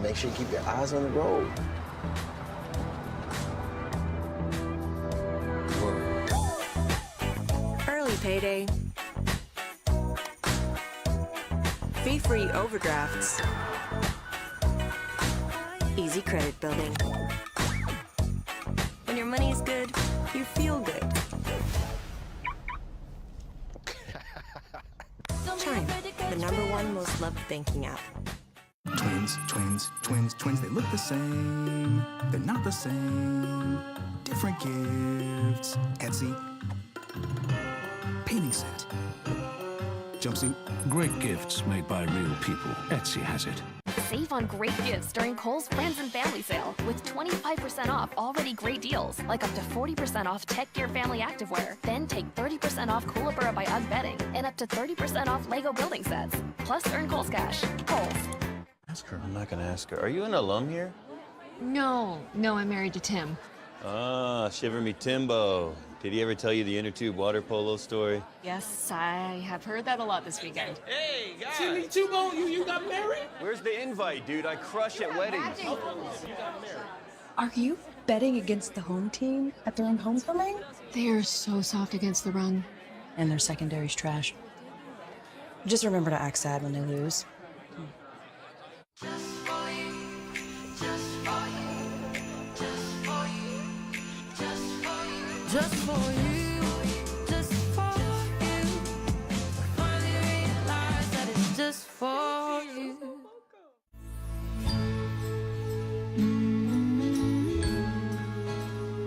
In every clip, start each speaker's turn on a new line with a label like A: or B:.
A: make sure you keep your eyes on the road.
B: Early payday. Fee-free overdrafts. Easy credit building. When your money's good, you feel good. Chime, the #1 most loved banking app.
C: Twins, twins, twins, twins, they look the same. They're not the same. Different gifts. Etsy. Painting set. Jumpsuit.
D: Great gifts made by real people. Etsy has it.
E: Save on great gifts during Kohl's Friends and Family Sale with 25% off already great deals, like up to 40% off Tech Gear Family Activewear. Then take 30% off Koolabura by UGG bedding and up to 30% off Lego building sets. Plus earn Kohl's Cash. Kohl's.
A: Ask her. I'm not gonna ask her. Are you an alum here?
F: No, I'm married to Tim.
A: Ah, Shiver Me Timbo. Did he ever tell you the inner tube water polo story?
F: Yes, I have heard that a lot this weekend.
G: Hey, guys. Timmy Timbo, you got married?
A: Where's the invite, dude? I crush at weddings.
H: Are you betting against the home team at their own homecoming?
F: They are so soft against the run.
H: And their secondary's trash. Just remember to act sad when they lose.
B: Just for you, just for you. Finally realize that it's just for you.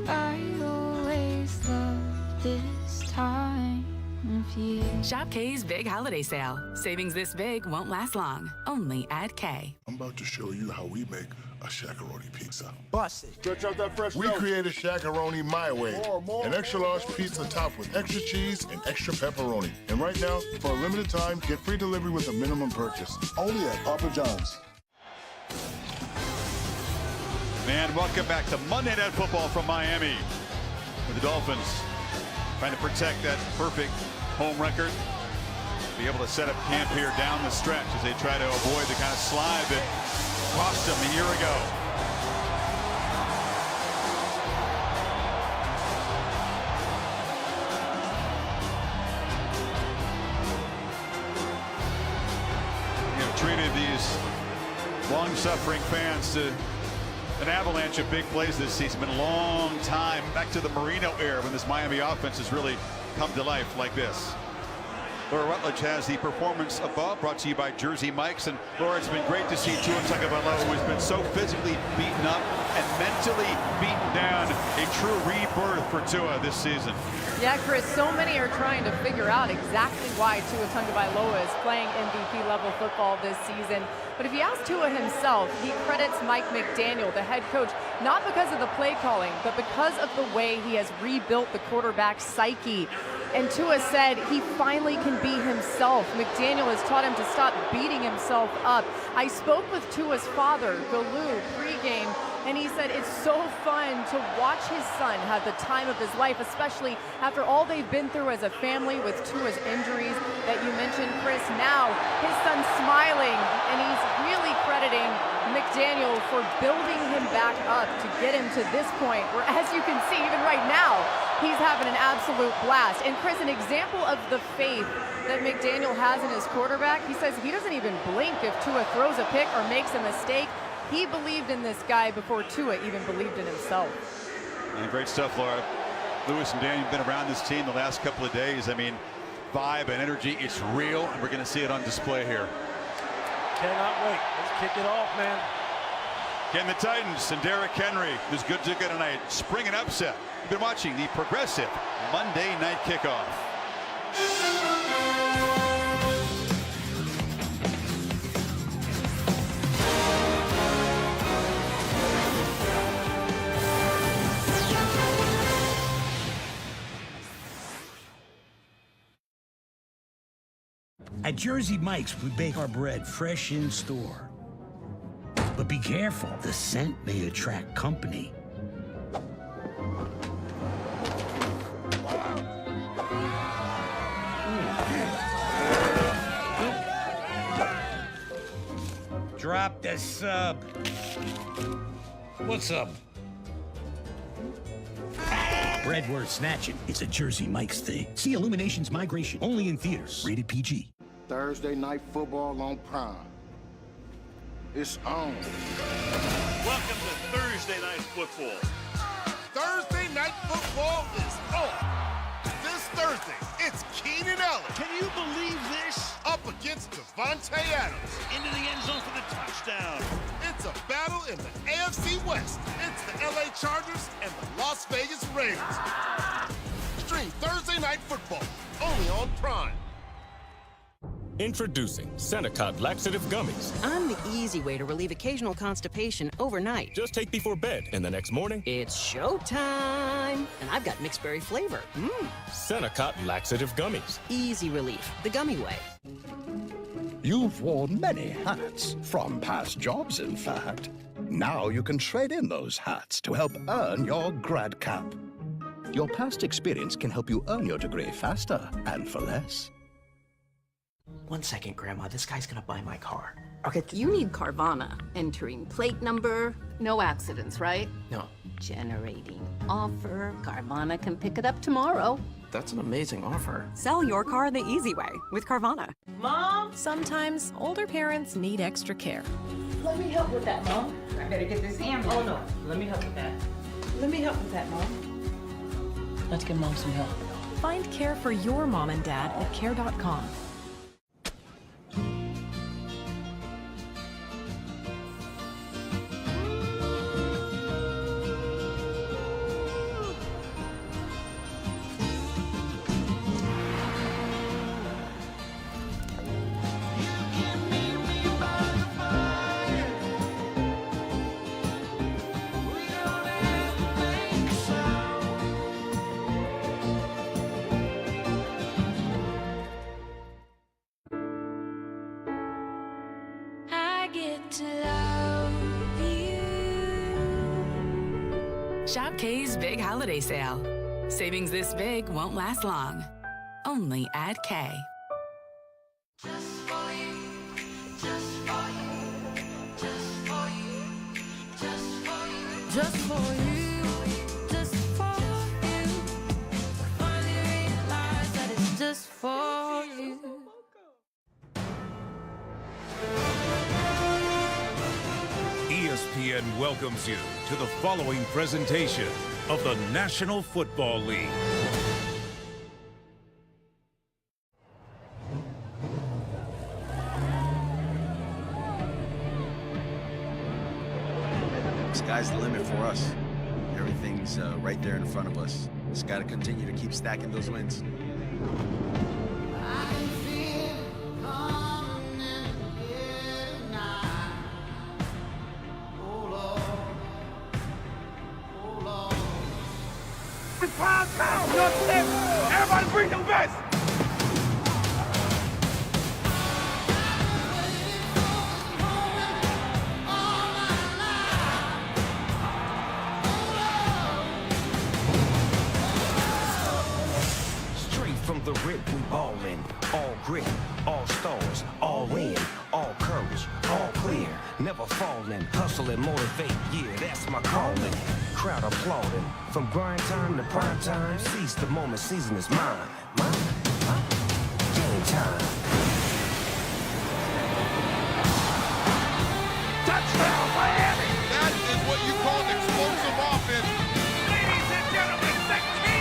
B: I always love this time of year.
I: Shop K's big holiday sale. Savings this big won't last long. Only at K.
J: I'm about to show you how we make a shakaroni pizza.
G: Bust it. Stretch out that fresh
J: We created shakaroni my way. An extra large pizza topped with extra cheese and extra pepperoni. And right now, for a limited time, get free delivery with a minimum purchase. Only at Papa John's.
K: And welcome back to Monday Night Football from Miami, with the Dolphins trying to protect that perfect home record. Be able to set up camp here down the stretch as they try to avoid the kind of slide that cost them a year ago. You know, treated these long-suffering fans to an avalanche of big plays this season. Been a long time back to the Marino era when this Miami offense has really come to life like this. Laura Rutledge has the performance above, brought to you by Jersey Mike's. And Laura, it's been great to see Tua Tagovailoa, who has been so physically beaten up and mentally beaten down. A true rebirth for Tua this season.
L: Yeah, Chris, so many are trying to figure out exactly why Tua Tagovailoa is playing MVP-level football this season. But if you ask Tua himself, he credits Mike McDaniel, the head coach, not because of the play calling, but because of the way he has rebuilt the quarterback's psyche. And Tua said he finally can be himself. McDaniel has taught him to stop beating himself up. I spoke with Tua's father, Galoo, pregame, and he said it's so fun to watch his son have the time of his life, especially after all they've been through as a family with Tua's injuries that you mentioned, Chris. Now his son's smiling, and he's really crediting McDaniel for building him back up to get him to this point where, as you can see, even right now, he's having an absolute blast. And Chris, an example of the faith that McDaniel has in his quarterback, he says he doesn't even blink if Tua throws a pick or makes a mistake. He believed in this guy before Tua even believed in himself.
K: And great stuff, Laura. Lewis and Dan, you've been around this team the last couple of days. I mean, vibe and energy, it's real, and we're going to see it on display here.
G: Cannot wait. Let's kick it off, man.
K: Can the Titans and Derrick Henry, who's good to go tonight, spring an upset? You've been watching the progressive Monday night kickoff.
M: At Jersey Mike's, we bake our bread fresh in store. But be careful, the scent may attract company. Drop the sub. What's up? Bread worth snatching. It's a Jersey Mike's thing. See Illumination's Migration. Only in theaters. Rated PG.
J: Thursday night football on Prime. It's on.
G: Welcome to Thursday Night Football.
J: Thursday night football is on. This Thursday, it's Keenan Allen.
G: Can you believe this?
J: Up against Devontae Adams.
G: Into the end zone for the touchdown.
J: It's a battle in the AFC West. It's the LA Chargers and the Las Vegas Raiders. Stream Thursday night football only on Prime.
N: Introducing Senecot Laxative Gummies.
O: I'm the easy way to relieve occasional constipation overnight.
N: Just take before bed, and the next morning,
O: it's showtime! And I've got mixed berry flavor.
N: Senecot Laxative Gummies.
O: Easy relief, the gummy way.
P: You've worn many hats, from past jobs, in fact. Now you can trade in those hats to help earn your grad cap. Your past experience can help you earn your degree faster and for less.
Q: 1 second, Grandma. This guy's gonna buy my car.
R: Okay. You need Carvana. Entering plate number. No accidents, right?
Q: No.
R: Generating offer. Carvana can pick it up tomorrow.
Q: That's an amazing offer.
S: Sell your car the easy way with Carvana.
L: Mom, sometimes older parents need extra care.
R: Let me help with that, Mom. I better get this ambulance.
Q: Oh, no. Let me help with that.
R: Let me help with that, Mom.
Q: Let's give Mom some help.
L: Find care for your mom and dad at care.com.
I: Shop K's Big Holiday Sale. Savings this big won't last long. Only at K.
B: Just for you, just for you, just for you, just for you, just for you, just for you. Finally realize that it's just for you.
T: ESPN welcomes you to the following presentation of the National Football League.
U: Sky's the limit for us. Everything's right there in front of us. Just got to continue to keep stacking those wins.
G: Everybody bring your best!
V: Straight from the rip, we ballin'. All grit, all stars, all in, all courage, all clear. Never fallin', hustlin', motivate, yeah, that's my calling. Crowd applauding, from grind time to prime time. Seize the moment, season is mine. Game time.
G: Touchdown, Miami! That is what you call an explosive offense. Ladies and gentlemen, the king!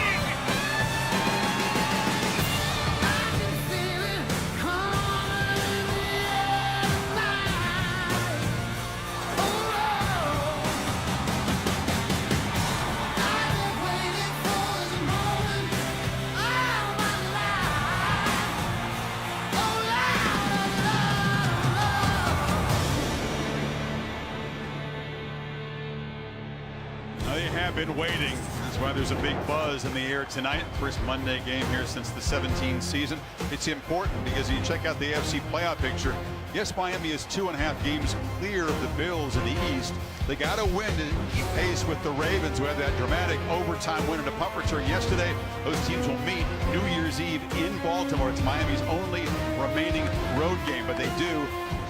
K: Been waiting. That's why there's a big buzz in the air tonight. First Monday game here since the 17 season. It's important because you check out the AFC playoff picture. Yes, Miami is 2.5 games clear of the Bills in the East. They got to win to keep pace with the Ravens, who had that dramatic overtime win and a punt return yesterday. Those teams will meet New Year's Eve in Baltimore. It's Miami's only remaining road game, but they do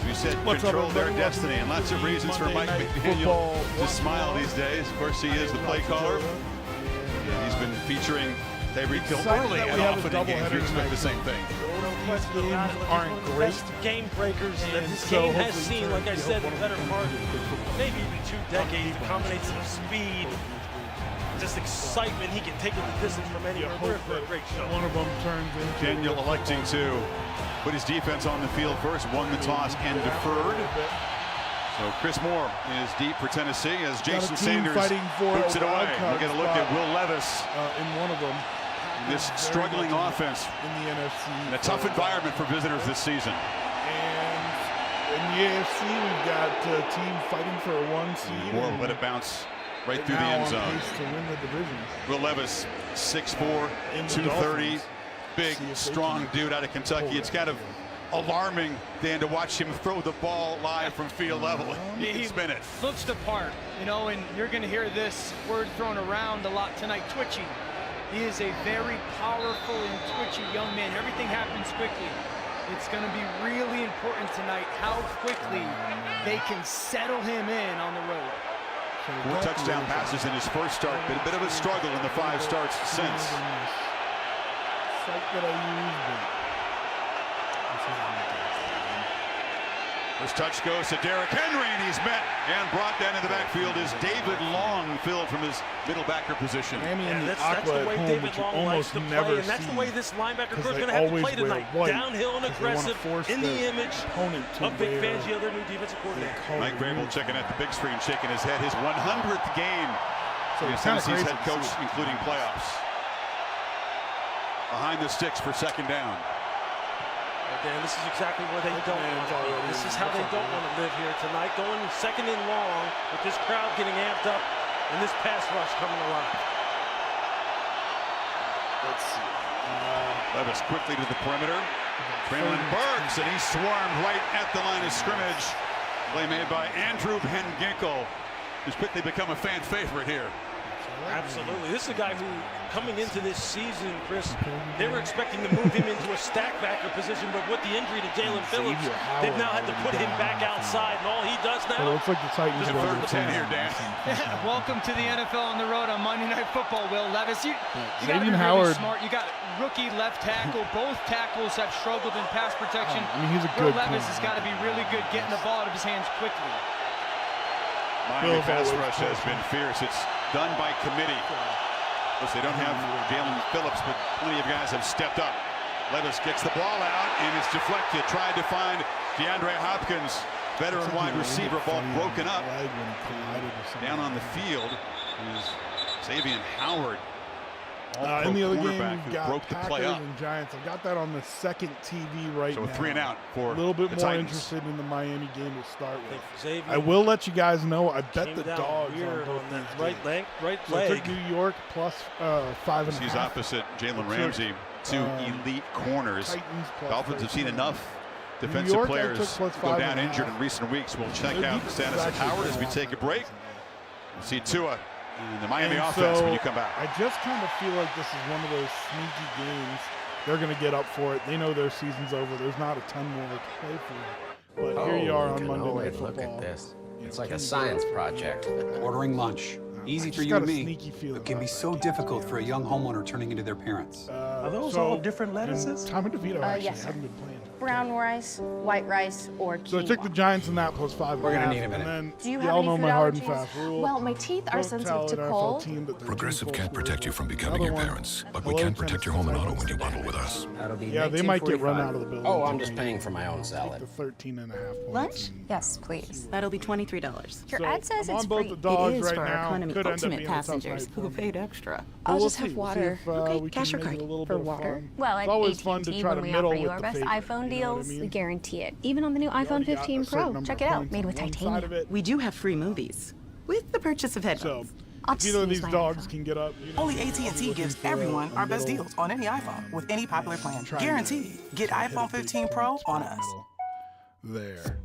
K: we said, control their destiny, and lots of reasons for Mike McDaniel to smile these days. Of course, he is the play caller. He's been featuring Tyreek Hill early and often in games. You expect the same thing.
C: These games aren't great. Game breakers that this game has seen, like I said, the better part of maybe even 2 decades. A combination of speed, just excitement. He can take it the distance from anywhere. We're for a great show.
G: One of them turns into
K: Daniel electing to put his defense on the field first, won the toss and deferred. So Chris Moore is deep for Tennessee as Jason Sanders boots it away. We'll get a look at Will Levis
G: in one of them.
K: This struggling offense
G: in the NFC.
K: In a tough environment for visitors this season.
G: And in the AFC, we've got a team fighting for a 1 seed.
K: Moore let it bounce right through the end zone.
G: To win the division.
K: Will Levis, 6'4", 230, big, strong dude out of Kentucky. It's kind of alarming, Dan, to watch him throw the ball live from field level. He can spin it.
C: Looks the part, you know, and you're going to hear this word thrown around a lot tonight, twitchy. He is a very powerful and twitchy young man. Everything happens quickly. It's going to be really important tonight how quickly they can settle him in on the road.
K: 4 touchdown passes in his first start, but a bit of a struggle in the 5 starts since.
G: Site that I use, but
K: First touch goes to Derrick Henry, and he's met and brought down in the backfield is David Long, filled from his middle backer position.
C: That's the way David Long likes to play, and that's the way this linebacker crew is going to have to play tonight. Downhill and aggressive, in the image of Vic Fangio, their new defensive coordinator.
K: Mike Vrabel checking at the big screen, shaking his head. His 100th game as Tennessee's head coach, including playoffs. Behind the sticks for 2nd down.
C: Dan, this is exactly where they don't want to be. This is how they don't want to live here tonight. Going 2nd and long with this crowd getting amped up and this pass rush coming alive.
G: Let's see.
K: Levis quickly to the perimeter. Traylon Burks, and he swarmed right at the line of scrimmage. Play made by Andrew Van Ginkel, who's quickly become a fan favorite here.
C: Absolutely. This is a guy who, coming into this season, Chris, they were expecting to move him into a stack backer position, but with the injury to Jalen Phillips, they've now had to put him back outside, and all he does now.
G: It looks like the Titans
K: are going to here, Dan.
C: Welcome to the NFL on the road on Monday Night Football, Will Levis. You got to be
G: really
C: smart. You got rookie left tackle. Both tackles have struggled in pass protection.
G: I mean, he's a good
C: Will Levis has got to be really good getting the ball out of his hands quickly.
K: Miami pass rush has been fierce. It's done by committee. Of course, they don't have Jalen Phillips, but plenty of guys have stepped up. Levis gets the ball out, and it's deflected. Tried to find DeAndre Hopkins, veteran wide receiver, ball broken up. Down on the field is Xavier Howard.
G: In the other game, we've
K: who
G: got
K: broke the play
G: Packers
K: up.
G: and Giants. I've got that on the second TV right now.
K: So 3 and out for
G: a little bit
K: the
G: more
K: Titans.
G: interested in the Miami game to start with.
C: Xavier
G: I will let you guys know. I bet the
C: down
G: dogs
C: weird
G: on
C: on that
G: both
C: right leg.
G: So I took New York plus 5.5.
K: He's opposite Jalen Ramsey, 2 elite corners. Dolphins have seen enough defensive
G: York,
K: players
G: plus
K: go down
G: 5.5.
K: injured in recent weeks. We'll check out the status of Howard as we take a break. We'll see Tua in the Miami offense when you come back.
G: I just kind of feel like this is one of those sneaky games. They're going to get up for it. They know their season's over. There's not a ton more to play for. But here you are on Monday Night Football.
D: Look at this. It's like a science project. Ordering lunch. Easy for you and me. It can be so difficult for a young homeowner turning into their parents.
C: Are those all different lettuces?
G: Tommy DeVito actually
W: yes, sir.
G: hasn't been playing.
W: Brown rice, white rice, or quinoa.
G: So I took the Giants in that plus 5.5.
D: We're gonna need a minute.
G: And then
W: Do you
G: y'all
W: have
G: know
W: any
G: my
W: food
G: hard and
W: allergies?
G: fast rule.
W: Well, my teeth are
G: Don't
W: sensitive
G: tell
W: to
G: an NFL
W: cold.
G: team that they're
X: Progressive
G: too
X: can't
G: cold
X: protect you from becoming
G: Another
X: your
G: one.
X: parents, but we
G: Hello,
X: can protect your home and auto when you bundle with us.
G: Yeah, they might get run out of the building.
D: Oh, I'm just paying for my own salad.
G: The 13.5 points.
S: Lunch? Yes, please. That'll be $23.
F: Your
G: So
F: ad says
G: I'm
F: it's
G: on both
F: free.
G: the dogs
S: It is
G: right
S: for our
G: now.
S: economy
G: Could end up
S: ultimate
G: being a tough
S: passengers
G: night for
S: who
G: me.
S: paid extra.
G: But
F: I'll
G: we'll
F: just have
G: see. We'll see
F: water.
G: if,
S: Okay,
G: we
S: cash
G: can
S: or
G: make it
S: card?
G: a little
F: For
G: bit of
F: water?
G: fun.
F: Well,
G: It's
F: at
G: always fun to
F: AT&T,
G: try
F: when
G: to
F: we
G: middle
F: offer you
G: with
F: our
G: the
F: best
G: favorite,
F: iPhone
G: you know what I
F: deals, we
G: mean?
F: guarantee it. Even on the new iPhone 15 Pro. Check it out. Made with titanium.
S: We do have free movies with the purchase of headphones.
G: Either of these dogs can get up. You know,
Y: Only AT&T gives everyone our best deals on any iPhone with any popular plan. Guaranteed. Get iPhone 15 Pro on us.
G: There.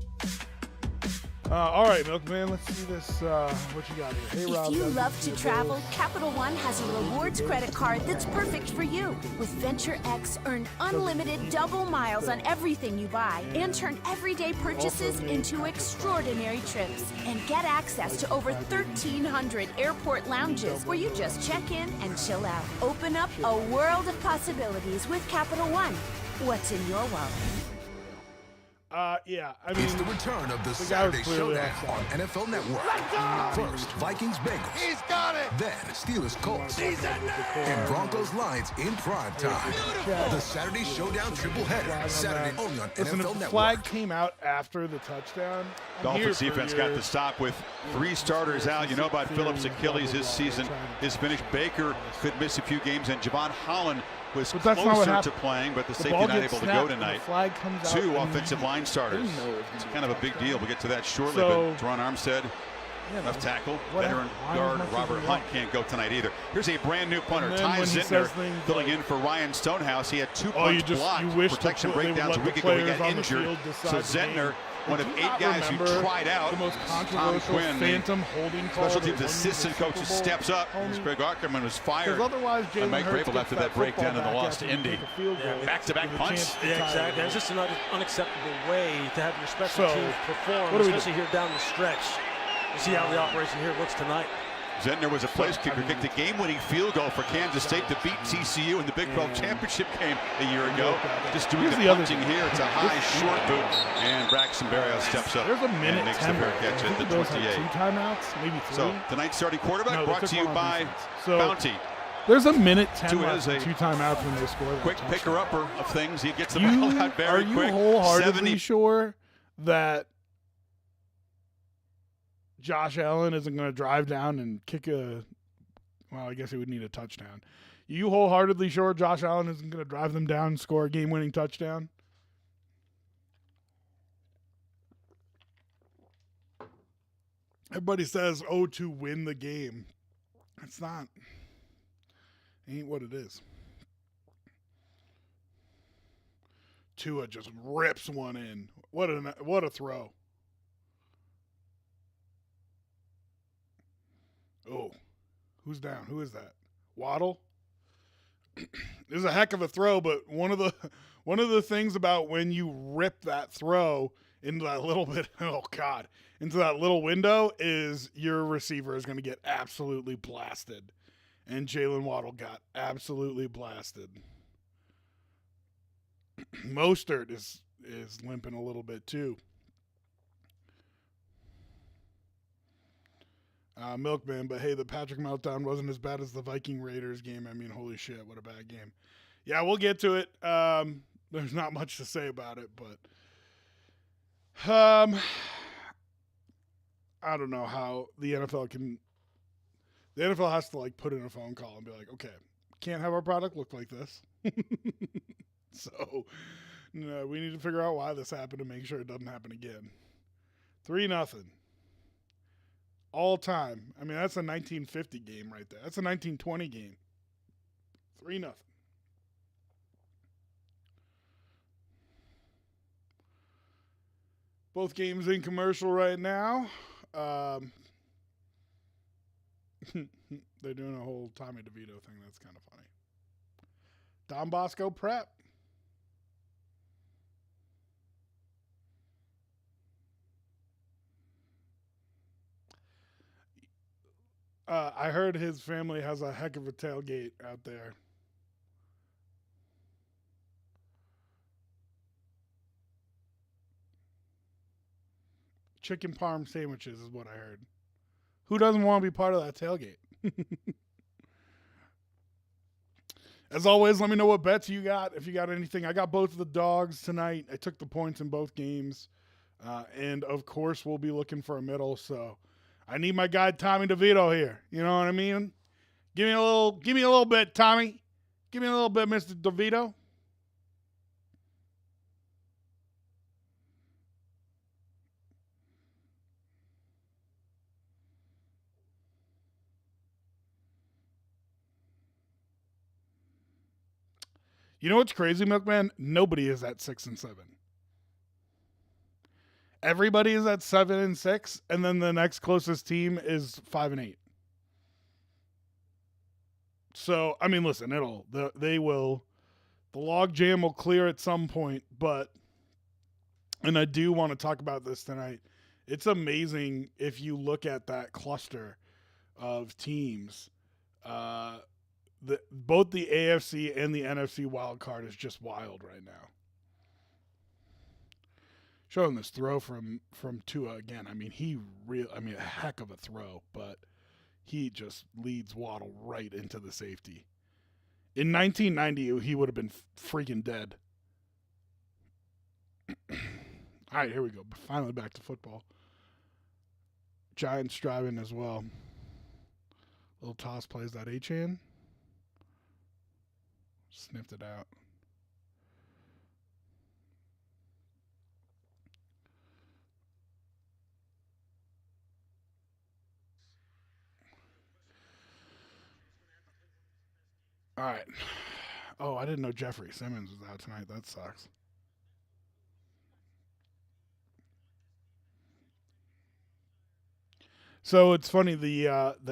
G: All right, Milkman, let's see this. What you got here? Hey, Rob.
A: If you love to travel, Capital One has a rewards credit card that's perfect for you. With Venture X, earn unlimited double miles on everything you buy and turn everyday purchases into extraordinary trips. And get access to over 1,300 airport lounges where you just check in and chill out. Open up a world of possibilities with Capital One. What's in your wallet?
G: Yeah, I mean,
X: It's the return of the Saturday Showdown on NFL Network. First, Vikings Bengals.
B: He's got it.
X: Then, Steelers Colts.
B: He's in there.
X: And Broncos Lions in prime time. The Saturday Showdown triple header. Saturday only on
G: Listen,
X: NFL
G: if the
X: Network.
G: flag came out after the touchdown,
K: Dolphins defense got the stop with 3 starters out. You know about Phillips' Achilles this season is finished. Baker could miss a few games, and Javon Holland was closer to playing, but the safety not able to go tonight. 2 offensive line starters. It's kind of a big deal. We'll get to that shortly, but Teron Armstead, left tackle, veteran guard Robert Hunt can't go tonight either. Here's a brand new punter, Ty Zentner, filling in for Ryan Stonehouse. He had 2 punts blocked, protection breakdowns a week ago. He got injured. So Zentner, one of 8 guys who tried out.
G: The most
K: Tom
G: controversial
K: Quinn,
G: phantom holding call.
K: special teams assistant coach, who steps up. Greg Ackerman was fired by Mike Vrabel after that breakdown in the loss to Indy. Back-to-back punts.
E: Yeah, exactly. It's just an unacceptable way to have your special teams perform, especially here down the stretch. We'll see how the operation here looks tonight.
K: Zentner was a place kicker, kicked a game-winning field goal for Kansas State to beat TCU in the Big 12 championship game a year ago. Just doing the punting here. It's a high, short boot, and Braxton Berrios steps up.
G: There's a minute
K: and makes the
G: 10
K: fair catch at the 28.
G: 2 timeouts, maybe 3.
K: So tonight's starting quarterback brought to you by Bounty.
G: There's a minute 10 left, 2
K: a
G: timeouts when they score.
K: Quick picker-upper of things. He gets the ball out very quick.
G: Are you wholeheartedly sure that Josh Allen isn't going to drive down and kick a? Well, I guess he would need a touchdown. You wholeheartedly sure Josh Allen isn't going to drive them down and score a game-winning touchdown? Everybody says, to win the game. It's not. Ain't what it is. Tua just rips one in. What a throw. Oh, who's down? Who is that? Waddle? This is a heck of a throw, but one of the things about when you rip that throw into that little bit, into that little window is your receiver is going to get absolutely blasted. And Jalen Waddle got absolutely blasted. Mostert is limping a little bit too. Milkman, but hey, the Patrick meltdown wasn't as bad as the Viking Raiders game. I mean, holy shit, what a bad game. Yeah, we'll get to it. There's not much to say about it, but I don't know how the NFL can. The NFL has to put in a phone call and be like, okay, can't have our product look like this. So, no, we need to figure out why this happened and make sure it doesn't happen again. 3-0. All time. I mean, that's a 1950 game right there. That's a 1920 game. 3-0. Both games in commercial right now. They're doing a whole Tommy DeVito thing. That's kind of funny. Don Bosco Prep. I heard his family has a heck of a tailgate out there. Chicken parm sandwiches is what I heard. Who doesn't want to be part of that tailgate? As always, let me know what bets you got. If you got anything, I got both of the dogs tonight. I took the points in both games. And, of course, we'll be looking for a middle, so I need my guy Tommy DeVito here. You know what I mean? Give me a little bit, Tommy. Give me a little bit, Mr. DeVito. You know what's crazy, Milkman? Nobody is at 6-7. Everybody is at 7-6, and then the next closest team is 5-8. So, I mean, listen, the log jam will clear at some point, and I do want to talk about this tonight. It's amazing if you look at that cluster of teams. Both the AFC and the NFC wild card is just wild right now. Showing this throw from Tua again. I mean, a heck of a throw, but he just leads Waddle right into the safety. In 1990, he would have been freaking dead. All right, here we go. Finally back to football. Giants driving as well. Little toss plays that Achane. Sniffed it out. All right. Oh, I didn't know Jeffrey Simmons was out tonight. That sucks. So it's funny, the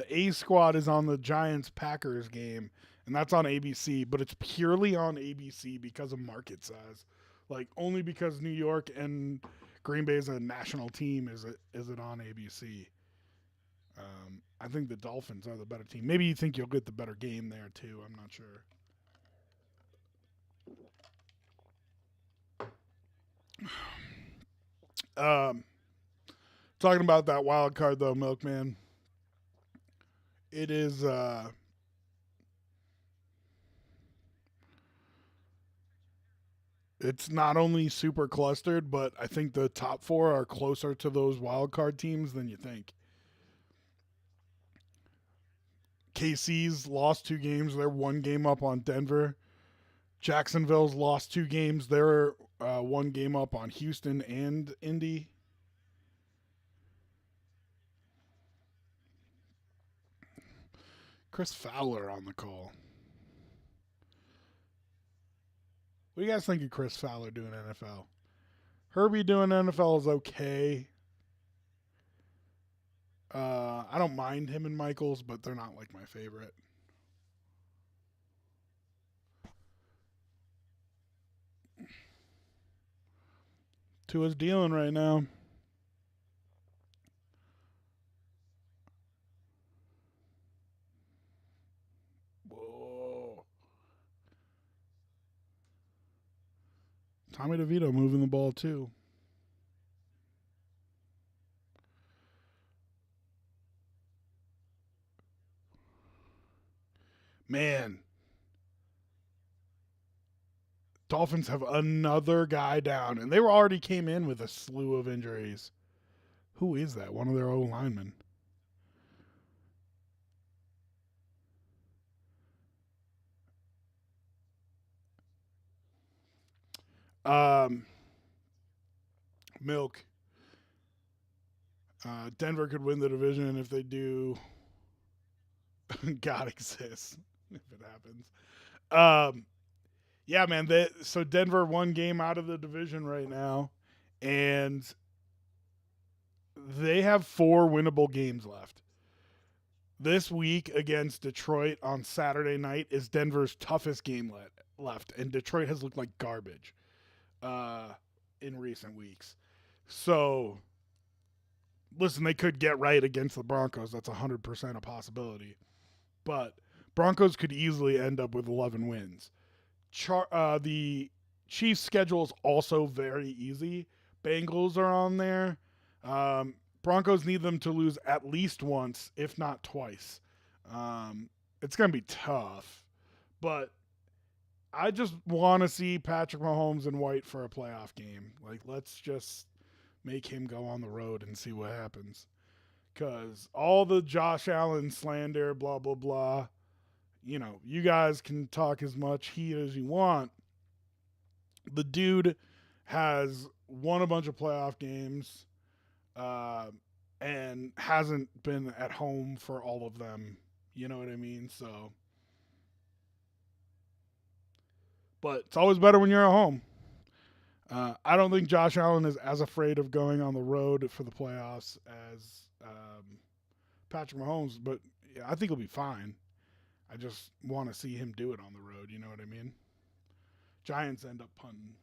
G: A squad is on the Giants-Packers game, and that's on ABC, but it's purely on ABC because of market size. Like, only because New York and Green Bay is a national team is it on ABC. I think the Dolphins are the better team. Maybe you think you'll get the better game there, too. I'm not sure. Talking about that wild card, though, Milkman. It is... it's not only super clustered, but I think the top four are closer to those wild card teams than you think. KC's lost 2 games. They're 1 game up on Denver. Jacksonville's lost 2 games. They're 1 game up on Houston and Indy. Chris Fowler on the call. What do you guys think of Chris Fowler doing NFL? Herbie doing NFL is okay. I don't mind him and Michaels, but they're not like my favorite. Tua's dealing right now. Whoa. Tommy DeVito moving the ball too. Man. Dolphins have another guy down, and they already came in with a slew of injuries. Who is that? One of their old linemen. Milk. Denver could win the division if they do. God exists if it happens. Yeah, man. So Denver 1 game out of the division right now, and they have 4 winnable games left. This week against Detroit on Saturday night is Denver's toughest game left, and Detroit has looked like garbage in recent weeks. So, listen, they could get right against the Broncos. That's 100% a possibility. But Broncos could easily end up with 11 wins. The Chiefs' schedule is also very easy. Bengals are on there. Broncos need them to lose at least once, if not twice. It's going to be tough. But I just want to see Patrick Mahomes and White for a playoff game. Like, let's just make him go on the road and see what happens. Because all the Josh Allen slander, blah, blah, blah, you know, you guys can talk as much heat as you want. The dude has won a bunch of playoff games and hasn't been at home for all of them. You know what I mean? So, but it's always better when you're at home. I don't think Josh Allen is as afraid of going on the road for the playoffs as Patrick Mahomes, but I think he'll be fine. I just want to see him do it on the road. You know what I mean? Giants end up punting.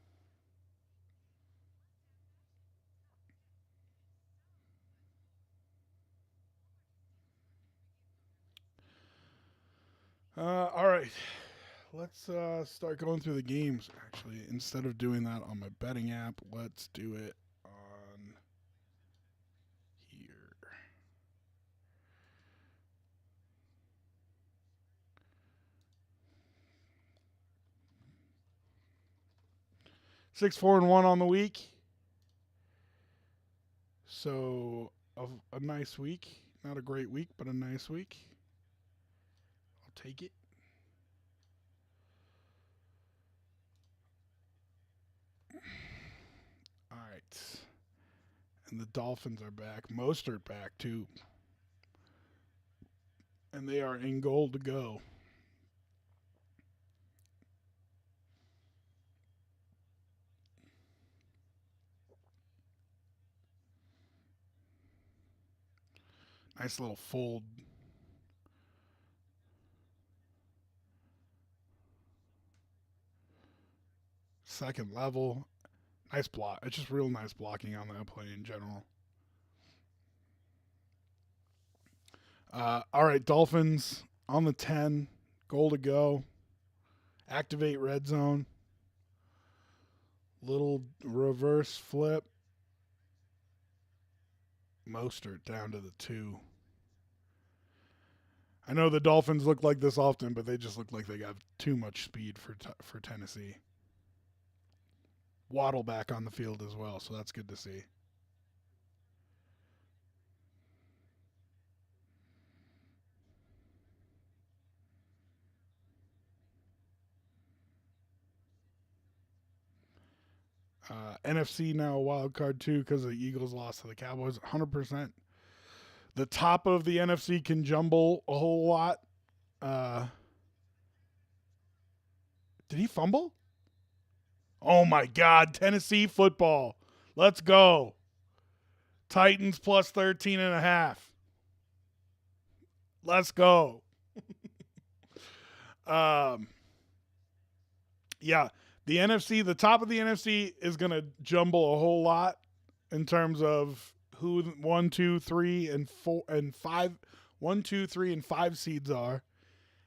G: All right. Let's start going through the games, actually. Instead of doing that on my betting app, let's do it on here. Six, 4-1 on the week. So a nice week. Not a great week, but a nice week. I'll take it. All right. And the Dolphins are back. Mostert back, too. And they are in goal to go. Nice little fold. Second level. Nice block. It's just real nice blocking on that play in general. All right, Dolphins on the 10. Goal to go. Activate red zone. Little reverse flip. Mostert down to the 2. I know the Dolphins look like this often, but they just look like they got too much speed for Tennessee. Waddle back on the field as well, so that's good to see. NFC now a wild card too because the Eagles lost to the Cowboys 100%. The top of the NFC can jumble a whole lot. Did he fumble? Oh my God, Tennessee football. Let's go. Titans plus 13.5. Let's go. Yeah, the NFC, the top of the NFC is going to jumble a whole lot in terms of who 1, 2, 3, and 4 and 5. 1, 2, 3, and 5 seeds are.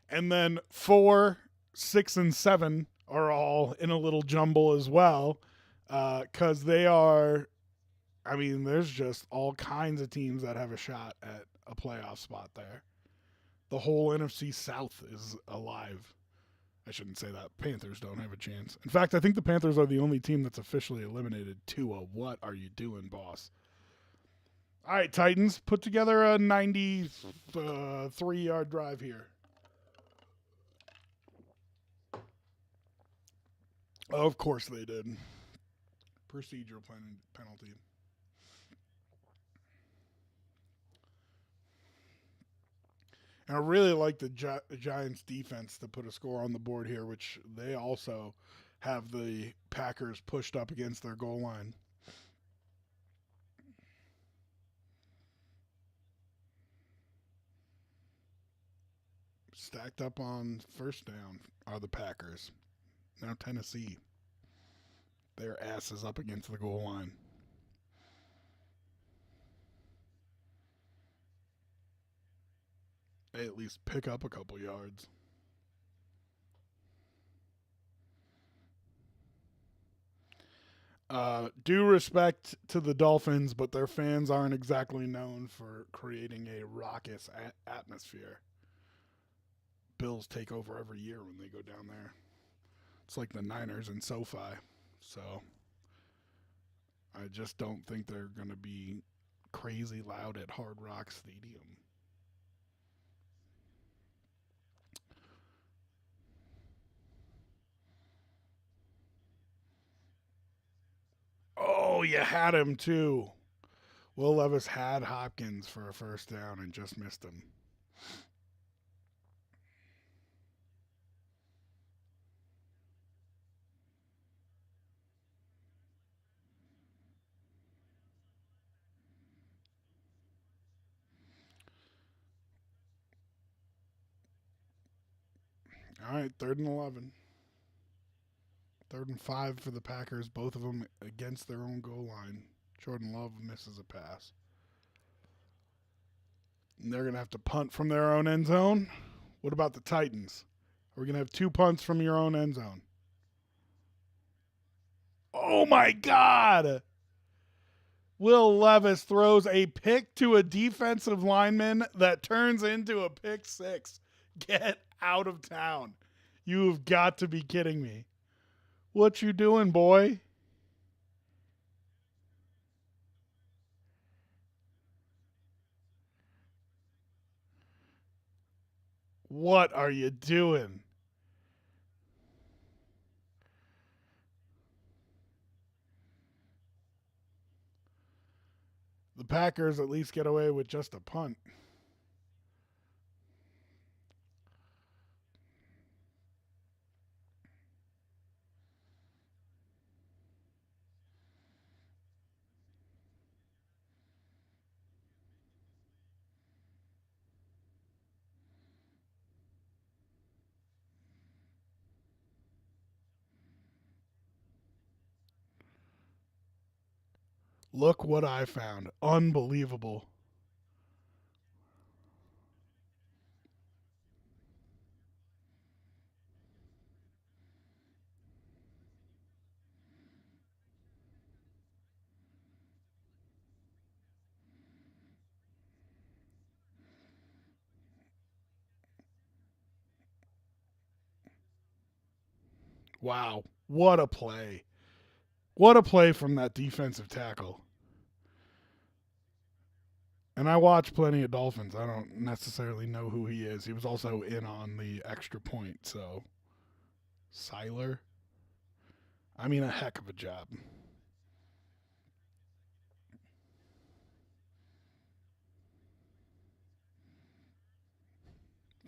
G: And then 4, 6, and 7 are all in a little jumble as well. Because they are, I mean, there's just all kinds of teams that have a shot at a playoff spot there. The whole NFC South is alive. I shouldn't say that. Panthers don't have a chance. In fact, I think the Panthers are the only team that's officially eliminated. Tua, what are you doing, boss? All right, Titans, put together a 93-yard drive here. Of course they did. Procedural penalty. And I really like the Giants defense to put a score on the board here, which they also have the Packers pushed up against their goal line. Stacked up on first down are the Packers. Now Tennessee. Their ass is up against the goal line. They at least pick up a couple yards. Due respect to the Dolphins, but their fans aren't exactly known for creating a raucous atmosphere. Bills take over every year when they go down there. It's like the Niners and SoFi. So I just don't think they're going to be crazy loud at Hard Rock Stadium. Oh, you had him too. Will Levis had Hopkins for a first down and just missed him. All right, 3rd and 11. 3rd and 5 for the Packers, both of them against their own goal line. Jordan Love misses a pass. And they're going to have to punt from their own end zone. What about the Titans? Are we going to have 2 punts from your own end zone? Oh, my God. Will Levis throws a pick to a defensive lineman that turns into a pick 6. Get out of town. You've got to be kidding me. What you doing, boy? What are you doing? The Packers at least get away with just a punt. Look what I found. Unbelievable. Wow. What a play. What a play from that defensive tackle. And I watch plenty of Dolphins. I don't necessarily know who he is. He was also in on the extra point, so. Seiler. I mean, a heck of a job.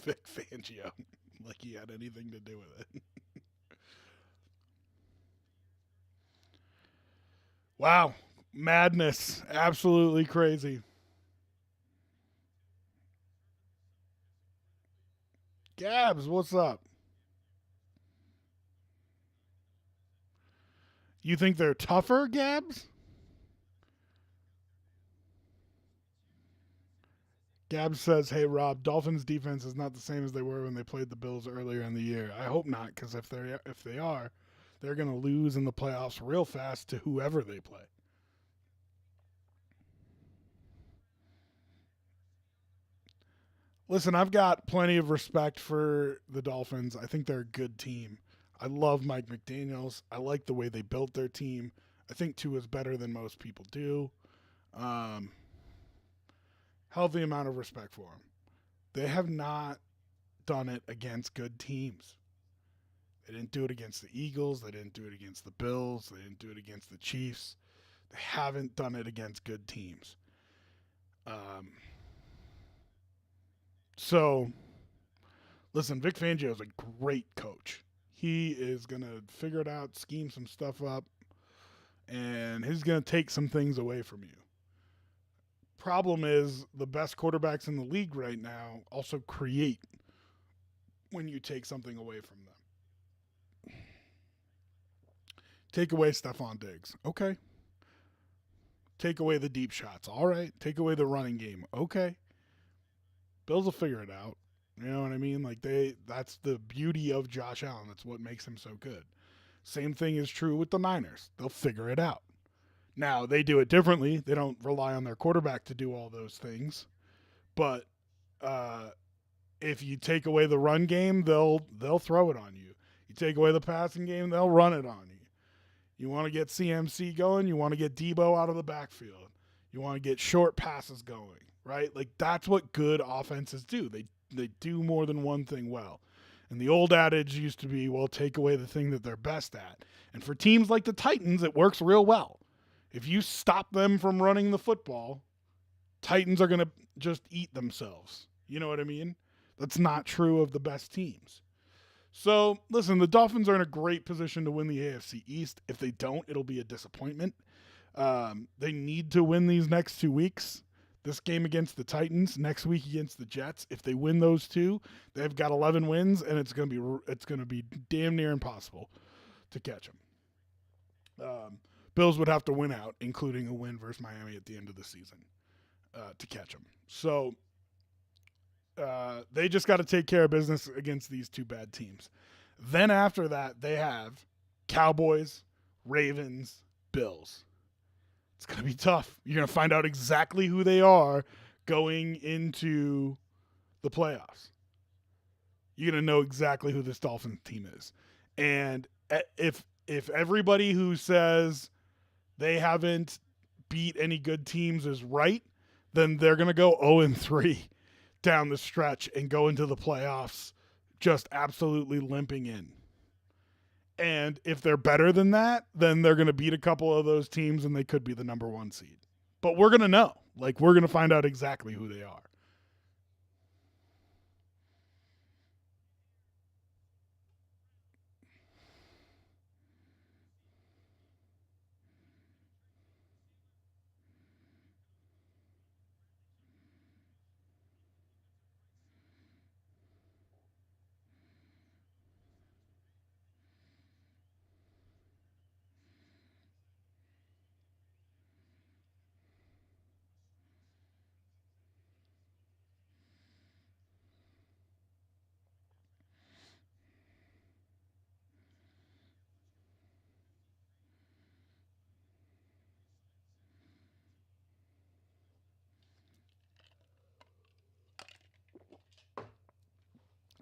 G: Vic Fangio. Like he had anything to do with it. Wow. Madness. Absolutely crazy. Gabs, what's up? You think they're tougher, Gabs? Gabs says, hey, Rob, Dolphins defense is not the same as they were when they played the Bills earlier in the year. I hope not, because if they are, they're going to lose in the playoffs real fast to whoever they play. Listen, I've got plenty of respect for the Dolphins. I think they're a good team. I love Mike McDaniels. I like the way they built their team. I think Tua is better than most people do. Healthy amount of respect for them. They have not done it against good teams. They didn't do it against the Eagles. They didn't do it against the Bills. They didn't do it against the Chiefs. They haven't done it against good teams. So, listen, Vic Fangio is a great coach. He is going to figure it out, scheme some stuff up, and he's going to take some things away from you. Problem is, the best quarterbacks in the league right now also create when you take something away from them. Take away Stephon Diggs. Okay. Take away the deep shots. All right. Take away the running game. Okay. Bills will figure it out. You know what I mean? Like that's the beauty of Josh Allen. That's what makes him so good. Same thing is true with the Niners. They'll figure it out. Now, they do it differently. They don't rely on their quarterback to do all those things. But if you take away the run game, they'll throw it on you. You take away the passing game, they'll run it on you. You want to get CMC going, you want to get Debo out of the backfield. You want to get short passes going, right? Like that's what good offenses do. They do more than one thing well. And the old adage used to be, well, take away the thing that they're best at. And for teams like the Titans, it works real well. If you stop them from running the football, Titans are going to just eat themselves. You know what I mean? That's not true of the best teams. So, listen, the Dolphins are in a great position to win the AFC East. If they don't, it'll be a disappointment. They need to win these next 2 weeks. This game against the Titans, next week against the Jets, if they win those two, they've got 11 wins, and it's going to be damn near impossible to catch them. Bills would have to win out, including a win versus Miami at the end of the season, to catch them. So they just got to take care of business against these two bad teams. Then after that, they have Cowboys, Ravens, Bills. It's going to be tough. You're going to find out exactly who they are going into the playoffs. You're going to know exactly who this Dolphins team is. And if everybody who says they haven't beat any good teams is right, then they're going to go 0-3 down the stretch and go into the playoffs just absolutely limping in. And if they're better than that, then they're going to beat a couple of those teams and they could be the number 1 seed. But we're going to know. Like, we're going to find out exactly who they are.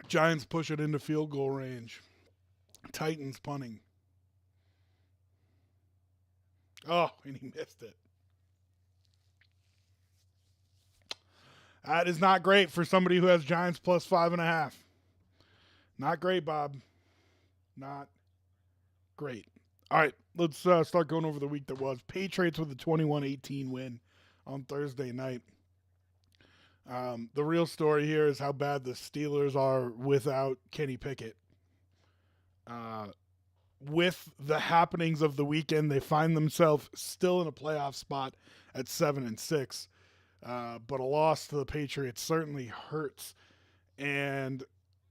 G: Giants push it into field goal range. Titans punting. Oh, and he missed it. That is not great for somebody who has Giants plus 5.5. Not great, Bob. Not great. All right, let's start going over the week that was. Patriots with a 21-18 win on Thursday night. The real story here is how bad the Steelers are without Kenny Pickett. With the happenings of the weekend, they find themselves still in a playoff spot at 7-6. But a loss to the Patriots certainly hurts. And,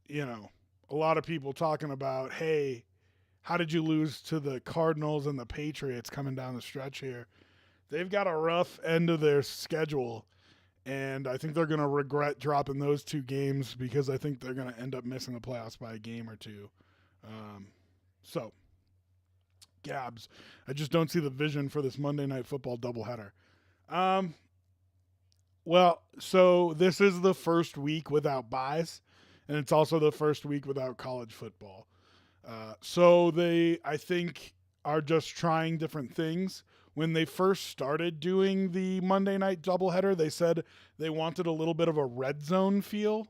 G: you know, a lot of people talking about, hey, how did you lose to the Cardinals and the Patriots coming down the stretch here? They've got a rough end of their schedule. And I think they're going to regret dropping those two games because I think they're going to end up missing the playoffs by a game or two. So, Gabs, I just don't see the vision for this Monday Night Football doubleheader. Well, so this is the first week without buys, and it's also the first week without college football. So they, I think, are just trying different things. When they first started doing the Monday night doubleheader, they said they wanted a little bit of a red zone feel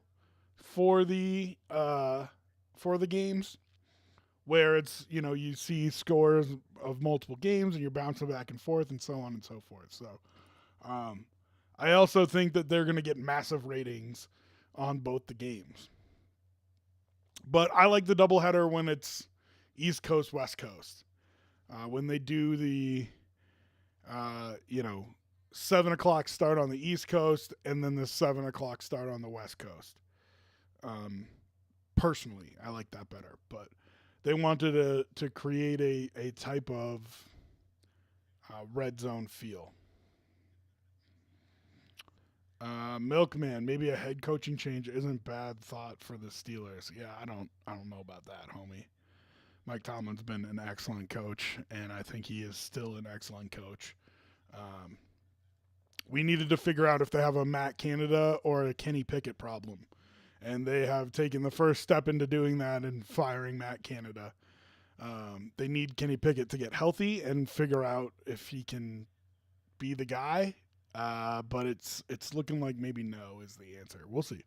G: for the games, where it's, you know, you see scores of multiple games and you're bouncing back and forth and so on and so forth. So I also think that they're going to get massive ratings on both the games. But I like the doubleheader when it's East Coast, West Coast. When they do the 7 o'clock start on the East Coast and then the 7 o'clock start on the West Coast. Personally, I like that better, but they wanted to create a type of red zone feel. Milkman, maybe a head coaching change isn't bad thought for the Steelers. Yeah, I don't know about that, homie. Mike Tomlin's been an excellent coach, and I think he is still an excellent coach. We needed to figure out if they have a Matt Canada or a Kenny Pickett problem. And they have taken the first step into doing that and firing Matt Canada. They need Kenny Pickett to get healthy and figure out if he can be the guy. But it's looking like maybe no is the answer. We'll see.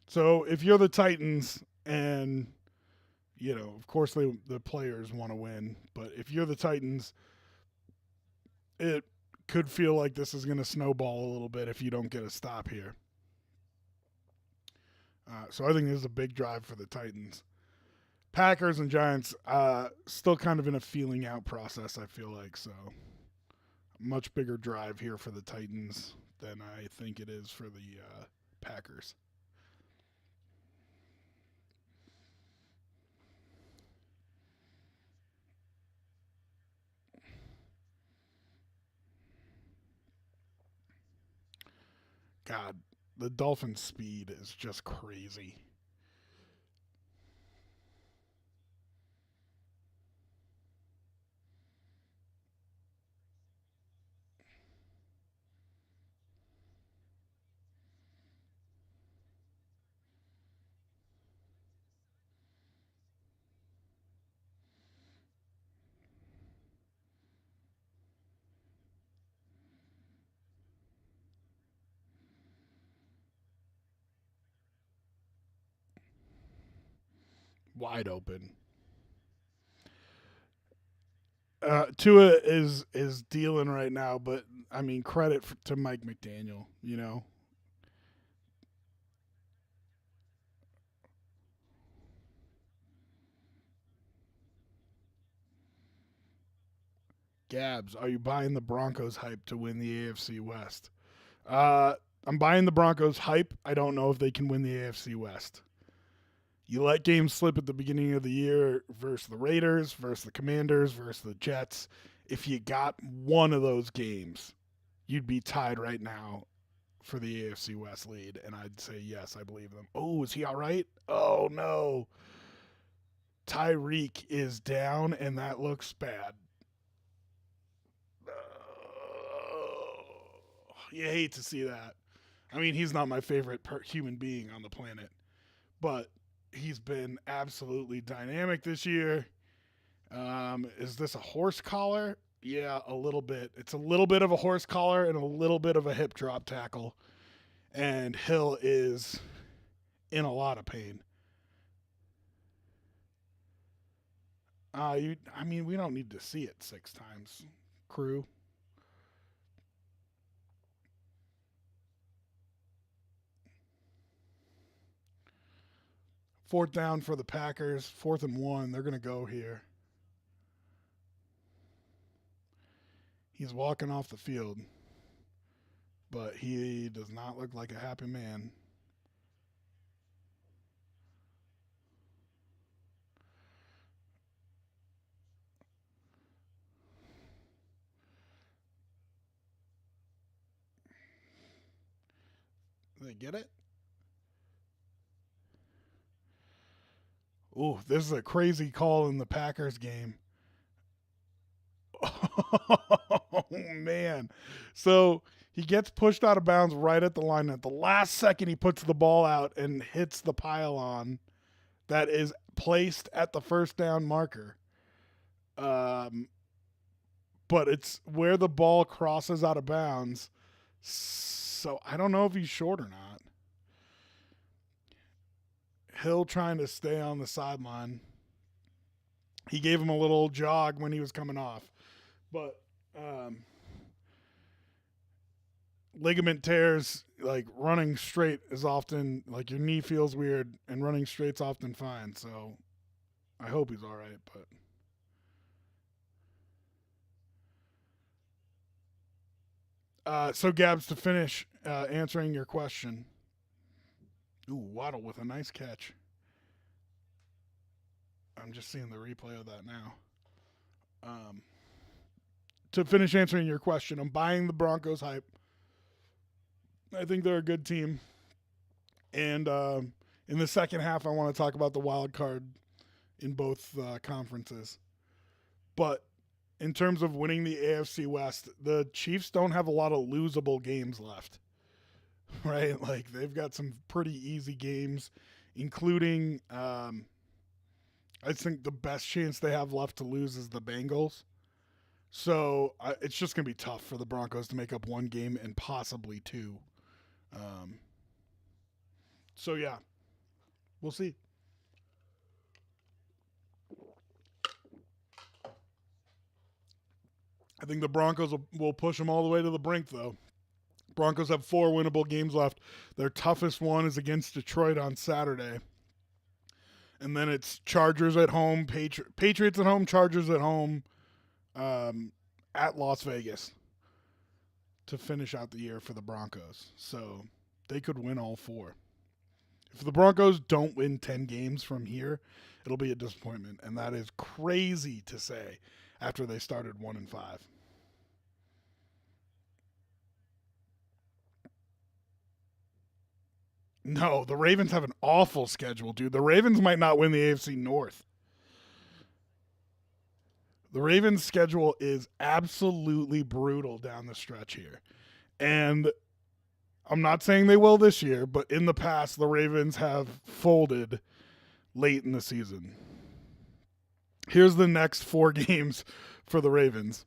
G: So if you're the Titans and, you know, of course the players want to win, but if you're the Titans, it could feel like this is going to snowball a little bit if you don't get a stop here. So I think this is a big drive for the Titans. Packers and Giants still kind of in a feeling out process, I feel like. So much bigger drive here for the Titans than I think it is for the Packers. God, the Dolphins' speed is just crazy. Wide open. Tua is dealing right now, but I mean, credit to Mike McDaniel, you know. Gabs, are you buying the Broncos hype to win the AFC West? I'm buying the Broncos hype. I don't know if they can win the AFC West. You let games slip at the beginning of the year versus the Raiders, versus the Commanders, versus the Jets. If you got one of those games, you'd be tied right now for the AFC West lead. And I'd say, yes, I believe them. Oh, is he all right? Oh, no. Tyreek is down, and that looks bad. You hate to see that. I mean, he's not my favorite human being on the planet, but he's been absolutely dynamic this year. Is this a horse collar? Yeah, a little bit. It's a little bit of a horse collar and a little bit of a hip drop tackle. And Hill is in a lot of pain. I mean, we don't need to see it 6 times, crew. Fourth down for the Packers. 4th and 1. They're going to go here. He's walking off the field, but he does not look like a happy man. They get it? Ooh, this is a crazy call in the Packers game. Oh, man. So he gets pushed out of bounds right at the line. At the last second, he puts the ball out and hits the pylon that is placed at the first down marker. But it's where the ball crosses out of bounds. So I don't know if he's short or not. Hill trying to stay on the sideline. He gave him a little jog when he was coming off. But ligament tears, like running straight is often, like your knee feels weird, and running straight's often fine. So I hope he's all right. But so Gabs, to finish answering your question. Ooh, Waddle with a nice catch. I'm just seeing the replay of that now. To finish answering your question, I'm buying the Broncos hype. I think they're a good team. And in the second half, I want to talk about the wild card in both conferences. But in terms of winning the AFC West, the Chiefs don't have a lot of losable games left. Right? Like, they've got some pretty easy games, including, I think the best chance they have left to lose is the Bengals. So it's just going to be tough for the Broncos to make up one game and possibly 2. So, yeah, we'll see. I think the Broncos will push them all the way to the brink, though. Broncos have 4 winnable games left. Their toughest one is against Detroit on Saturday. And then it's Chargers at home, Patriots at home, Chargers at home, at Las Vegas to finish out the year for the Broncos. So they could win all 4. If the Broncos don't win 10 games from here, it'll be a disappointment. And that is crazy to say after they started 1-5. No, the Ravens have an awful schedule, dude. The Ravens might not win the AFC North. The Ravens' schedule is absolutely brutal down the stretch here. And I'm not saying they will this year, but in the past, the Ravens have folded late in the season. Here's the next 4 games for the Ravens.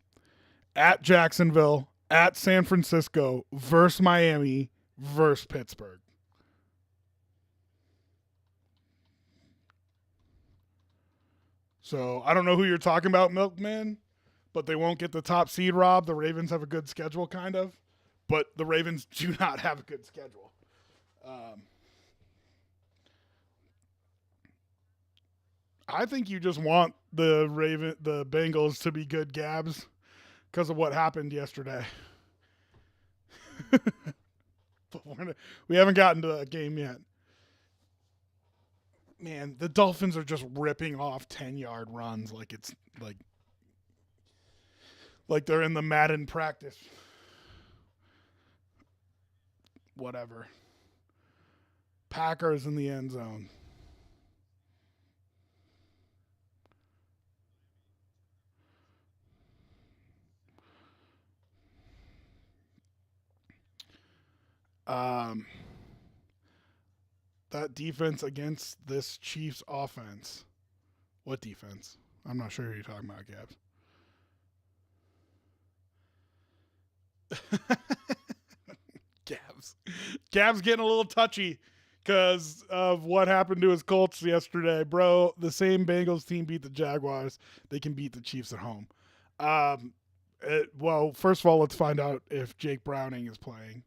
G: At Jacksonville, at San Francisco, versus Miami, versus Pittsburgh. So I don't know who you're talking about, Milkman, but they won't get the top seed, Rob. The Ravens have a good schedule, kind of, but the Ravens do not have a good schedule. I think you just want the Bengals to be good, Gabs, because of what happened yesterday. But we haven't gotten to that game yet. Man, the Dolphins are just ripping off 10-yard runs like it's like they're in the Madden practice. Whatever. Packers in the end zone. That defense against this Chiefs offense. What defense? I'm not sure who you're talking about, Gabs. Gabs getting a little touchy because of what happened to his Colts yesterday. Bro, the same Bengals team beat the Jaguars. They can beat the Chiefs at home. Well, first of all, let's find out if Jake Browning is playing.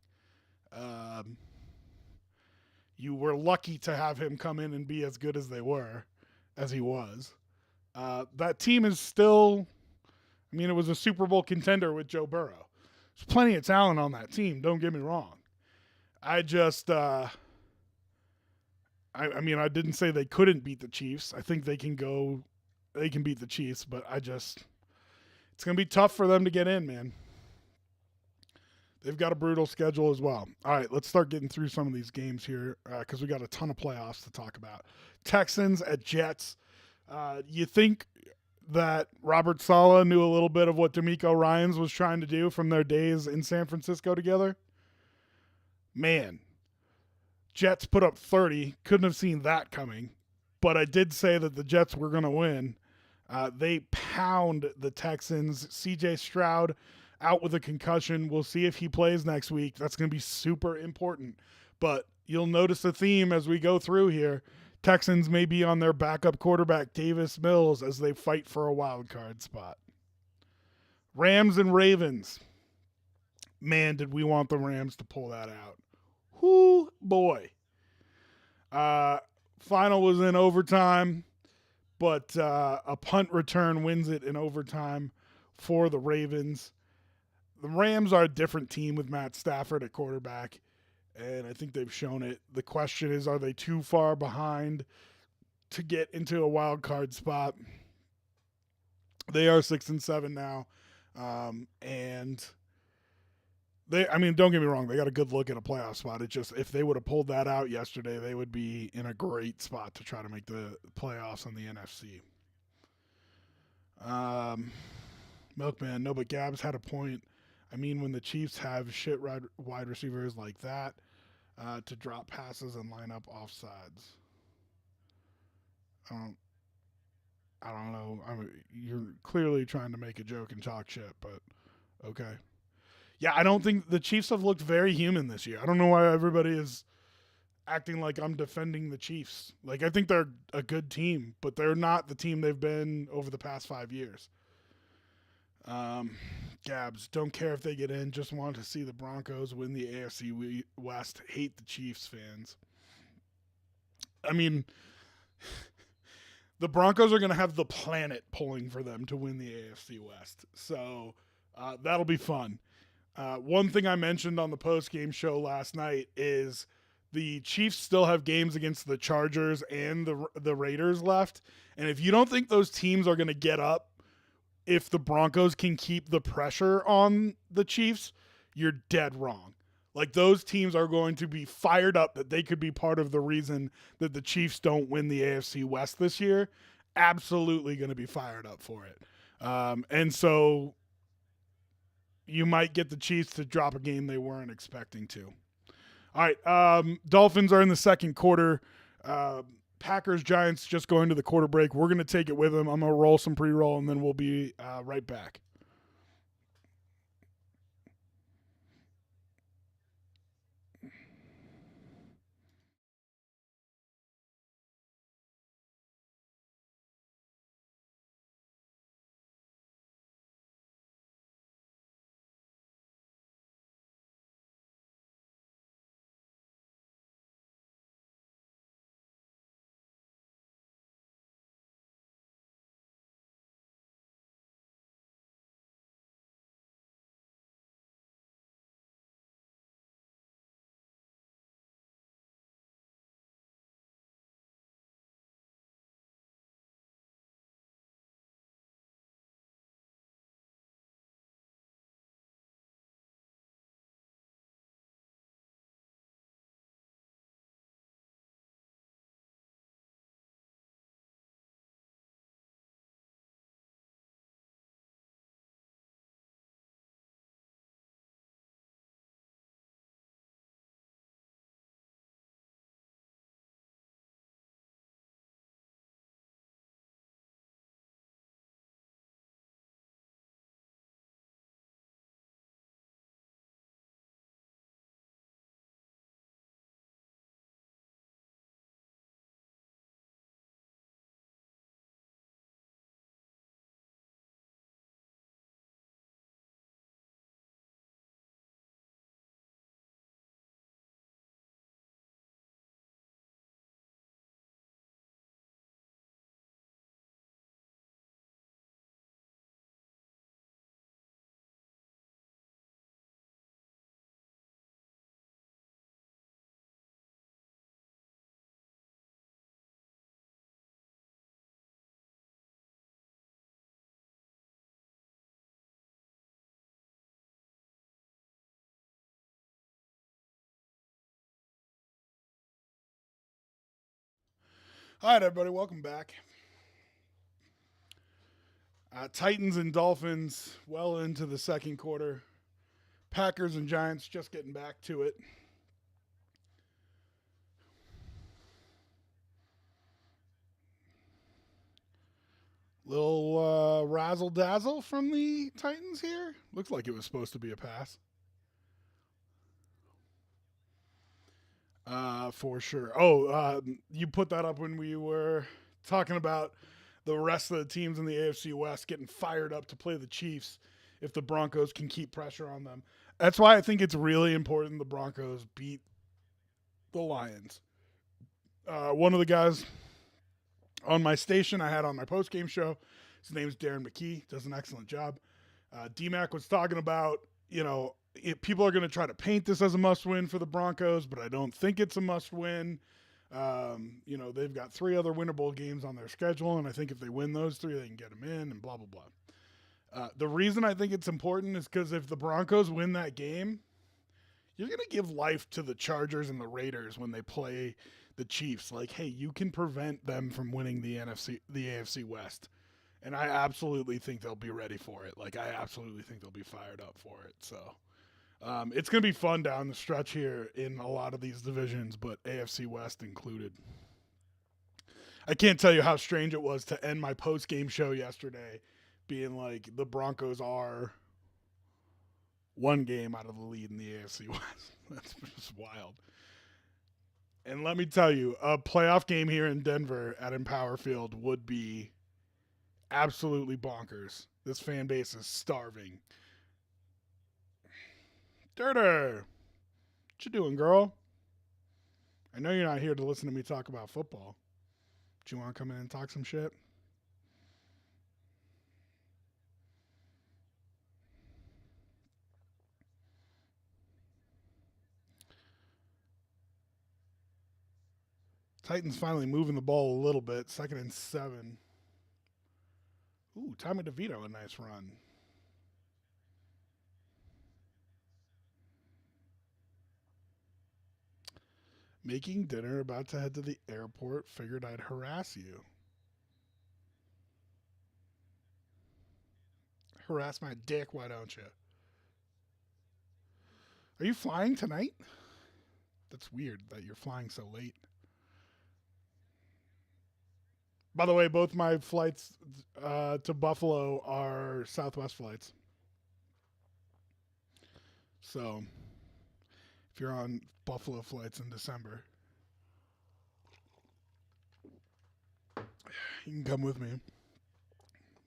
G: You were lucky to have him come in and be as good as he was. That team is still, I mean, it was a Super Bowl contender with Joe Burrow. There's plenty of talent on that team, don't get me wrong. I just, I didn't say they couldn't beat the Chiefs. I think they can beat the Chiefs, but it's going to be tough for them to get in, man. They've got a brutal schedule as well. All right, let's start getting through some of these games here because we got a ton of playoffs to talk about. Texans at Jets. You think that Robert Saleh knew a little bit of what DeMeco Ryans was trying to do from their days in San Francisco together? Man, Jets put up 30. Couldn't have seen that coming. But I did say that the Jets were going to win. They pound the Texans. C.J. Stroud out with a concussion. We'll see if he plays next week. That's going to be super important. But you'll notice a theme as we go through here. Texans may be on their backup quarterback, Davis Mills, as they fight for a wild card spot. Rams and Ravens. Man, did we want the Rams to pull that out. Whoo, boy. Final was in overtime, but a punt return wins it in overtime for the Ravens. The Rams are a different team with Matt Stafford at quarterback, and I think they've shown it. The question is, are they too far behind to get into a wild card spot? They are 6-7 now, and don't get me wrong, they got a good look at a playoff spot. It's just if they would have pulled that out yesterday, they would be in a great spot to try to make the playoffs in the NFC. Milkman, no, but Gabs had a point. I mean, when the Chiefs have shit wide receivers like that to drop passes and line up offsides. I don't know. You're clearly trying to make a joke and talk shit, but okay. Yeah, I don't think the Chiefs have looked very human this year. I don't know why everybody is acting like I'm defending the Chiefs. Like, I think they're a good team, but they're not the team they've been over the past 5 years. Gabs, don't care if they get in, just want to see the Broncos win the AFC West. Hate the Chiefs fans. I mean, the Broncos are going to have the planet pulling for them to win the AFC West. So that'll be fun. One thing I mentioned on the post-game show last night is the Chiefs still have games against the Chargers and the Raiders left. And if you don't think those teams are going to get up if the Broncos can keep the pressure on the Chiefs, you're dead wrong. Like, those teams are going to be fired up that they could be part of the reason that the Chiefs don't win the AFC West this year. Absolutely going to be fired up for it. And so you might get the Chiefs to drop a game they weren't expecting to. All right, Dolphins are in the second quarter. Packers, Giants just going to the quarter break. We're going to take it with them. I'm going to roll some pre-roll, and then we'll be right back. All right, everybody, welcome back. Titans and Dolphins well into the second quarter. Packers and Giants just getting back to it. Little razzle-dazzle from the Titans here. Looks like it was supposed to be a pass. For sure. Oh, you put that up when we were talking about the rest of the teams in the AFC West getting fired up to play the Chiefs if the Broncos can keep pressure on them. That's why I think it's really important the Broncos beat the Lions. One of the guys on my station I had on my post-game show, his name's Darren McKee, does an excellent job. D-Mac was talking about, people are going to try to paint this as a must-win for the Broncos, but I don't think it's a must-win. They've got 3 other winnable games on their schedule, and I think if they win those 3, they can get them in and blah, blah, blah. The reason I think it's important is because if the Broncos win that game, you're going to give life to the Chargers and the Raiders when they play the Chiefs. Like, hey, you can prevent them from winning the AFC West. And I absolutely think they'll be ready for it. Like, I absolutely think they'll be fired up for it. So it's going to be fun down the stretch here in a lot of these divisions, but AFC West included. I can't tell you how strange it was to end my post-game show yesterday being like the Broncos are 1 game out of the lead in the AFC West. That's just wild. And let me tell you, a playoff game here in Denver at Empower Field would be absolutely bonkers. This fan base is starving. Dirter, what you doing, girl? I know you're not here to listen to me talk about football. Do you want to come in and talk some shit? Titans finally moving the ball a little bit. 2nd and 7. Ooh, Tommy DeVito, a nice run. Making dinner, about to head to the airport. Figured I'd harass you. Harass my dick, why don't you? Are you flying tonight? That's weird that you're flying so late. By the way, both my flights to Buffalo are Southwest flights. So, if you're on Buffalo flights in December, you can come with me.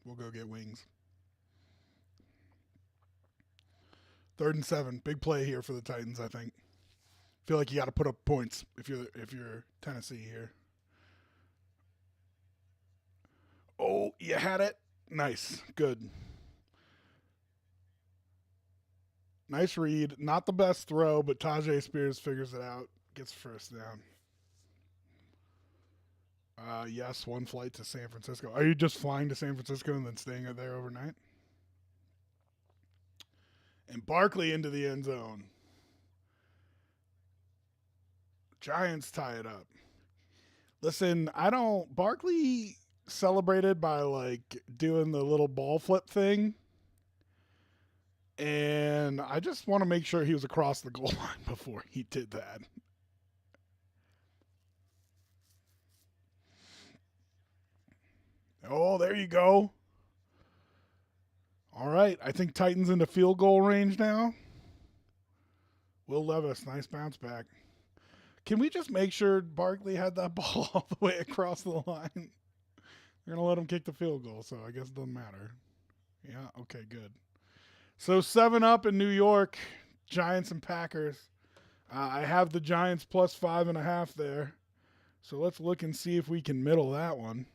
G: We'll go get wings. 3rd and 7. Big play here for the Titans, I think. Feel like you got to put up points if you're Tennessee here. Oh, you had it. Nice. Good. Nice read. Not the best throw, but Tajay Spears figures it out. Gets first down. Yes, one flight to San Francisco. Are you just flying to San Francisco and then staying there overnight? And Barkley into the end zone. Giants tie it up. Listen, Barkley celebrated by like doing the little ball flip thing. And I just want to make sure he was across the goal line before he did that. Oh, there you go. All right, I think Titans into field goal range now. Will Levis, nice bounce back. Can we just make sure Barkley had that ball all the way across the line? They're going to let him kick the field goal, so I guess it doesn't matter. Yeah, okay, good. So 7-up in New York, Giants and Packers. I have the Giants plus 5.5 there. So let's look and see if we can middle that one.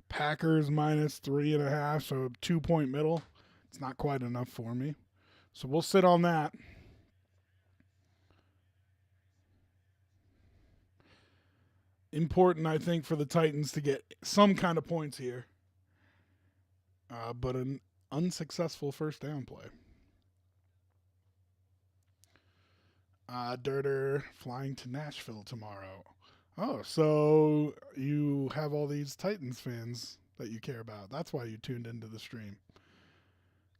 G: Packers minus 3.5, so 2-point middle. It's not quite enough for me. So we'll sit on that. Important, I think, for the Titans to get some kind of points here. But an unsuccessful first down play. Dirter flying to Nashville tomorrow. Oh, so you have all these Titans fans that you care about. That's why you tuned into the stream.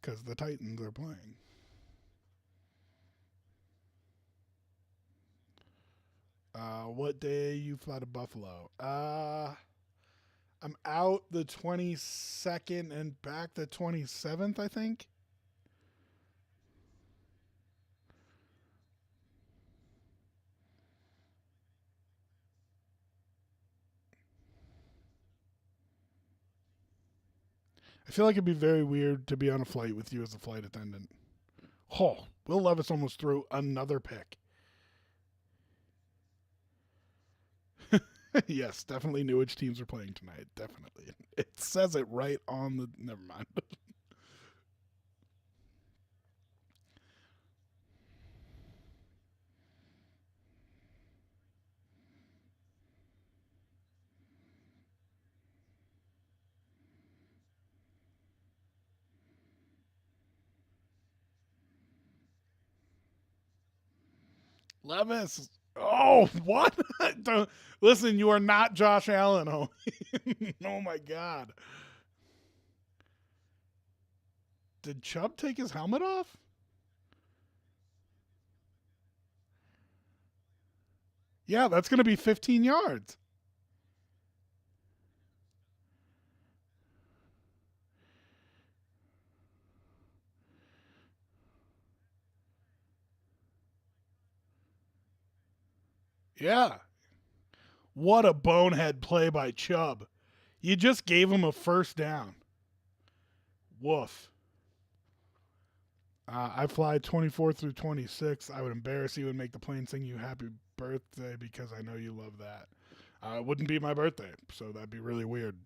G: Because the Titans are playing. What day you fly to Buffalo? I'm out the 22nd and back the 27th, I think. I feel like it'd be very weird to be on a flight with you as a flight attendant. Oh, Will Levis almost threw another pick. Yes, definitely knew which teams are playing tonight. Definitely. It says it right on the... Never mind. Levis. Oh, what? Don't, listen, you are not Josh Allen. Oh, oh my God. Did Chubb take his helmet off? Yeah, that's going to be 15 yards. Yeah. What a bonehead play by Chubb. You just gave him a first down. Woof. I fly 24 through 26. I would embarrass you and make the plane sing you happy birthday because I know you love that. It wouldn't be my birthday, so that'd be really weird.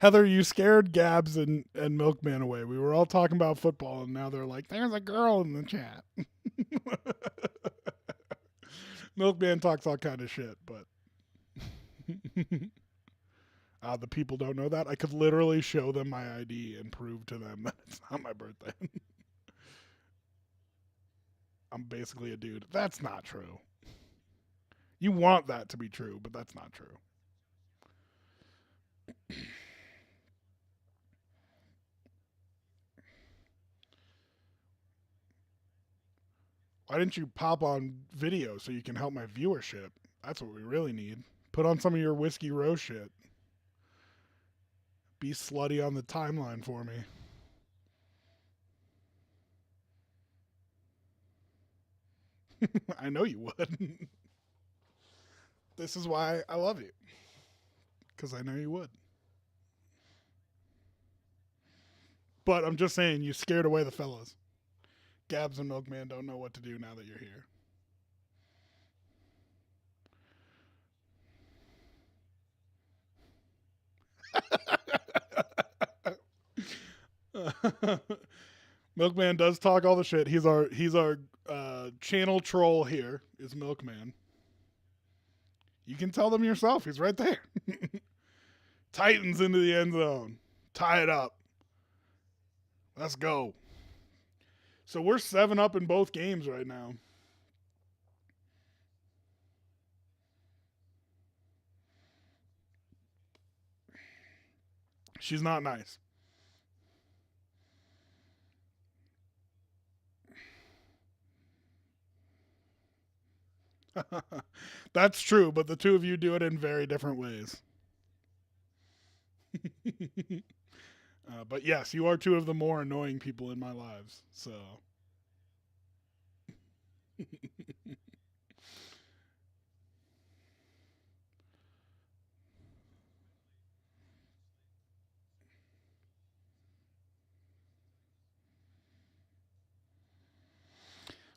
G: Heather, you scared Gabs and Milkman away. We were all talking about football, and now they're like, there's a girl in the chat. Milkman talks all kind of shit, but the people don't know that. I could literally show them my ID and prove to them that it's not my birthday. I'm basically a dude. That's not true. You want that to be true, but that's not true. Why didn't you pop on video so you can help my viewership? That's what we really need. Put on some of your Whiskey Row shit. Be slutty on the timeline for me. I know you would. This is why I love you. Because I know you would. But I'm just saying, you scared away the fellas. Gabs and Milkman don't know what to do now that you're here. Milkman does talk all the shit. He's our channel troll here, is Milkman. You can tell them yourself. He's right there. Titans into the end zone. Tie it up. Let's go. So we're 7-up in both games right now. She's not nice. That's true, but the two of you do it in very different ways. But yes, you are two of the more annoying people in my lives. So.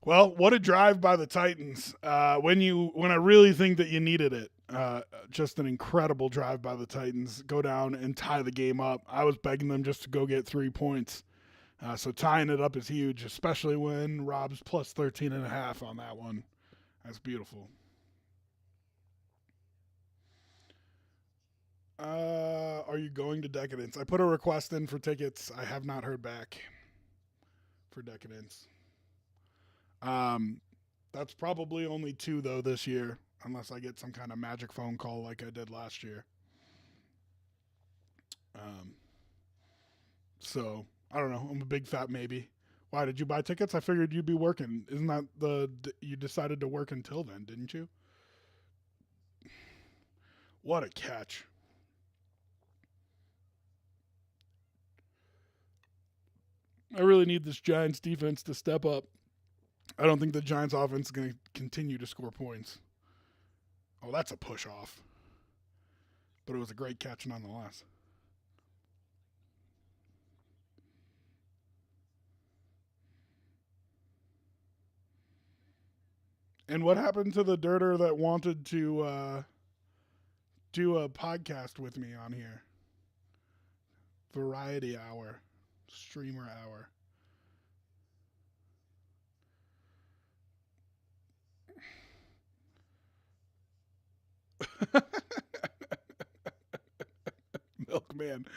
G: Well, what a drive by the Titans. When I really think that you needed it. Just an incredible drive by the Titans. Go down and tie the game up. I was begging them just to go get 3 points. So tying it up is huge, especially when Rob's plus 13.5 on that one. That's beautiful. Are you going to Decadence? I put a request in for tickets. I have not heard back for Decadence. That's probably only 2 though this year, unless I get some kind of magic phone call like I did last year. So I don't know. I'm a big fat maybe. Why did you buy tickets? I figured you'd be working. Isn't that you decided to work until then, didn't you? What a catch. I really need this Giants defense to step up. I don't think the Giants offense is going to continue to score points. Oh, that's a push off. But it was a great catch nonetheless. And what happened to the dirter that wanted to do a podcast with me on here? Variety hour. Streamer hour. Milkman,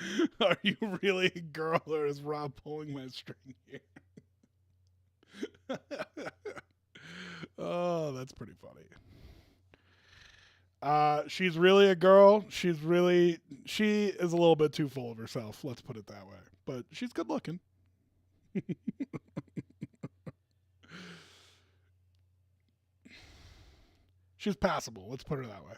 G: are you really a girl or is Rob pulling my string here? Oh, that's pretty funny. She's really a girl. She is a little bit too full of herself. Let's put it that way. But she's good looking. She's passable. Let's put her that way.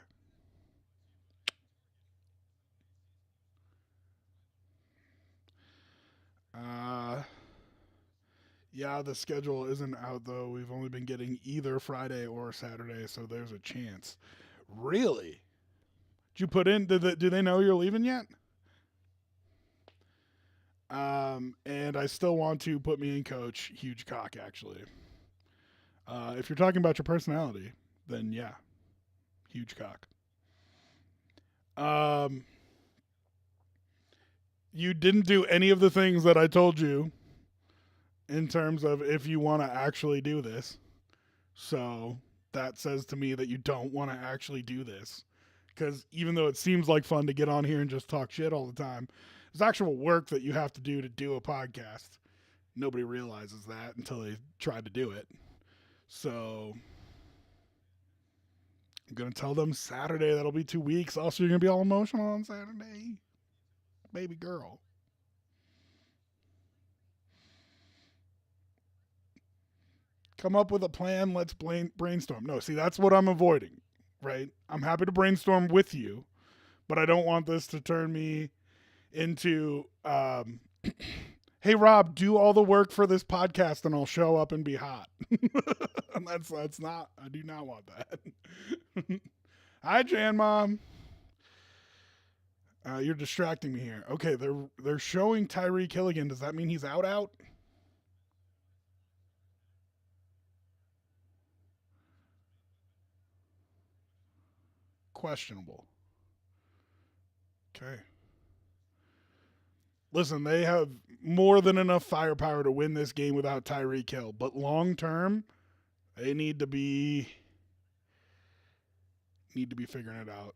G: Yeah, the schedule isn't out, though. We've only been getting either Friday or Saturday, so there's a chance. Really? Did you put in? Do they know you're leaving yet? And I still want to put me in coach. Huge cock, actually. If you're talking about your personality, then yeah, huge cock. You didn't do any of the things that I told you in terms of if you want to actually do this. So that says to me that you don't want to actually do this. Because even though it seems like fun to get on here and just talk shit all the time, there's actual work that you have to do a podcast. Nobody realizes that until they try to do it. So I'm going to tell them Saturday. That'll be 2 weeks. Also, you're going to be all emotional on Saturday. Baby girl. Come up with a plan. Let's brainstorm. No, see, that's what I'm avoiding, right? I'm happy to brainstorm with you, but I don't want this to turn me into, hey, Rob, do all the work for this podcast and I'll show up and be hot. And that's not, I do not want that. Hi, Jan Mom. You're distracting me here. Okay, they're showing Tyreek Hill again. Does that mean he's out? Questionable. Okay. Listen, they have more than enough firepower to win this game without Tyreek Hill, but long term, they need to be figuring it out.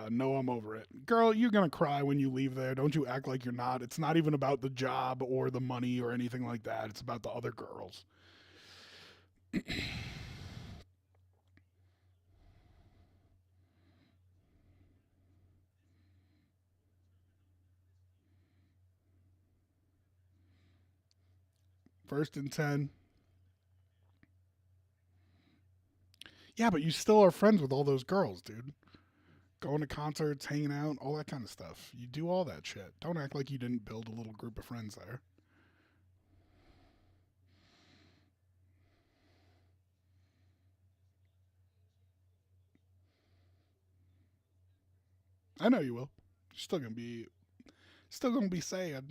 G: No, I'm over it. Girl, you're going to cry when you leave there. Don't you act like you're not. It's not even about the job or the money or anything like that. It's about the other girls. First and 10. Yeah, but you still are friends with all those girls, dude. Going to concerts, hanging out, all that kind of stuff. You do all that shit. Don't act like you didn't build a little group of friends there. I know you will. You're still gonna be sad.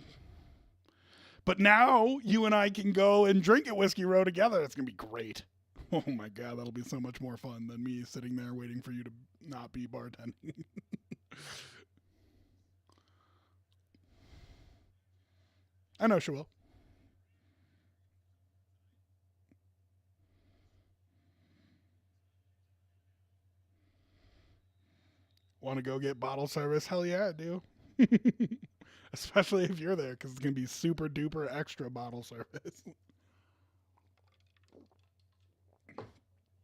G: But now you and I can go and drink at Whiskey Row together. It's gonna be great. Oh my God, that'll be so much more fun than me sitting there waiting for you to not be bartending. I know she will. Want to go get bottle service? Hell yeah, I do. Especially if you're there, because it's going to be super duper extra bottle service.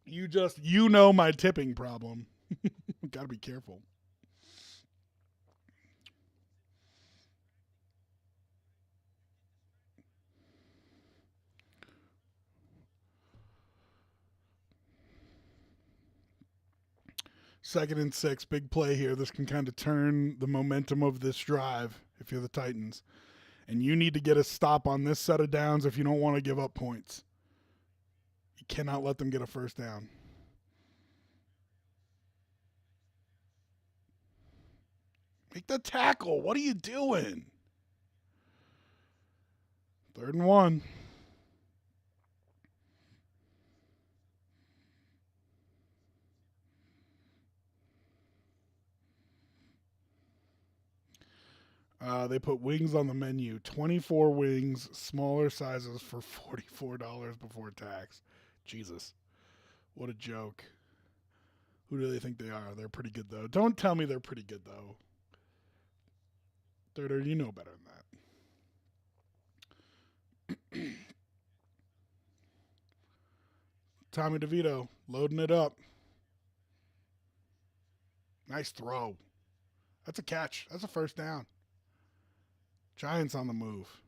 G: You know my tipping problem. Got to be careful. Second and 6, big play here. This can kind of turn the momentum of this drive if you're the Titans. And you need to get a stop on this set of downs if you don't want to give up points. You cannot let them get a first down. Make the tackle. What are you doing? 3rd and 1. They put wings on the menu. 24 wings, smaller sizes for $44 before tax. Jesus. What a joke. Who do they think they are? They're pretty good, though. Don't tell me they're pretty good, though. Third, you know better than that. Tommy DeVito loading it up. Nice throw. That's a catch. That's a first down. Giants on the move.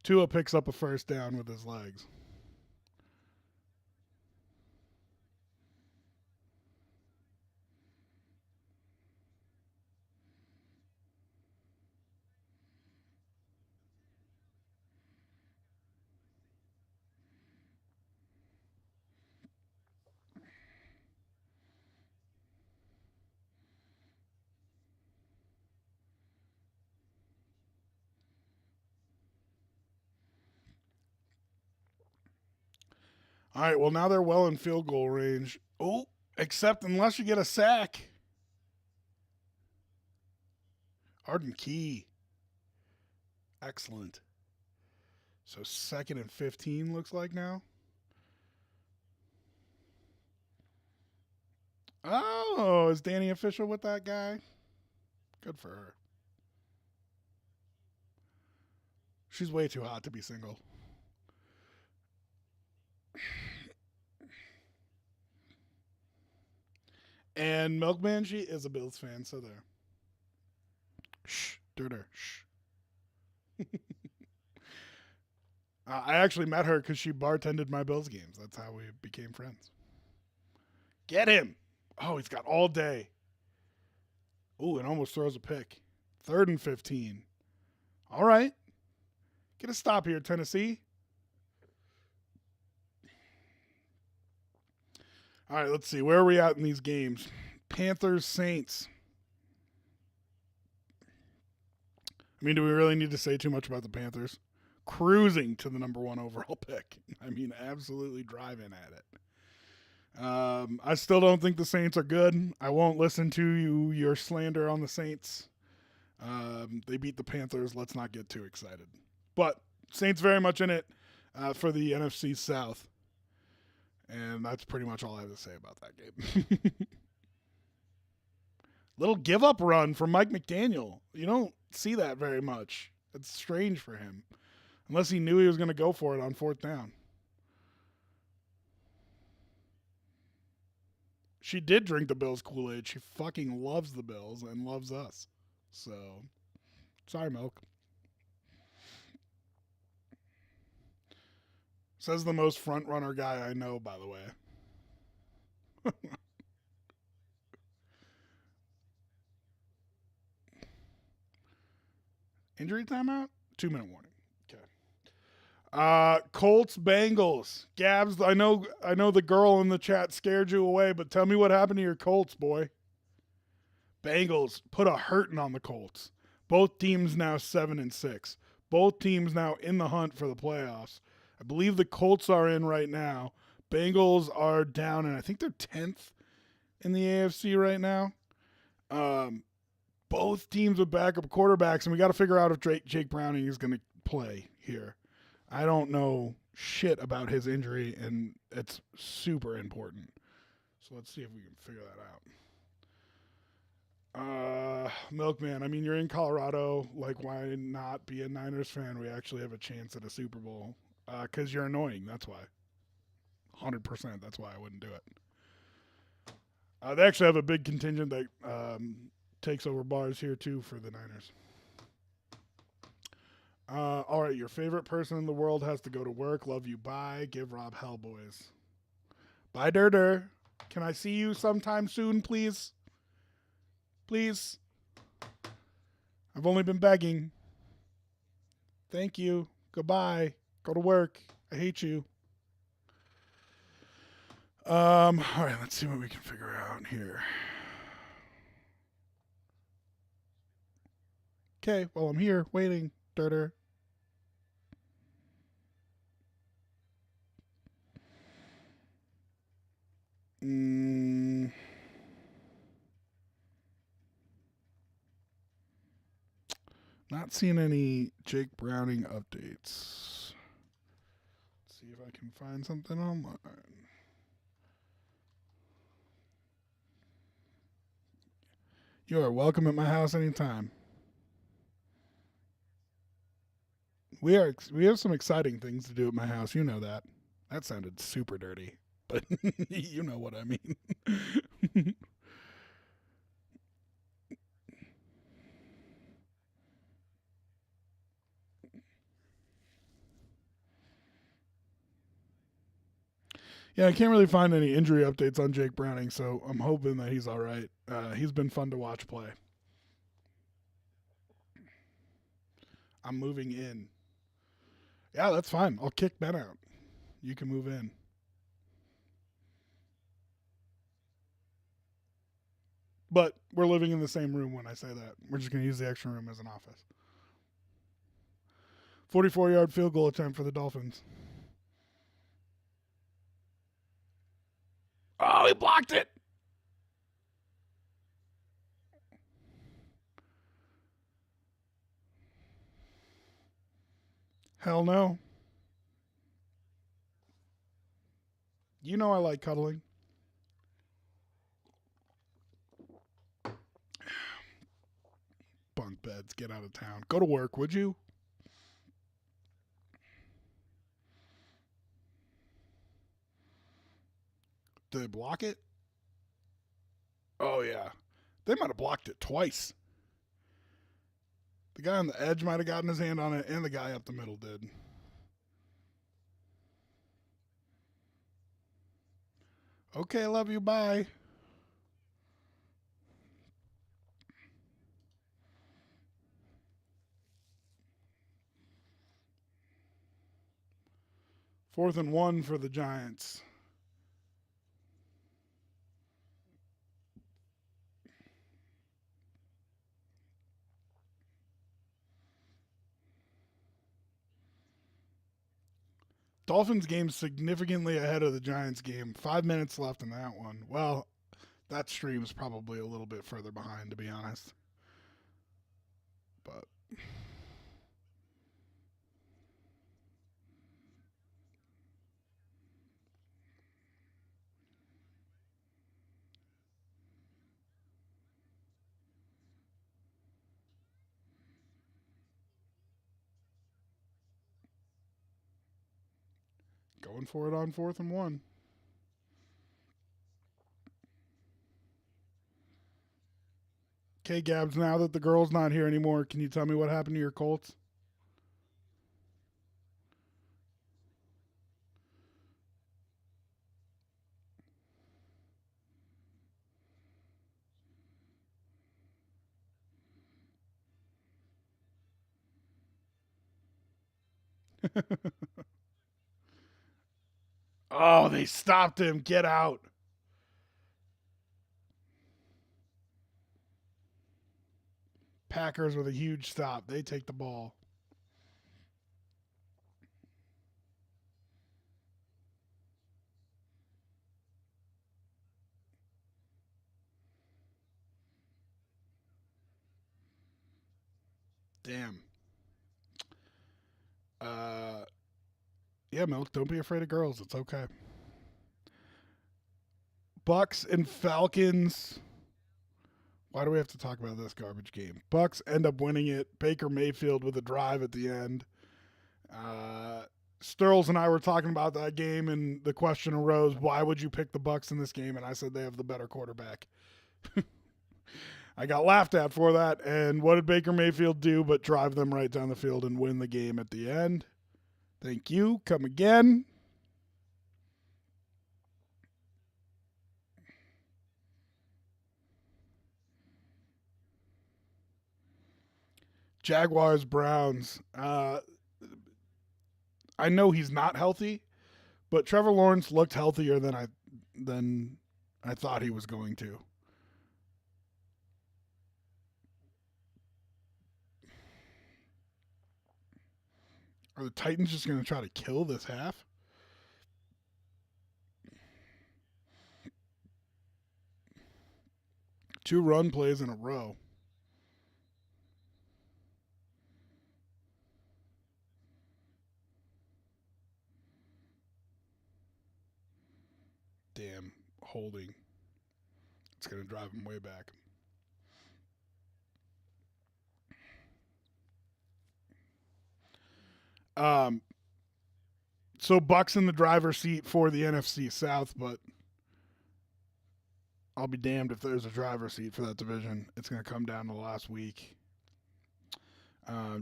G: Tua picks up a first down with his legs. All right, well, now they're well in field goal range. Oh, except unless you get a sack. Arden Key. Excellent. So 2nd and 15 looks like now. Oh, is Danny official with that guy? Good for her. She's way too hot to be single. And Milkman, she is a Bills fan, so there. Shh, dirter, shh. I actually met her because she bartended my Bills games. That's how we became friends. Get him. Oh, he's got all day. Oh, and almost throws a pick. 3rd and 15. All right. Get a stop here, Tennessee. All right, let's see. Where are we at in these games? Panthers, Saints. I mean, do we really need to say too much about the Panthers? Cruising to the number 1 overall pick. I mean, absolutely driving at it. I still don't think the Saints are good. I won't listen to your slander on the Saints. They beat the Panthers. Let's not get too excited. But Saints very much in it for the NFC South. And that's pretty much all I have to say about that game. Little give-up run from Mike McDaniel. You don't see that very much. It's strange for him. Unless he knew he was going to go for it on 4th down. She did drink the Bills Kool-Aid. She fucking loves the Bills and loves us. So, sorry, Milk. Says the most front-runner guy I know, by the way. Injury timeout? 2-minute warning. Okay. Colts, Bengals. Gabs, I know the girl in the chat scared you away, but tell me what happened to your Colts, boy. Bengals put a hurting on the Colts. Both teams now 7-6. Both teams now in the hunt for the playoffs. I believe the Colts are in right now. Bengals are down, and I think they're 10th in the AFC right now. Both teams with backup quarterbacks, and we got to figure out if Jake Browning is going to play here. I don't know shit about his injury, and it's super important. So let's see if we can figure that out. Milkman, I mean, you're in Colorado. Like, why not be a Niners fan? We actually have a chance at a Super Bowl. Because you're annoying, that's why. 100%, that's why I wouldn't do it. They actually have a big contingent that takes over bars here, too, for the Niners. All right, your favorite person in the world has to go to work. Love you, bye. Give Rob hell, boys. Bye, Durder. Can I see you sometime soon, please? Please. I've only been begging. Thank you. Goodbye. Go to work. I hate you. All right, let's see what we can figure out here. Okay, well, I'm here waiting, Durder. Not seeing any Jake Browning updates. Let's see if I can find something online. You are welcome at my house anytime. We have some exciting things to do at my house. You know that. That sounded super dirty, but you know what I mean. Yeah, I can't really find any injury updates on Jake Browning, so I'm hoping that he's all right. He's been fun to watch play. I'm moving in. Yeah, that's fine. I'll kick Ben out. You can move in. But we're living in the same room when I say that. We're just going to use the extra room as an office. 44-yard field goal attempt for the Dolphins. Oh, he blocked it. Hell no. You know I like cuddling. Bunk beds, get out of town. Go to work, would you? Did they block it? Oh, yeah. They might have blocked it twice. The guy on the edge might have gotten his hand on it, and the guy up the middle did. Okay, love you, bye. Fourth and 1 for the Giants. Dolphins game significantly ahead of the Giants game. 5 minutes left in that one. Well, that stream's probably a little bit further behind, to be honest. But going for it on 4th and 1. Okay, Gabs, now that the girl's not here anymore, can you tell me what happened to your Colts? Oh, they stopped him. Get out. Packers with a huge stop. They take the ball. Damn. Yeah, Milk, don't be afraid of girls. It's okay. Bucks and Falcons. Why do we have to talk about this garbage game? Bucks end up winning it. Baker Mayfield with a drive at the end. Sterls and I were talking about that game, and the question arose, why would you pick the Bucks in this game? And I said they have the better quarterback. I got laughed at for that, and what did Baker Mayfield do but drive them right down the field and win the game at the end? Thank you. Come again. Jaguars, Browns. I know he's not healthy, but Trevor Lawrence looked healthier than I thought he was going to. Are the Titans just going to try to kill this half? Two run plays in a row. Damn, holding. It's going to drive him way back. So Bucks in the driver's seat for the NFC South, but I'll be damned if there's a driver's seat for that division. It's going to come down to the last week.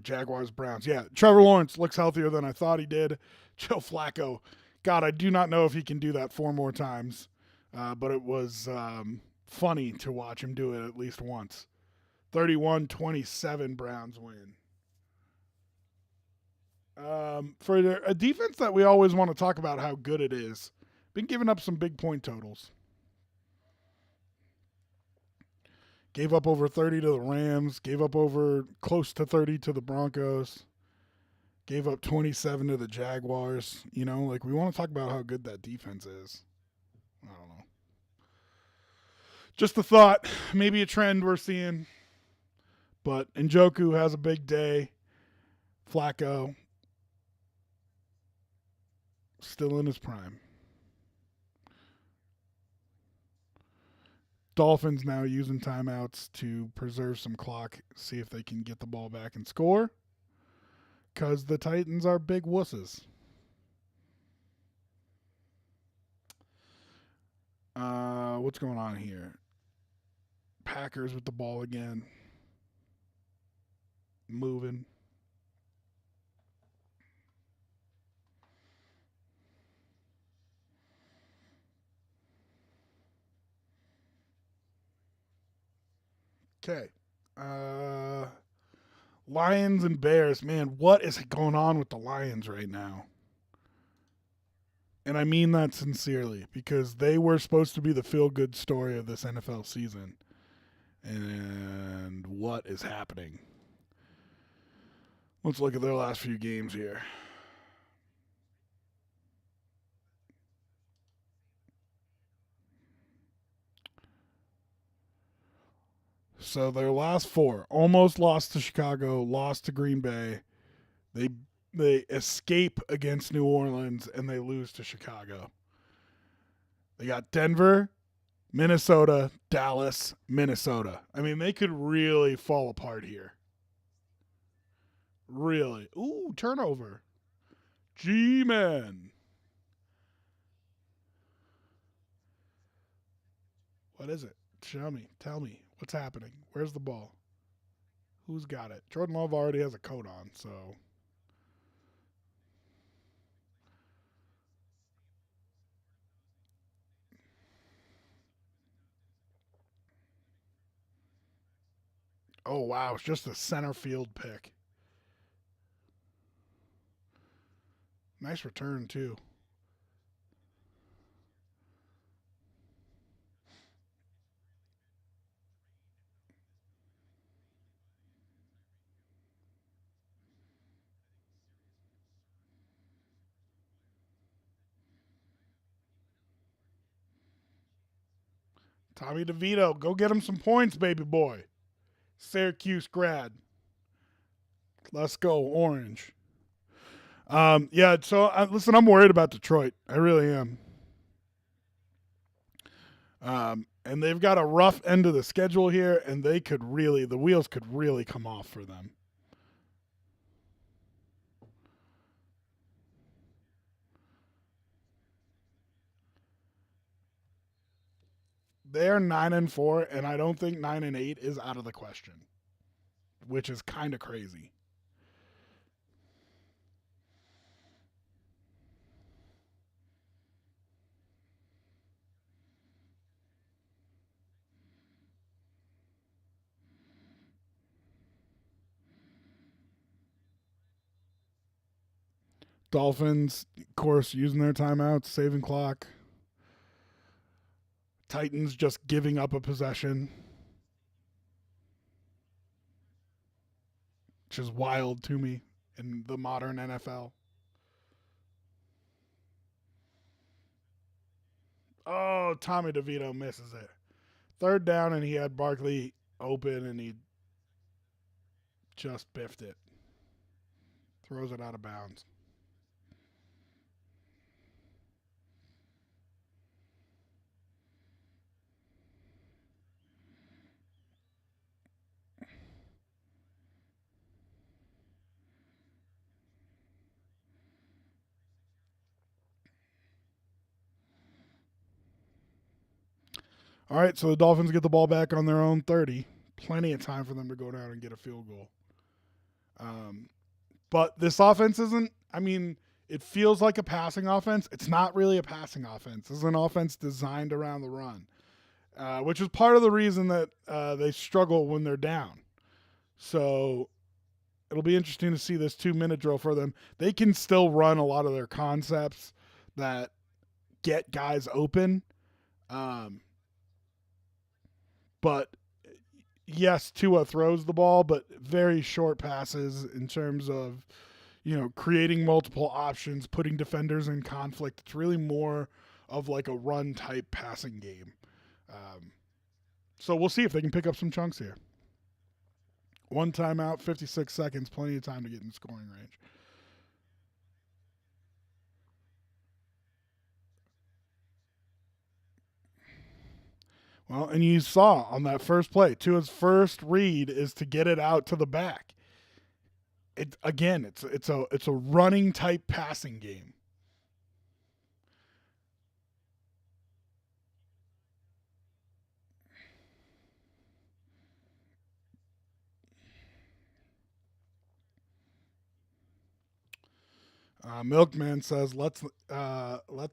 G: Jaguars, Browns. Yeah, Trevor Lawrence looks healthier than I thought he did. Joe Flacco. God, I do not know if he can do that 4 more times, but it was funny to watch him do it at least once. 31-27 Browns win. For a defense that we always want to talk about how good it is, been giving up some big point totals. Gave up over 30 to the Rams, gave up over close to 30 to the Broncos, gave up 27 to the Jaguars. You know, like, we want to talk about how good that defense is. I don't know. Just a thought, maybe a trend we're seeing. But Njoku has a big day. Flacco still in his prime. Dolphins now using timeouts to preserve some clock, see if they can get the ball back and score. Because the Titans are big wusses. What's going on here? Packers with the ball again. Moving. Okay. Lions and Bears. Man, what is going on with the Lions right now? And I mean that sincerely, because they were supposed to be the feel-good story of this NFL season. And what is happening? Let's look at their last few games here. So their last 4, almost lost to Chicago, lost to Green Bay. They escape against New Orleans, and they lose to Chicago. They got Denver, Minnesota, Dallas, Minnesota. I mean, they could really fall apart here. Really. Ooh, turnover. G-Man. What is it? Show me. Tell me. What's happening? Where's the ball? Who's got it? Jordan Love already has a coat on, so... Oh, wow. It's just a center field pick. Nice return, too. Tommy DeVito, go get him some points, baby boy. Syracuse grad. Let's go, Orange. Yeah, so listen, I'm worried about Detroit. I really am. And they've got a rough end of the schedule here, and the wheels could really come off for them. They're 9-4, and I don't think 9-8 is out of the question, which is kind of crazy. Dolphins, of course, using their timeouts, saving clock. Titans just giving up a possession, which is wild to me in the modern NFL. Oh, Tommy DeVito misses it. 3rd down, and he had Barkley open, and he just biffed it. Throws it out of bounds. All right, so the Dolphins get the ball back on their own 30. Plenty of time for them to go down and get a field goal. But this offense isn't, it feels like a passing offense. It's not really a passing offense. This is an offense designed around the run, which is part of the reason that they struggle when they're down. So it'll be interesting to see this 2-minute drill for them. They can still run a lot of their concepts that get guys open. But yes, Tua throws the ball, but very short passes in terms of, creating multiple options, putting defenders in conflict. It's really more of like a run type passing game. So we'll see if they can pick up some chunks here. 1 timeout, 56 seconds, plenty of time to get in scoring range. Well, and you saw on that first play, Tua's first read is to get it out to the back. It's a running type passing game. Milkman says, let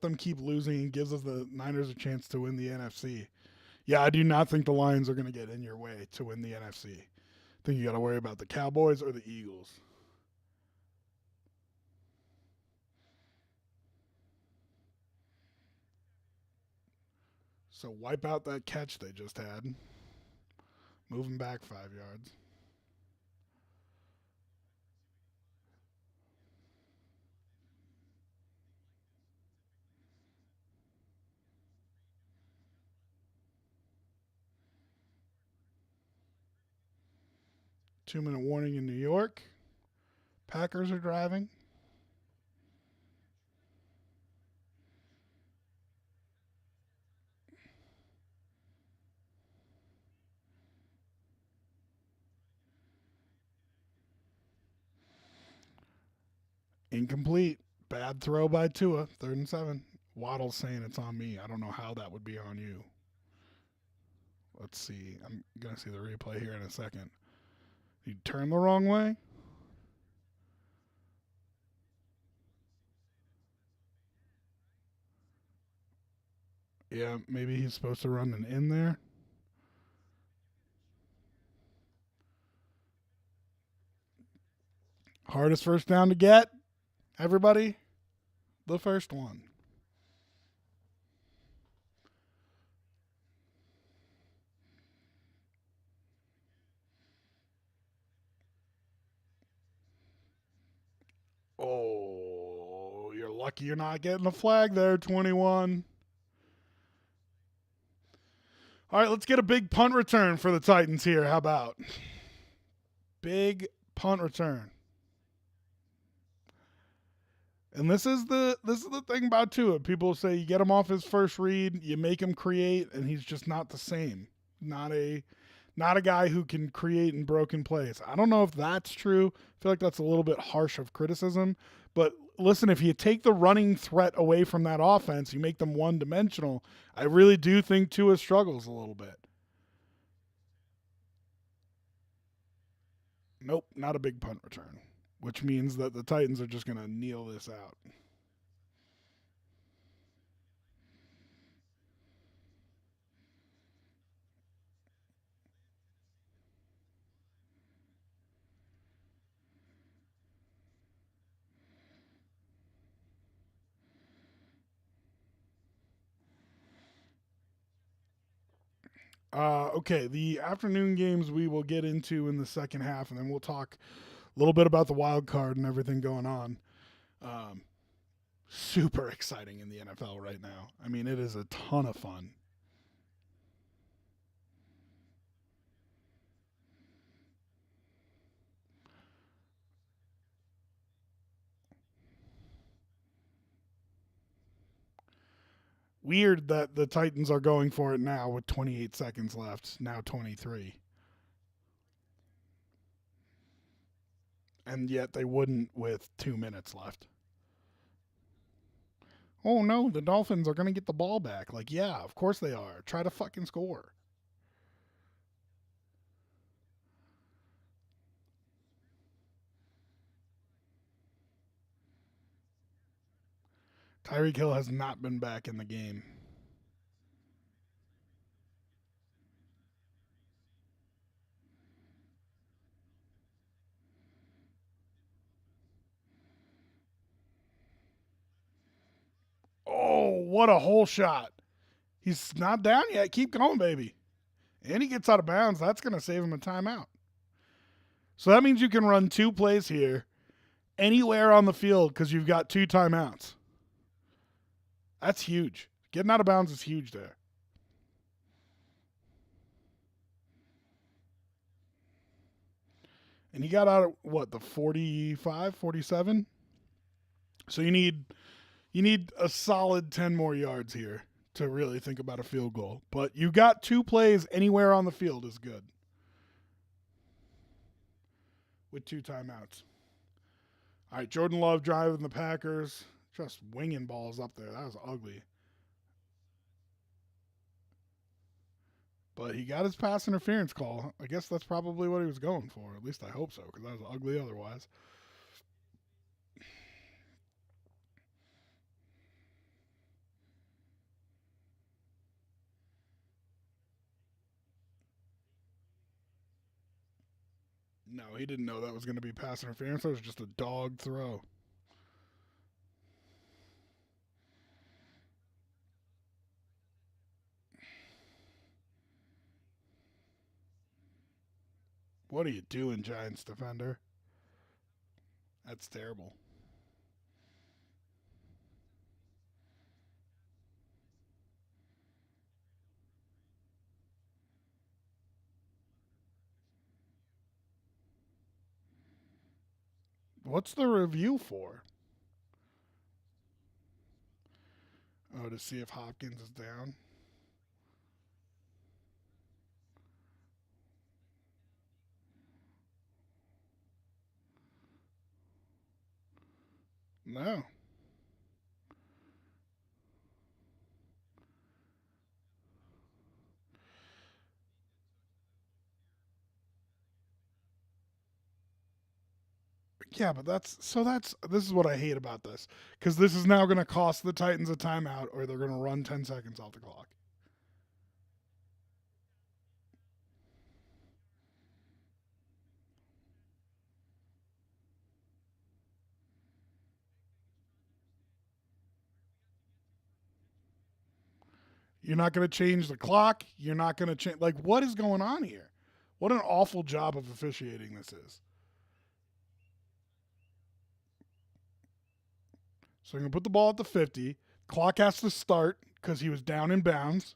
G: them keep losing and gives us the Niners a chance to win the NFC. Yeah, I do not think the Lions are going to get in your way to win the NFC. I think you got to worry about the Cowboys or the Eagles. So wipe out that catch they just had. Moving back 5 yards. Two-minute warning in New York. Packers are driving. Incomplete. Bad throw by Tua. 3rd and 7. Waddle's saying it's on me. I don't know how that would be on you. Let's see. I'm going to see the replay here in a second. You turn the wrong way? Yeah, maybe he's supposed to run an in there. Hardest first down to get. Everybody, the first one. Oh, you're lucky you're not getting a flag there, 21. All right, let's get a big punt return for the Titans here. How about? Big punt return. And this is the thing about Tua. People say you get him off his first read, you make him create, and he's just not the same. Not a guy who can create in broken plays. I don't know if that's true. I feel like that's a little bit harsh of criticism. But listen, if you take the running threat away from that offense, you make them one-dimensional, I really do think Tua struggles a little bit. Nope, not a big punt return, which means that the Titans are just going to kneel this out. Okay, the afternoon games we will get into in the second half, and then we'll talk a little bit about the wild card and everything going on. Super exciting in the NFL right now. I mean, it is a ton of fun. Weird that the Titans are going for it now with 28 seconds left, now 23. And yet they wouldn't with 2 minutes left. Oh no, the Dolphins are going to get the ball back. Like, yeah, of course they are. Try to fucking score. Tyreek Hill has not been back in the game. Oh, what a hole shot. He's not down yet. Keep going, baby. And he gets out of bounds. That's going to save him a timeout. So that means you can run 2 plays here anywhere on the field because you've got 2 timeouts. That's huge. Getting out of bounds is huge there. And he got out at, what, the 45, 47? So you need a solid 10 more yards here to really think about a field goal. But you got 2 plays anywhere on the field is good. With 2 timeouts. All right, Jordan Love driving the Packers. Just winging balls up there. That was ugly. But he got his pass interference call. I guess that's probably what he was going for. At least I hope so, because that was ugly otherwise. No, he didn't know that was going to be pass interference. That was just a dog throw. What are you doing, Giants defender? That's terrible. What's the review for? Oh, to see if Hopkins is down. No. Yeah, but this is what I hate about this. Because this is now going to cost the Titans a timeout, or they're going to run 10 seconds off the clock. You're not going to change the clock. You're not going to change. Like, what is going on here? What an awful job of officiating this is. So I'm going to put the ball at the 50. Clock has to start because he was down in bounds.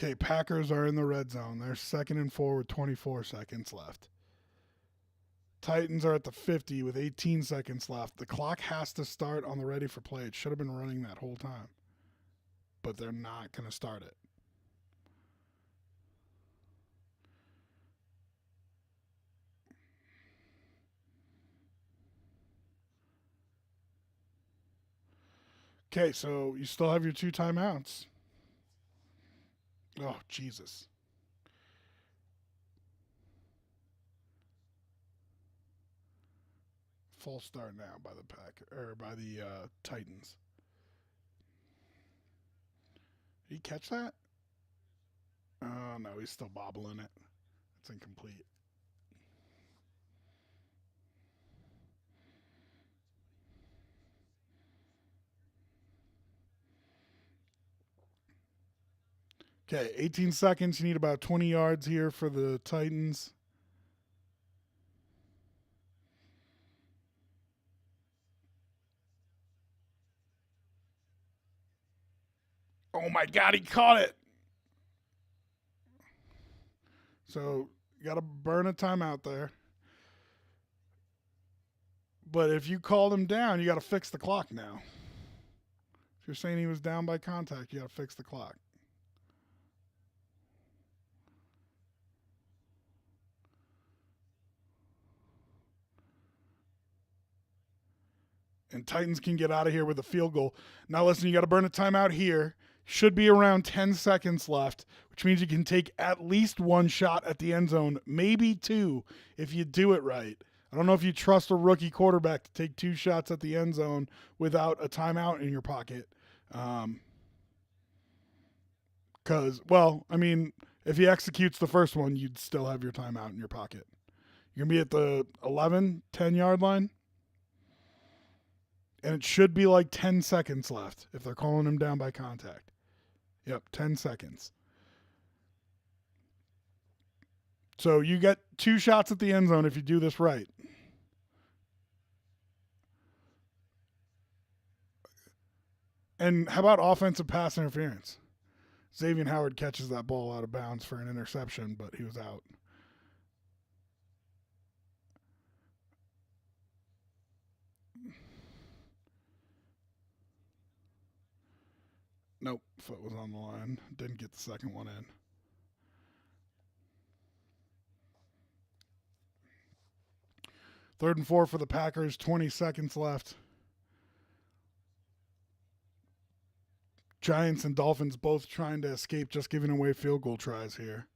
G: Okay, Packers are in the red zone. They're 2nd and 4 with 24 seconds left. Titans are at the 50 with 18 seconds left. The clock has to start on the ready for play. It should have been running that whole time. But they're not going to start it. Okay, so you still have your 2 timeouts. Oh, Jesus. False start now by the Titans. Did he catch that? Oh, no, he's still bobbling it. It's incomplete. Okay, 18 seconds. You need about 20 yards here for the Titans. Oh, my God, he caught it. So you got to burn a timeout there. But if you called him down, you got to fix the clock now. If you're saying he was down by contact, you got to fix the clock. And Titans can get out of here with a field goal. Now, listen, you got to burn a timeout here. Should be around 10 seconds left, which means you can take at least 1 shot at the end zone, maybe 2 if you do it right. I don't know if you trust a rookie quarterback to take 2 shots at the end zone without a timeout in your pocket. Because, well, I mean, if he executes the first one, you'd still have your timeout in your pocket. You're going to be at the 11, 10-yard line. And it should be like 10 seconds left if they're calling him down by contact. Yep, 10 seconds. So you get 2 shots at the end zone if you do this right. And how about offensive pass interference? Xavier Howard catches that ball out of bounds for an interception, but he was out. Nope, foot was on the line. Didn't get the second one in. Third and 4 for the Packers, 20 seconds left. Giants and Dolphins both trying to escape just giving away field goal tries here.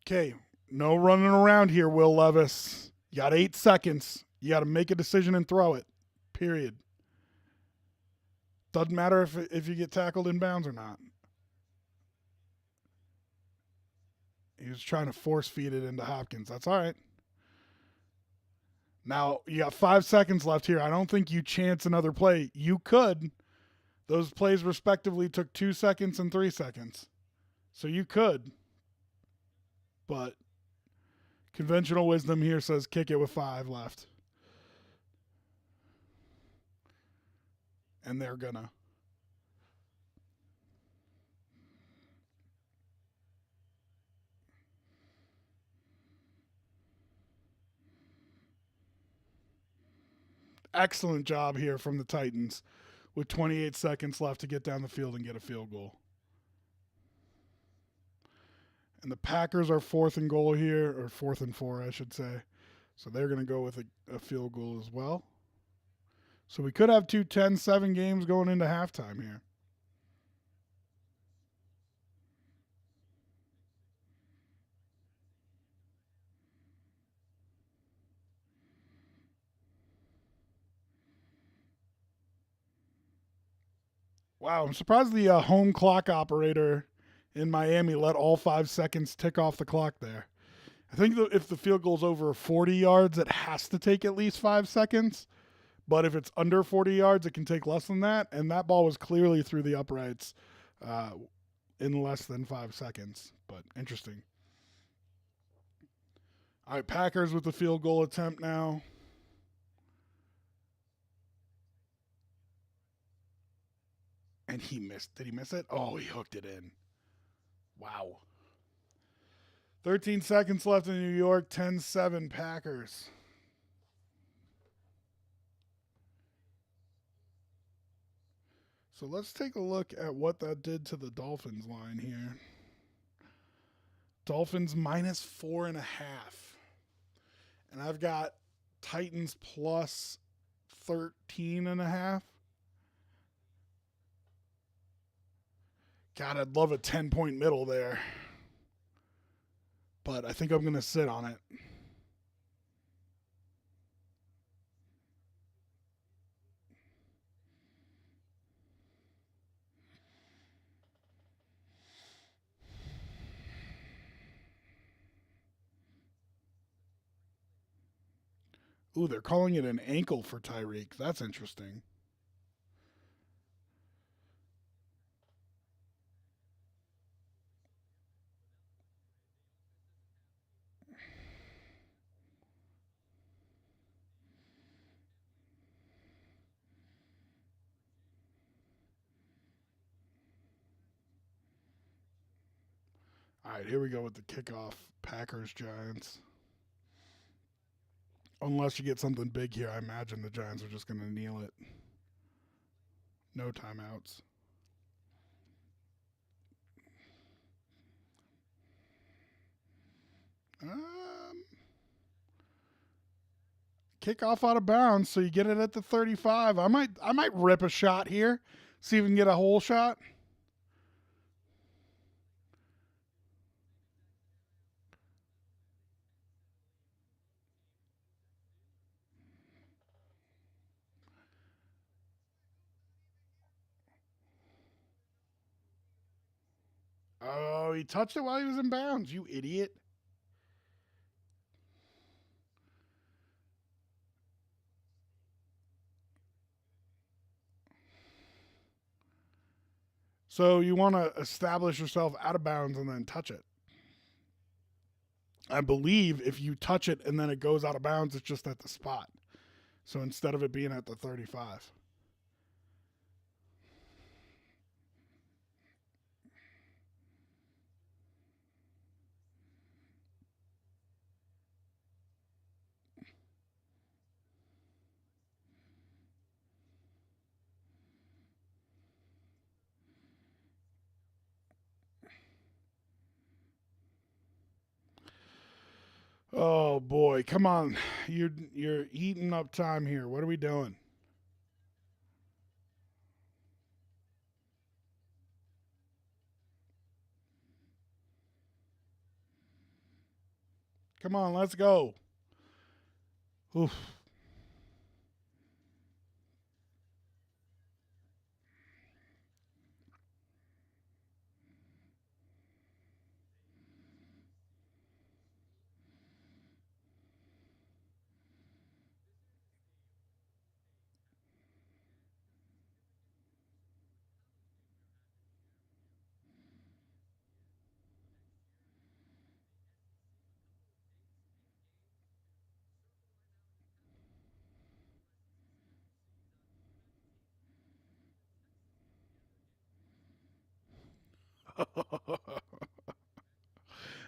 G: Okay, no running around here, Will Levis. You got 8 seconds. You got to make a decision and throw it. Period. Doesn't matter if you get tackled in bounds or not. He was trying to force feed it into Hopkins. That's all right. Now, you got 5 seconds left here. I don't think you chance another play. You could. Those plays respectively took 2 seconds and 3 seconds. So you could. But conventional wisdom here says kick it with 5 left. And they're gonna. Excellent job here from the Titans with 28 seconds left to get down the field and get a field goal. And the Packers are 4th and goal here, or 4th and 4, I should say. So they're going to go with a field goal as well. So we could have 2 10-7 games going into halftime here. Wow, I'm surprised the home clock operator in Miami let all 5 seconds tick off the clock there. I think if the field goal's over 40 yards, it has to take at least 5 seconds. But if it's under 40 yards, it can take less than that. And that ball was clearly through the uprights in less than 5 seconds. But interesting. All right, Packers with the field goal attempt now. And he missed. Did he miss it? Oh, he hooked it in. Wow. 13 seconds left in New York. 10-7 Packers. So let's take a look at what that did to the Dolphins line here. Dolphins -4.5. And I've got Titans plus 13.5. God, I'd love a 10-point middle there. But I think I'm going to sit on it. Ooh, they're calling it an ankle for Tyreek. That's interesting. All right, here we go with the kickoff. Packers-Giants. Unless you get something big here, I imagine the Giants are just going to kneel it. No timeouts. Kickoff out of bounds, so you get it at the 35. I might rip a shot here, see if we can get a whole shot. he touched it while he was in bounds, you idiot. So you want to establish yourself out of bounds and then touch it. I believe if you touch it and then it goes out of bounds, it's just at the spot. So instead of it being at the 35. Oh boy, come on. You're eating up time here. What are we doing? Come on, let's go. Oof.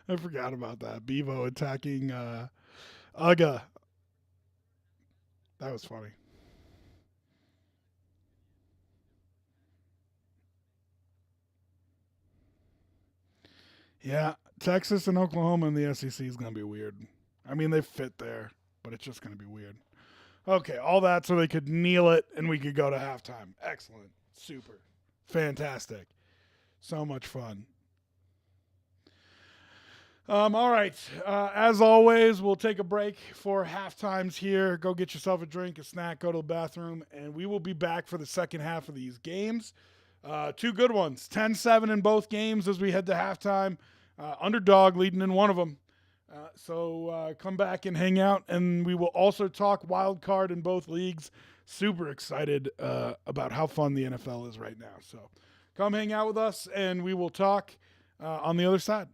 G: I forgot about that. Bevo attacking Uga. That was funny. Yeah, Texas and Oklahoma in the SEC is going to be weird. I mean, they fit there, but it's just going to be weird. Okay, all that so they could kneel it and we could go to halftime. Excellent. Super. Fantastic. So much fun. All right. As always, we'll take a break for half times here. Go get yourself a drink, a snack, go to the bathroom, and we will be back for the second half of these games. Two good ones. 10-7 in both games as we head to halftime. Underdog leading in one of them. So come back and hang out, and we will also talk wild card in both leagues. Super excited about how fun the NFL is right now. So come hang out with us, and we will talk on the other side.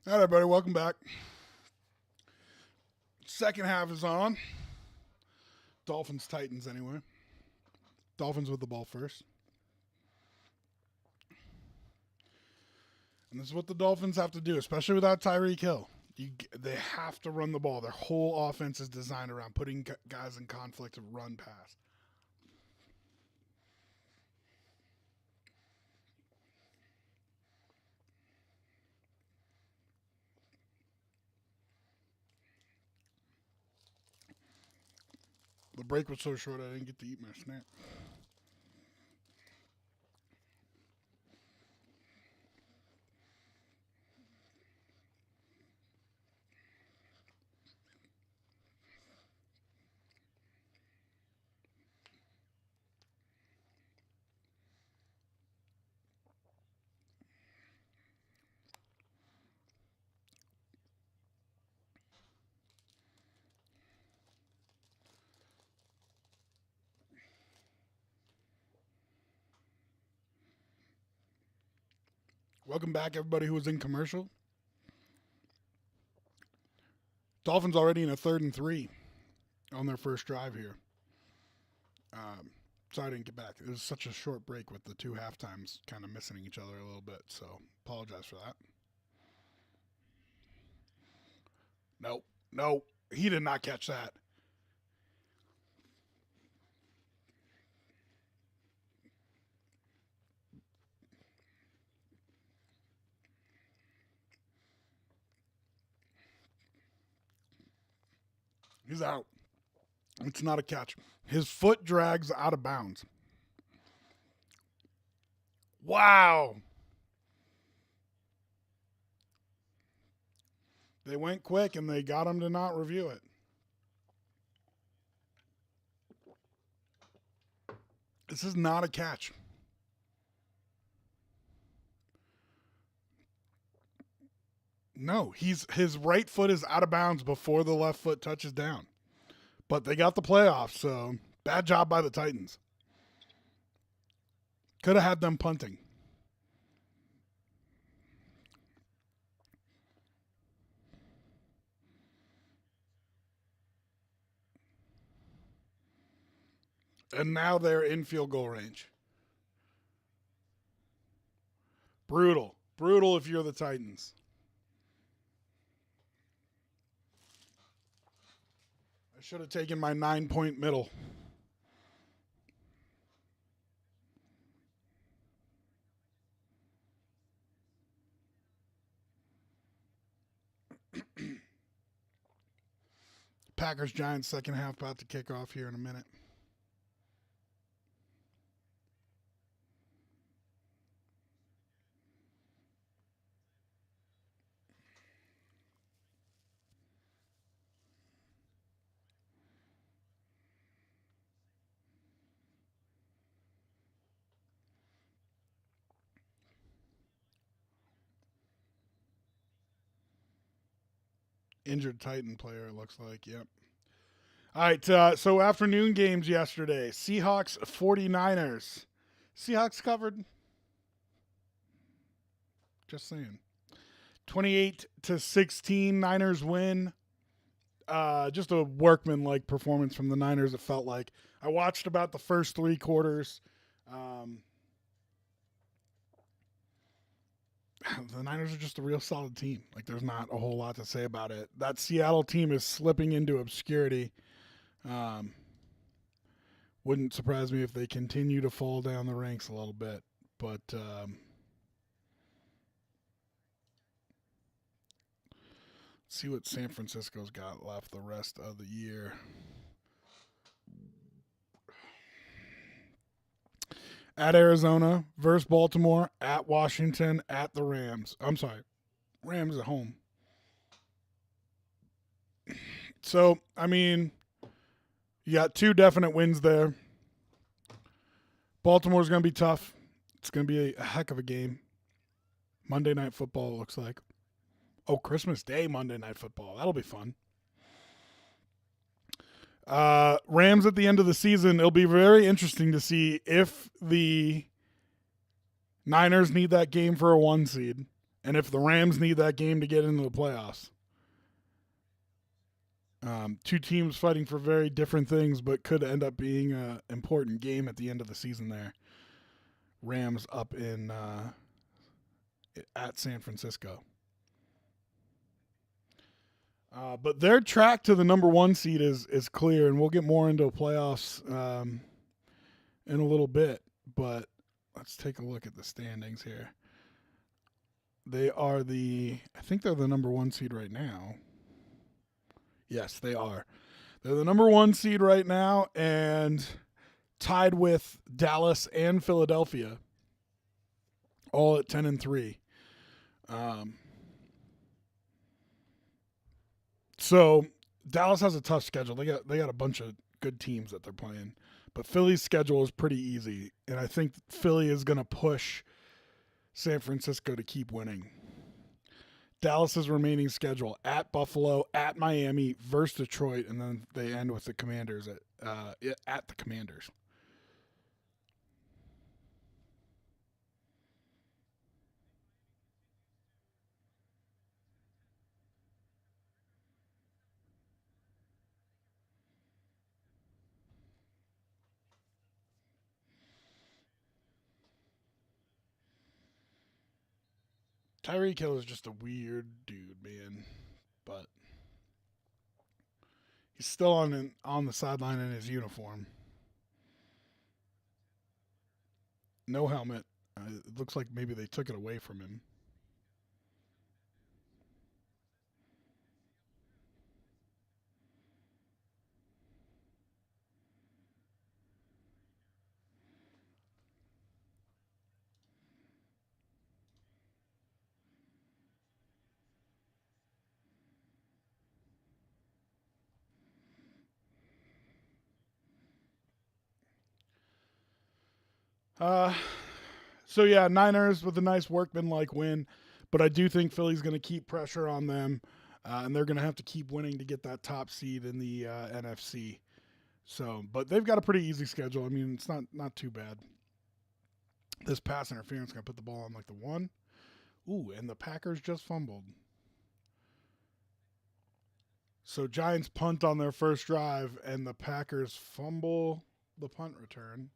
G: All right, everybody, welcome back. Second half is on. Dolphins, Titans, anyway. Dolphins with the ball first. And this is what the Dolphins have to do, especially without Tyreek Hill. They have to run the ball. Their whole offense is designed around putting guys in conflict of run pass. The break was so short I didn't get to eat my snack. Welcome back, everybody who was in commercial. Dolphins already in a 3rd and 3 on their first drive here. Sorry I didn't get back. It was such a short break with the 2 halftimes kind of missing each other a little bit, so apologize for that. No, he did not catch that. He's out. It's not a catch. His foot drags out of bounds. Wow. They went quick and they got him to not review it. This is not a catch. No, his right foot is out of bounds before the left foot touches down. But they got the playoffs, so bad job by the Titans. Could have had them punting. And now they're in field goal range. Brutal. Brutal if you're the Titans. I should have taken my 9-point middle. Packers-Giants second half about to kick off here in a minute. Injured Titan player, it looks like. Yep. All right, so afternoon games yesterday. Seahawks, 49ers. Seahawks covered. Just saying. 28-16, Niners win. Just a workman-like performance from the Niners, it felt like. I watched about the first 3 quarters. The Niners are just a real solid team. Like, there's not a whole lot to say about it. That Seattle team is slipping into obscurity. Wouldn't surprise me if they continue to fall down the ranks a little bit. But let's see what San Francisco's got left the rest of the year. At Arizona versus Baltimore, at Washington, at the Rams. I'm sorry, Rams at home. So, I mean, you got 2 definite wins there. Baltimore's going to be tough. It's going to be a heck of a game. Monday Night Football, it looks like. Oh, Christmas Day Monday Night Football. That'll be fun. Rams at the end of the season, it'll be very interesting to see if the Niners need that game for a 1 seed And if the Rams need that game to get into the playoffs. Two teams fighting for very different things, but could end up being an important game at the end of the season there. Rams up in at San Francisco. But their track to the number 1 seed is clear, and we'll get more into playoffs in a little bit. But let's take a look at the standings here. They are I think they're the number 1 seed right now. Yes, they are. They're the number 1 seed right now and tied with Dallas and Philadelphia, all at 10-3. So Dallas has a tough schedule. They got a bunch of good teams that they're playing, but Philly's schedule is pretty easy, and I think Philly is going to push San Francisco to keep winning. Dallas's remaining schedule: at Buffalo, at Miami, versus Detroit, and then they end with the Commanders at the Commanders. Tyreek Hill is just a weird dude, man. But he's still on the sideline in his uniform. No helmet. It looks like maybe they took it away from him. So yeah, Niners with a nice workmanlike win, but I do think Philly's going to keep pressure on them, and they're going to have to keep winning to get that top seed in the NFC. So, but they've got a pretty easy schedule. I mean, it's not too bad. This pass interference going to put the ball on like the 1. Ooh, and the Packers just fumbled. So Giants punt on their first drive, and the Packers fumble the punt return.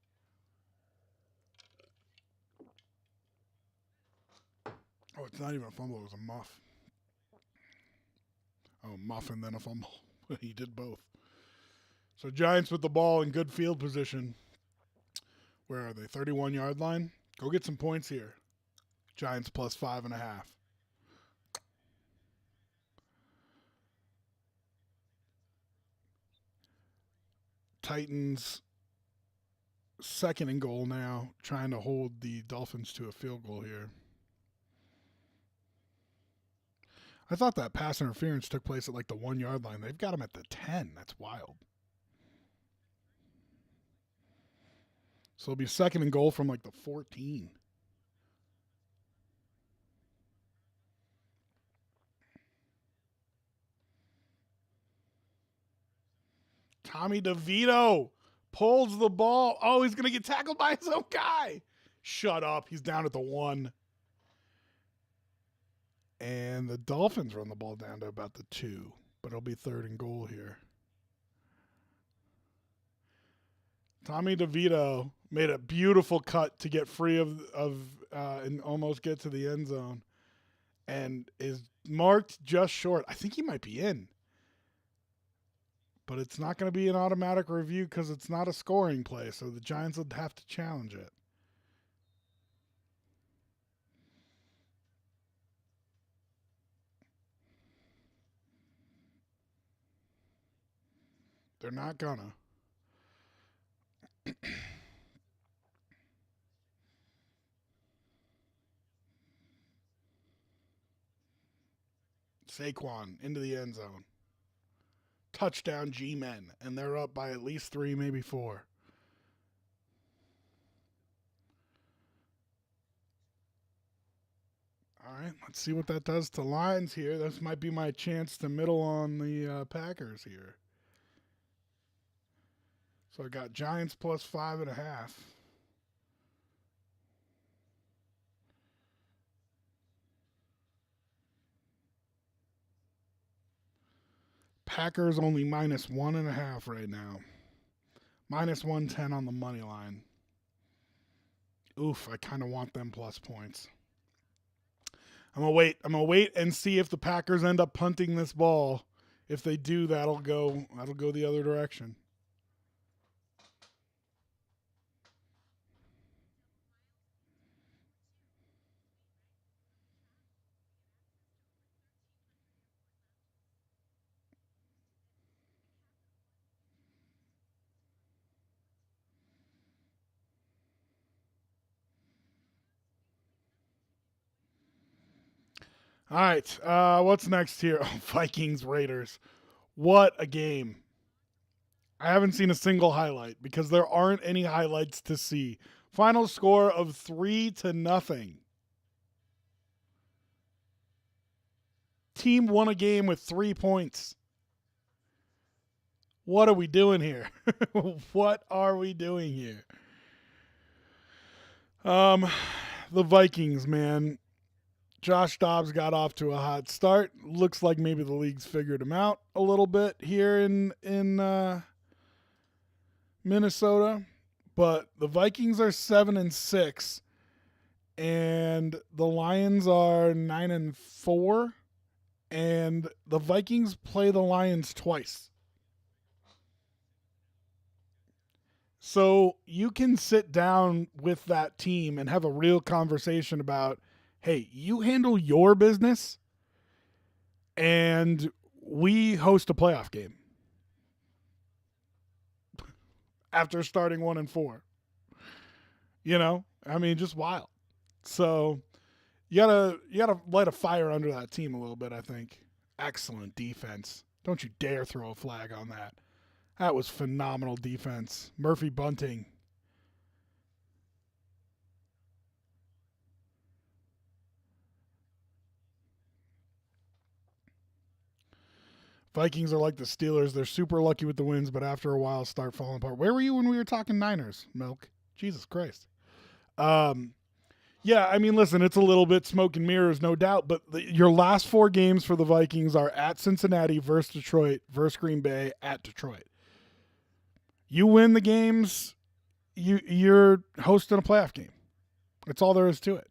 G: Oh, it's not even a fumble. It was a muff. Oh, muff and then a fumble. He did both. So Giants with the ball in good field position. Where are they? 31-yard line? Go get some points here. Giants plus 5.5. Titans second and goal now, trying to hold the Dolphins to a field goal here. I thought that pass interference took place at like the 1-yard line. They've got them at the 10. That's wild. So it'll be second and goal from like the 14. Tommy DeVito pulls the ball. Oh, he's going to get tackled by his own guy. Shut up. He's down at the 1. And the Dolphins run the ball down to about the 2, but it'll be third and goal here. Tommy DeVito made a beautiful cut to get free of and almost get to the end zone, and is marked just short. I think he might be in, but it's not going to be an automatic review because it's not a scoring play, so the Giants would have to challenge it. They're not gonna. Saquon into the end zone. Touchdown G-Men, and they're up by at least 3, maybe 4. All right, let's see what that does to lines here. This might be my chance to middle on the Packers here. So I got Giants plus 5.5. Packers only -1.5 right now. -110 on the money line. Oof, I kind of want them plus points. I'm gonna wait and see if the Packers end up punting this ball. If they do, that'll go the other direction. All right, what's next here? Vikings Raiders. What a game. I haven't seen a single highlight because there aren't any highlights to see. Final score of 3-0. Team won a game with 3 points. What are we doing here? What are we doing here? The Vikings, man. Josh Dobbs got off to a hot start. Looks like maybe the league's figured him out a little bit here in Minnesota. But the Vikings are 7-6, and the Lions are 9-4, and the Vikings play the Lions twice. So you can sit down with that team and have a real conversation about, hey, you handle your business, and we host a playoff game after starting 1-4. You know, I mean, just wild. So you gotta light a fire under that team a little bit, I think. Excellent defense. Don't you dare throw a flag on that. That was phenomenal defense. Murphy Bunting. Vikings are like the Steelers. They're super lucky with the wins, but after a while start falling apart. Where were you when we were talking Niners, Milk? Jesus Christ. Yeah, I mean, listen, it's a little bit smoke and mirrors, no doubt, but your last 4 games for the Vikings are at Cincinnati, versus Detroit, versus Green Bay, at Detroit. You win the games, you're hosting a playoff game. That's all there is to it.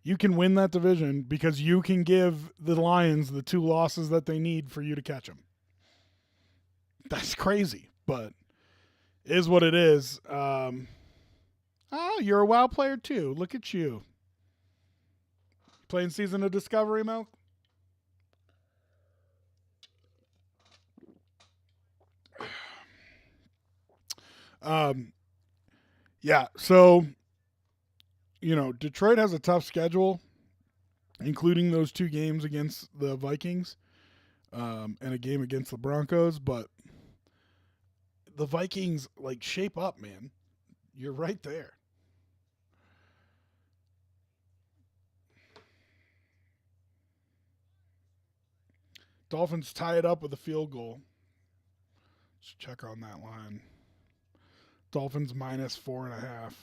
G: You can win that division because you can give the Lions the 2 losses that they need for you to catch them. That's crazy, but it is what it is. You're a WoW player too. Look at you. Playing Season of Discovery, Milk? Yeah, so, you know, Detroit has a tough schedule, including those 2 games against the Vikings and a game against the Broncos, but the Vikings, like, shape up, man. You're right there. Dolphins tie it up with a field goal. Let's check on that line. Dolphins -4.5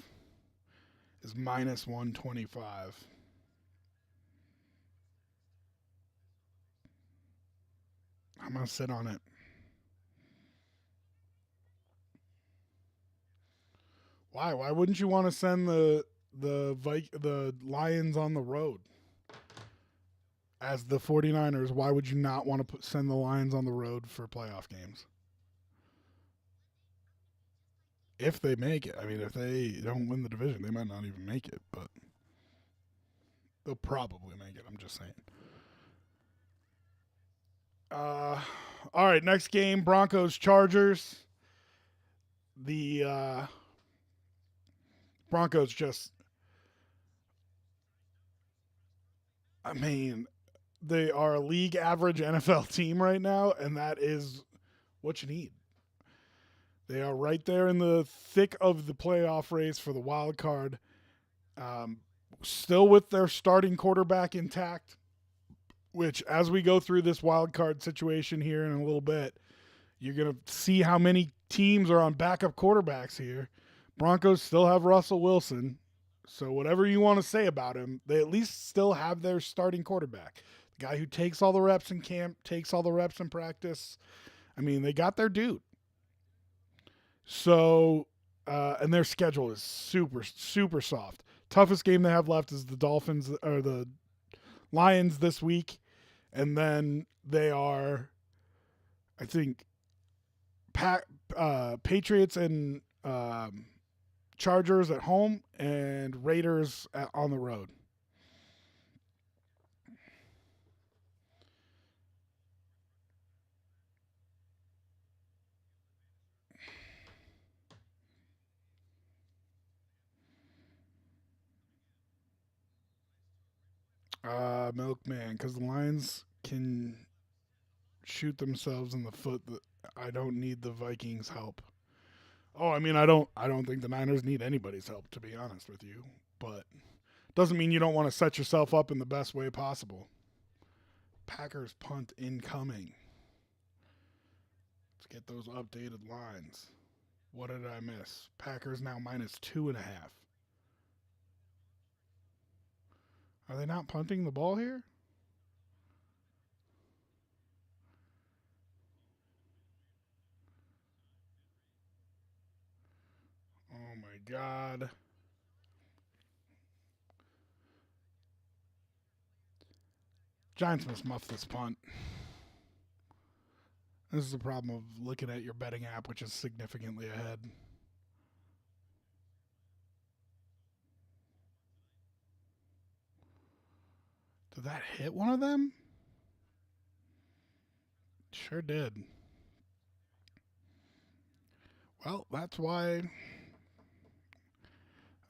G: is -125. I'm going to sit on it. Why? Why wouldn't you want to send the Lions on the road? As the 49ers, why would you not want to send the Lions on the road for playoff games? If they make it. I mean, if they don't win the division, they might not even make it, but they'll probably make it. I'm just saying. All right, next game, Broncos-Chargers. The Broncos just, I mean, they are a league average NFL team right now, and that is what you need. They are right there in the thick of the playoff race for the wild card. Still with their starting quarterback intact, which as we go through this wild card situation here in a little bit, you're going to see how many teams are on backup quarterbacks here. Broncos still have Russell Wilson, so whatever you want to say about him, they at least still have their starting quarterback. Guy who takes all the reps in camp, takes all the reps in practice. I mean, they got their dude. So, and their schedule is super, super soft. Toughest game they have left is the Dolphins or the Lions this week. And then they are, I think, Patriots and Chargers at home and Raiders on the road. Milkman, because the Lions can shoot themselves in the foot. I don't need the Vikings' help. Oh, I mean, I don't think the Niners need anybody's help, to be honest with you. But doesn't mean you don't want to set yourself up in the best way possible. Packers punt incoming. Let's get those updated lines. What did I miss? Packers now -2.5. Are they not punting the ball here? Oh my God. Giants must muff this punt. This is the problem of looking at your betting app, which is significantly ahead. Did that hit one of them? Sure did. Well, that's why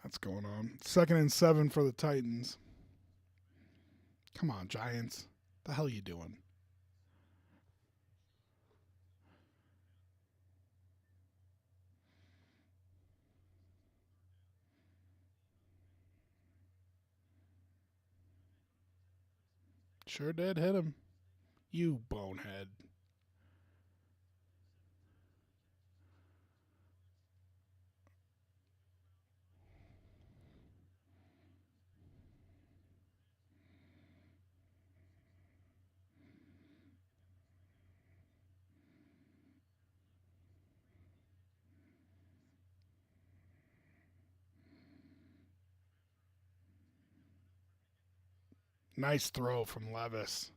G: that's going on. 2nd and 7 for the Titans. Come on, Giants. The hell you doing? Sure did hit him. You bonehead. Nice throw from Levis.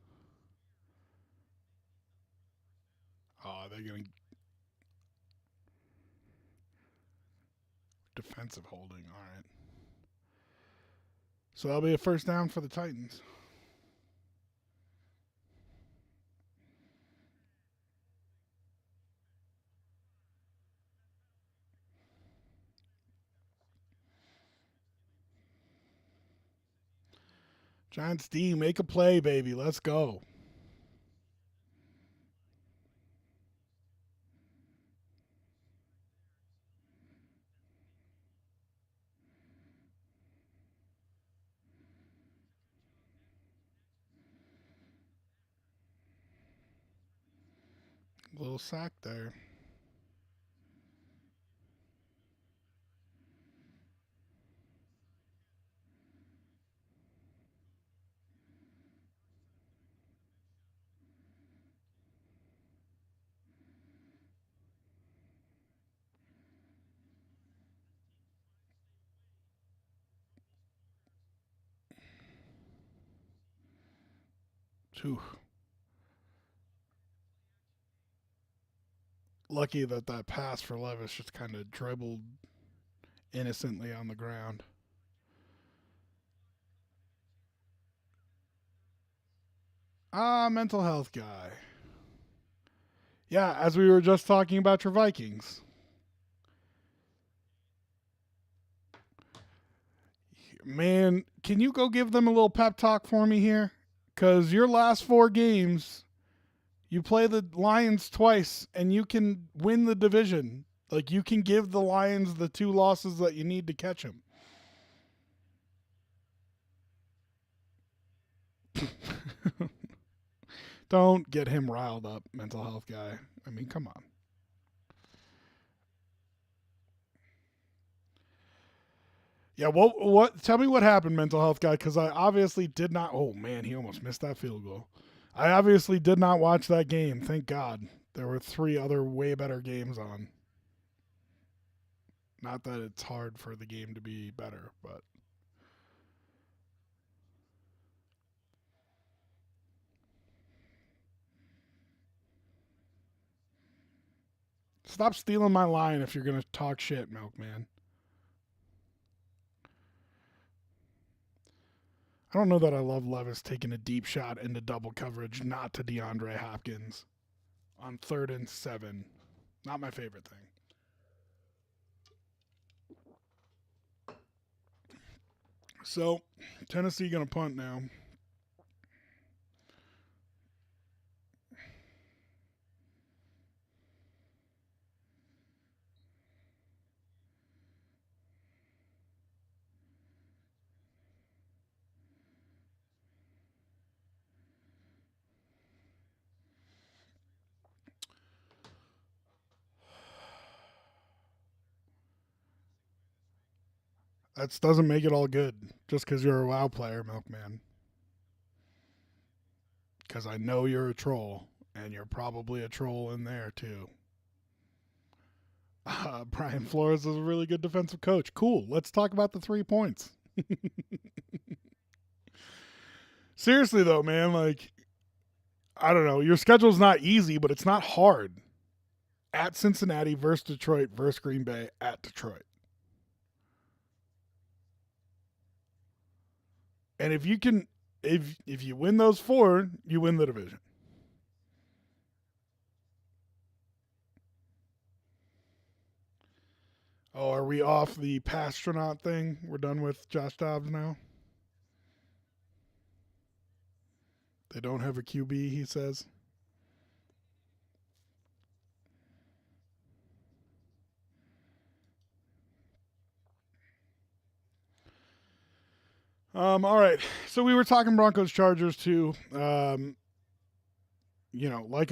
G: Oh, they're going to... Defensive holding. All right. So that'll be a first down for the Titans. Giants D, make a play, baby. Let's go. Little sack there. Whew. Lucky that pass for Levis just kind of dribbled innocently on the ground. Mental health guy. Yeah, as we were just talking about your Vikings. Man, can you go give them a little pep talk for me here? Because your last 4 games, you play the Lions twice, and you can win the division. Like, you can give the Lions the 2 losses that you need to catch them. Don't get him riled up, mental health guy. I mean, come on. Yeah, what? Tell me what happened, mental health guy, because I obviously did not. Oh, man, he almost missed that field goal. I obviously did not watch that game. Thank God. There were 3 other way better games on. Not that it's hard for the game to be better, but. Stop stealing my line if you're going to talk shit, Milkman. I don't know that I love Levis taking a deep shot into double coverage, not to DeAndre Hopkins on 3rd and 7. Not my favorite thing. So, Tennessee going to punt now. That doesn't make it all good just because you're a WoW player, Milkman. Because I know you're a troll, and you're probably a troll in there too. Brian Flores is a really good defensive coach. Cool. Let's talk about the 3 points. Seriously, though, man, like, I don't know. Your schedule's not easy, but it's not hard. At Cincinnati versus Detroit versus Green Bay at Detroit. And if you can, if you win those 4, you win the division. Oh, are we off the Pastronaut thing? We're done with Josh Dobbs now? They don't have a QB, he says. All right. So we were talking Broncos-Chargers too. Like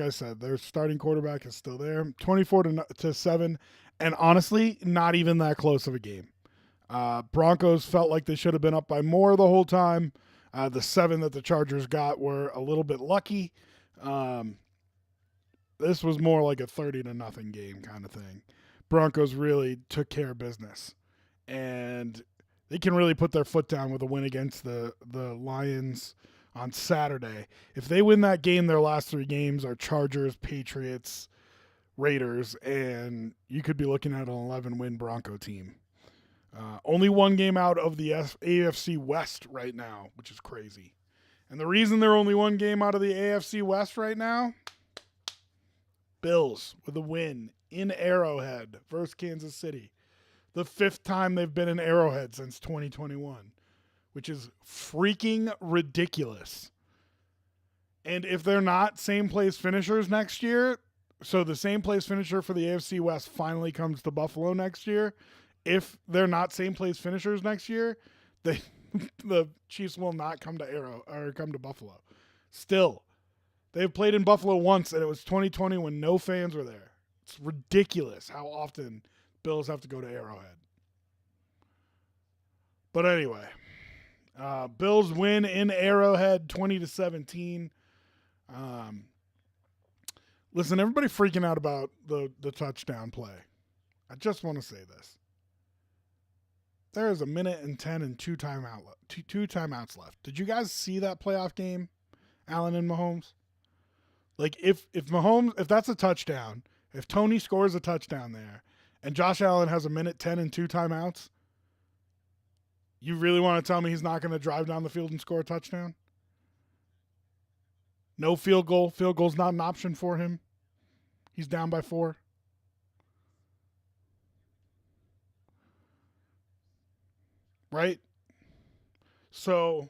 G: I said, their starting quarterback is still there. 24-7. And honestly, not even that close of a game. Broncos felt like they should have been up by more the whole time. The 7 that the Chargers got were a little bit lucky. This was more like a 30-0 game kind of thing. Broncos really took care of business. And they can really put their foot down with a win against the Lions on Saturday. If they win that game, their last 3 games are Chargers, Patriots, Raiders, and you could be looking at an 11-win Bronco team. Only 1 game out of the AFC West right now, which is crazy. And the reason they're only 1 game out of the AFC West right now, Bills with a win in Arrowhead versus Kansas City. The 5th time they've been in Arrowhead since 2021, which is freaking ridiculous. And if they're not same place finishers next year, so the same place finisher for the AFC West finally comes to Buffalo next year. If they're not same place finishers next year, the Chiefs will not come to Buffalo. Still, they've played in Buffalo once, and it was 2020 when no fans were there. It's ridiculous how often Bills have to go to Arrowhead. But anyway, Bills win in Arrowhead 20-17. Listen, everybody freaking out about the touchdown play. I just want to say this. There is 1:10 and 2 timeouts left. Did you guys see that playoff game, Allen and Mahomes? Like, if that's a touchdown, if Tony scores a touchdown there, and Josh Allen has 1:10 and 2 timeouts, you really want to tell me he's not going to drive down the field and score a touchdown? No field goal. Field goal's not an option for him. He's down by 4. Right? So,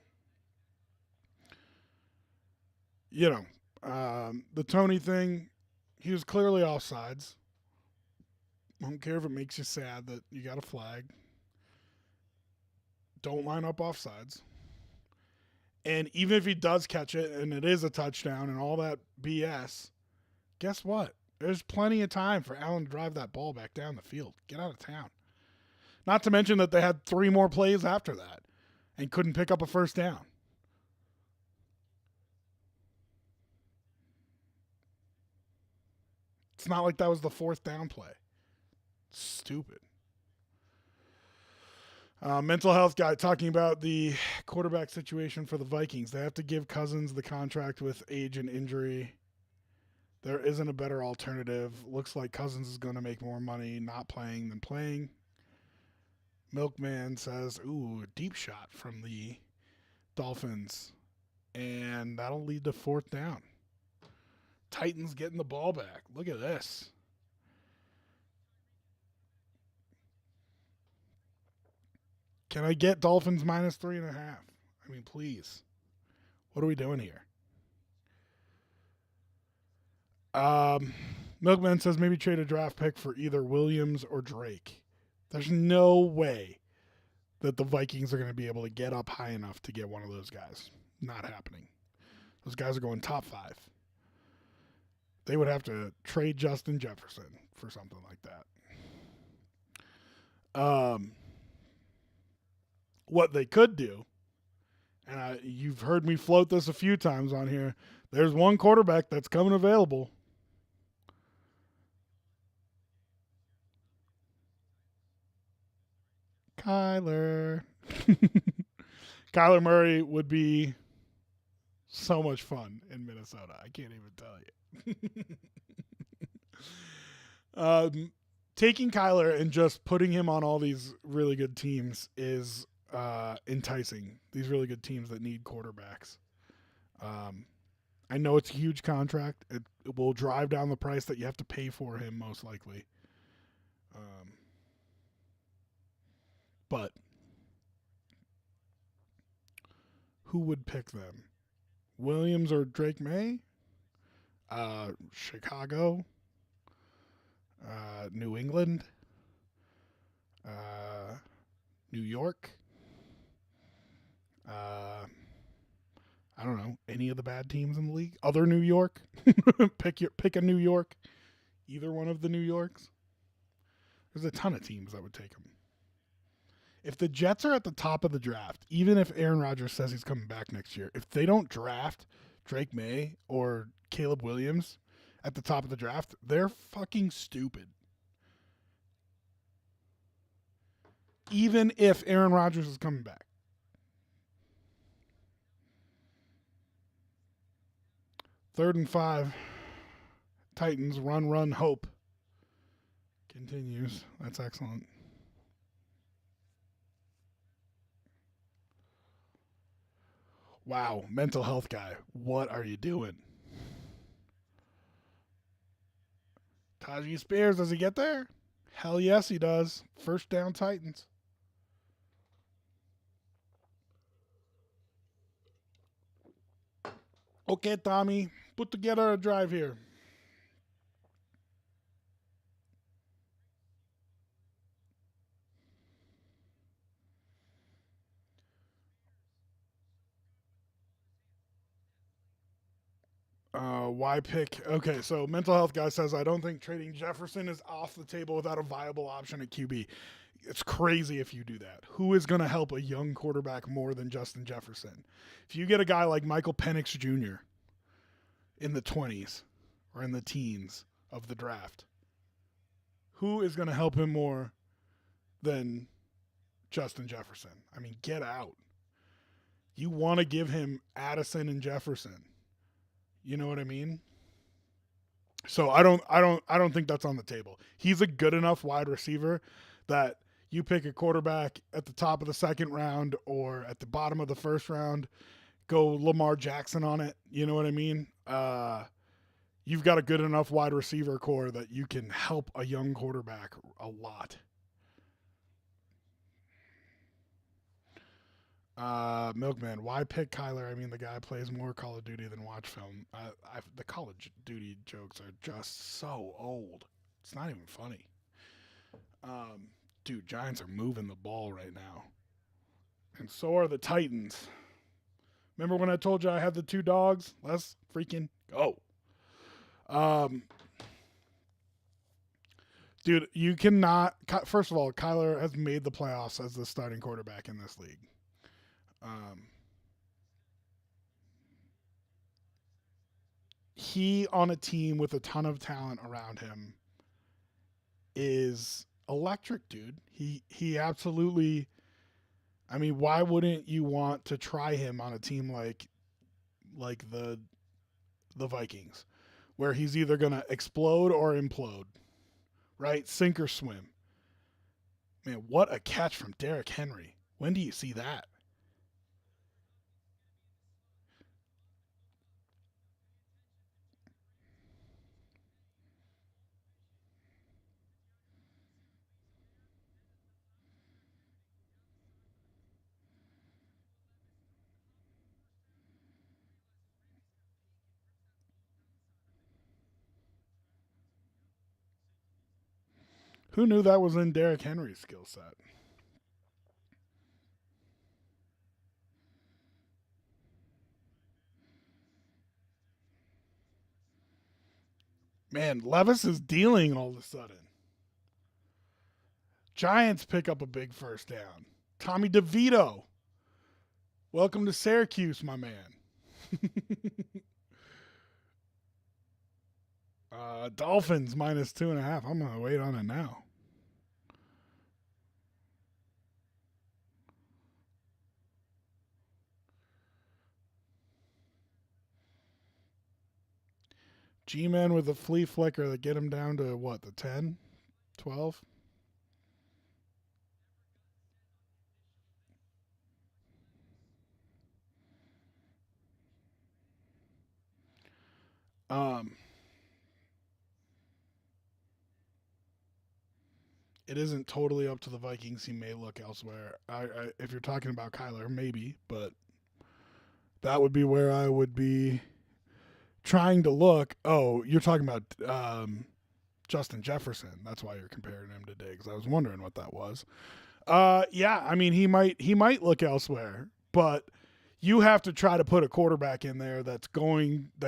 G: the Tony thing, he was clearly offsides. I don't care if it makes you sad that you got a flag. Don't line up offsides. And even if he does catch it and it is a touchdown and all that BS, guess what? There's plenty of time for Allen to drive that ball back down the field. Get out of town. Not to mention that they had 3 more plays after that and couldn't pick up a first down. It's not like that was the 4th down play. Stupid. Mental health guy talking about the quarterback situation for the Vikings. They have to give Cousins the contract with age and injury. There isn't a better alternative. Looks like Cousins is going to make more money not playing than playing. Milkman says, ooh, a deep shot from the Dolphins. And that'll lead to 4th down. Titans getting the ball back. Look at this. Can I get Dolphins minus 3.5? I mean, please. What are we doing here? Milkman says maybe trade a draft pick for either Williams or Drake. There's no way that the Vikings are going to be able to get up high enough to get one of those guys. Not happening. Those guys are going top 5. They would have to trade Justin Jefferson for something like that. What they could do, and you've heard me float this a few times on here, there's one quarterback that's coming available. Kyler. Kyler Murray would be so much fun in Minnesota. I can't even tell you. Taking Kyler and just putting him on all these really good teams is enticing. These really good teams that need quarterbacks. I know it's a huge contract. It will drive down the price that you have to pay for him, most likely. But who would pick them? Williams or Drake May? Chicago? New England? New York? I don't know. Any of the bad teams in the league? Other New York? Pick a New York. Either one of the New Yorks. There's a ton of teams that would take him. If the Jets are at the top of the draft, even if Aaron Rodgers says he's coming back next year, if they don't draft Drake May or Caleb Williams at the top of the draft, they're fucking stupid. Even if Aaron Rodgers is coming back. Third and 5. Titans run, hope. Continues. That's excellent. Wow, mental health guy. What are you doing? Tajee Spears, does he get there? Hell yes, he does. First down Titans. Okay, Tommy, put together a drive here. Why pick? Okay, so mental health guy says, I don't think trading Jefferson is off the table without a viable option at QB. It's crazy if you do that. Who is going to help a young quarterback more than Justin Jefferson? If you get a guy like Michael Penix Jr. in the 20s or in the teens of the draft, who is going to help him more than Justin Jefferson? I mean, get out. You want to give him Addison and Jefferson. You know what I mean? So I don't think that's on the table. He's a good enough wide receiver that you pick a quarterback at the top of the 2nd round or at the bottom of the 1st round, go Lamar Jackson on it. You know what I mean? You've got a good enough wide receiver core that you can help a young quarterback a lot. Milkman, why pick Kyler? I mean, the guy plays more Call of Duty than watch film. The Call of Duty jokes are just so old. It's not even funny. Dude, Giants are moving the ball right now. And so are the Titans. Remember when I told you I had the 2 dogs? Let's freaking go. Dude, you cannot. First of all, Kyler has made the playoffs as the starting quarterback in this league. He on a team with a ton of talent around him is electric, dude. He absolutely. I mean, why wouldn't you want to try him on a team like the Vikings, where he's either gonna explode or implode, right? Sink or swim. Man, what a catch from Derrick Henry. When do you see that? Who knew that was in Derrick Henry's skill set? Man, Levis is dealing all of a sudden. Giants pick up a big first down. Tommy DeVito. Welcome to Syracuse, my man. Dolphins minus 2.5. I'm going to wait on it now. G-Men with a flea flicker that get him down to what, the 10? 12? It isn't totally up to the Vikings. He may look elsewhere. If you're talking about Kyler, maybe, but that would be where I would be trying to look. Oh, you're talking about Justin Jefferson. That's why you're comparing him to Diggs. I was wondering what that was. Yeah, I mean, he might look elsewhere, but you have to try to put a quarterback in there that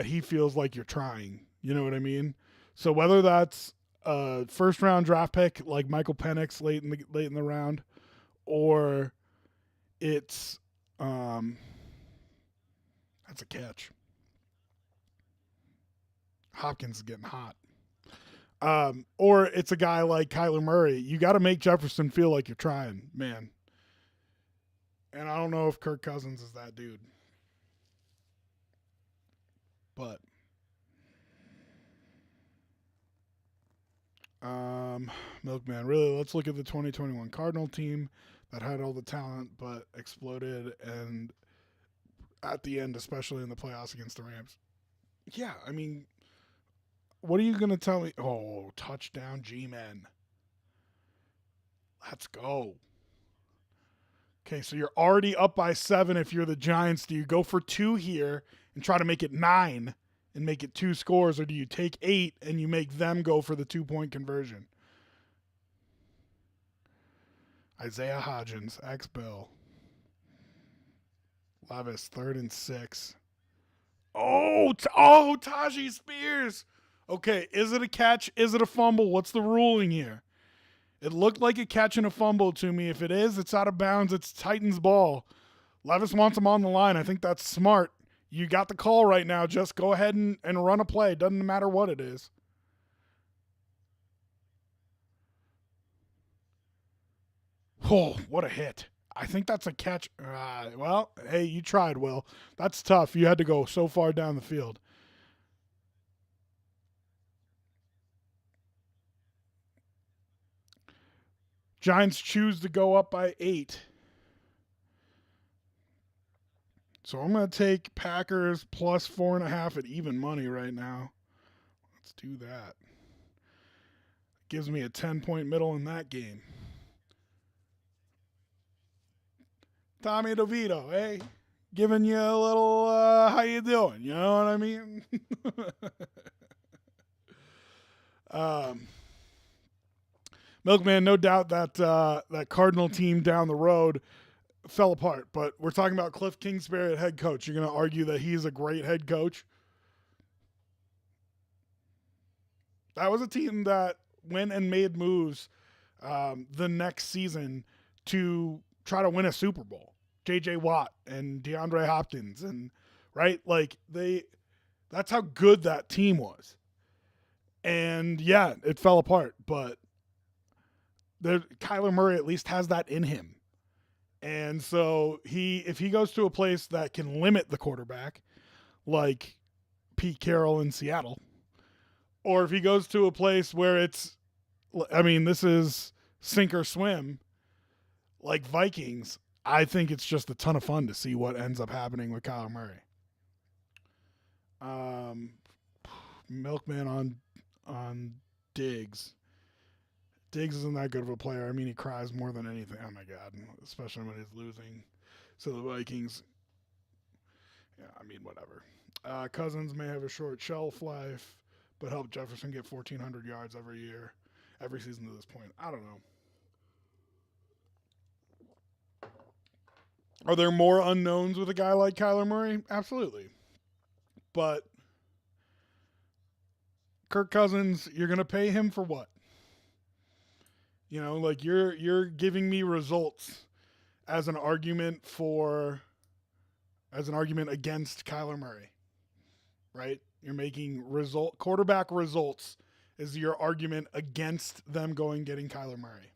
G: he feels like you're trying. You know what I mean? So whether that's a first round draft pick like Michael Penix late in the round, or it's that's a catch. Hopkins is getting hot. Or it's a guy like Kyler Murray. You got to make Jefferson feel like you're trying, man. And I don't know if Kirk Cousins is that dude. But Milkman, really, let's look at the 2021 Cardinal team that had all the talent but exploded, and at the end, especially in the playoffs against the Rams. Yeah, I mean, what are you going to tell me? Oh, touchdown G-Men. Let's go. Okay, so you're already up by 7 if you're the Giants. Do you go for 2 here and try to make it 9 and make it 2 scores, or do you take 8 and you make them go for the 2-point conversion? Isaiah Hodgins, ex-Bill. Levis, 3rd and 6. Oh, Tajee Spears. Okay, is it a catch? Is it a fumble? What's the ruling here? It looked like a catch and a fumble to me. If it is, it's out of bounds. It's Titans ball. Levis wants him on the line. I think that's smart. You got the call right now. Just go ahead and run a play. Doesn't matter what it is. Oh, what a hit. I think that's a catch. Well, hey, you tried, Will. That's tough. You had to go so far down the field. Giants choose to go up by 8. So I'm going to take Packers plus 4.5 at even money right now. Let's do that. Gives me a 10-point middle in that game. Tommy DeVito, hey, giving you a little, how you doing? You know what I mean? Milkman, no doubt that that Cardinal team down the road fell apart, but we're talking about Cliff Kingsbury at head coach. You're going to argue that he's a great head coach? That was a team that went and made moves the next season to try to win a Super Bowl. J.J. Watt and DeAndre Hopkins, and right, like that's how good that team was. And yeah, it fell apart, but Kyler Murray at least has that in him. And so if he goes to a place that can limit the quarterback, like Pete Carroll in Seattle, or if he goes to a place where this is sink or swim, like Vikings, I think it's just a ton of fun to see what ends up happening with Kyler Murray. Milkman on Diggs. Diggs isn't that good of a player. I mean, he cries more than anything. Oh, my God. Especially when he's losing. So the Vikings, yeah, I mean, whatever. Cousins may have a short shelf life, but help Jefferson get 1,400 yards every season to this point. I don't know. Are there more unknowns with a guy like Kyler Murray? Absolutely. But Kirk Cousins, you're going to pay him for what? You know, like you're giving me results as an argument against Kyler Murray, right? You're making quarterback results is your argument against them getting Kyler Murray.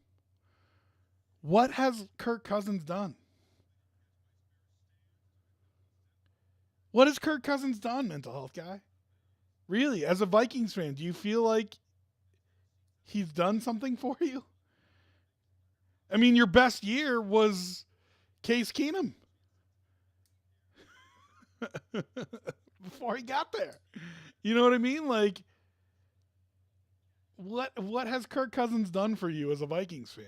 G: What has Kirk Cousins done? What has Kirk Cousins done, mental health guy? Really, as a Vikings fan, do you feel like he's done something for you? I mean, your best year was Case Keenum before he got there. You know what I mean? Like, what has Kirk Cousins done for you as a Vikings fan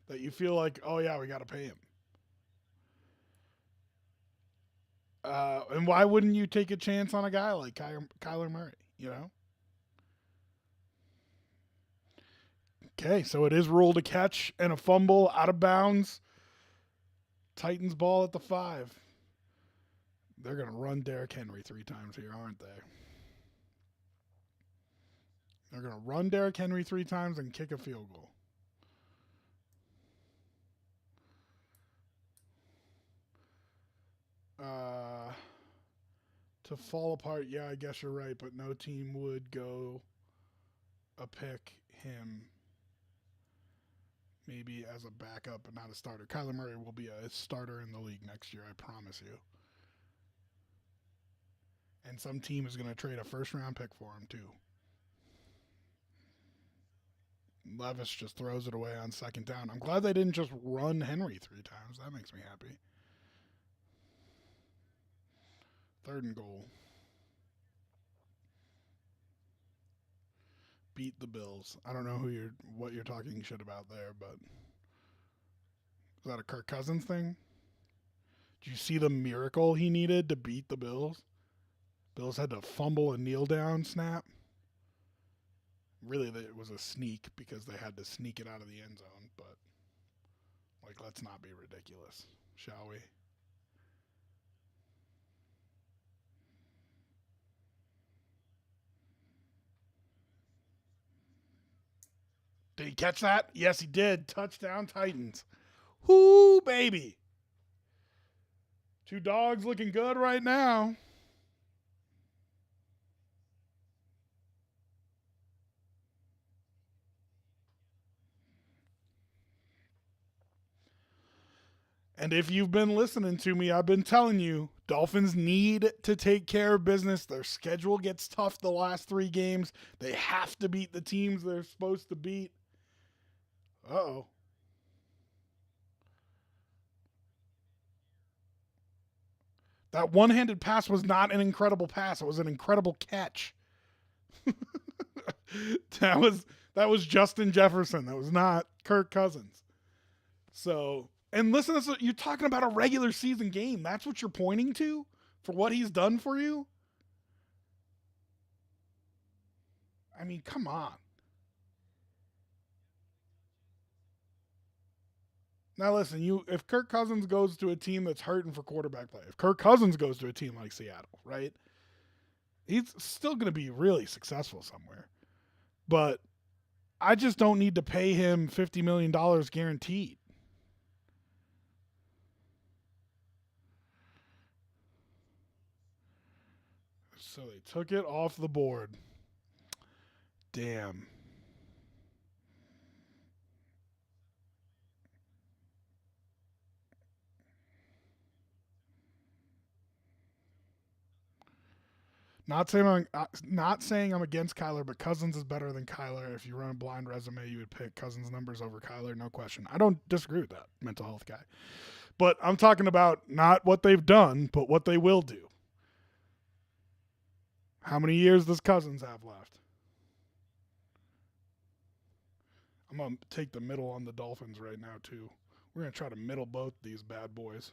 G: that you feel like, oh yeah, we got to pay him? And why wouldn't you take a chance on a guy like Kyler Murray, you know? Okay, so it is ruled a catch and a fumble out of bounds. Titans ball at the 5. They're going to run Derrick Henry 3 times here, aren't they? They're going to run Derrick Henry 3 times and kick a field goal. To fall apart, yeah, I guess you're right, but no team would go pick him maybe as a backup but not a starter. Kyler Murray will be a starter in the league next year, I promise you. And some team is going to trade a first-round pick for him, too. Levis just throws it away on second down. I'm glad they didn't just run Henry 3 times. That makes me happy. 3rd and goal. Beat the Bills. I don't know what you're talking shit about there, but is that a Kirk Cousins thing? Did you see the miracle he needed to beat the Bills? Bills had to fumble a kneel down snap. Really, it was a sneak because they had to sneak it out of the end zone, but let's not be ridiculous, shall we? Did he catch that? Yes, he did. Touchdown, Titans. Whoo, baby. 2 dogs looking good right now. And if you've been listening to me, I've been telling you, Dolphins need to take care of business. Their schedule gets tough the last 3 games. They have to beat the teams they're supposed to beat. Uh-oh. That one-handed pass was not an incredible pass. It was an incredible catch. That was Justin Jefferson. That was not Kirk Cousins. So, and listen, you're talking about a regular season game. That's what you're pointing to for what he's done for you? I mean, come on. Now listen, if Kirk Cousins goes to a team that's hurting for quarterback play, if Kirk Cousins goes to a team like Seattle, right, he's still going to be really successful somewhere. But I just don't need to pay him $50 million guaranteed. So they took it off the board. Damn. Not saying I'm against Kyler, but Cousins is better than Kyler. If you run a blind resume, you would pick Cousins' numbers over Kyler, no question. I don't disagree with that, mental health guy. But I'm talking about not what they've done, but what they will do. How many years does Cousins have left? I'm going to take the middle on the Dolphins right now, too. We're going to try to middle both these bad boys.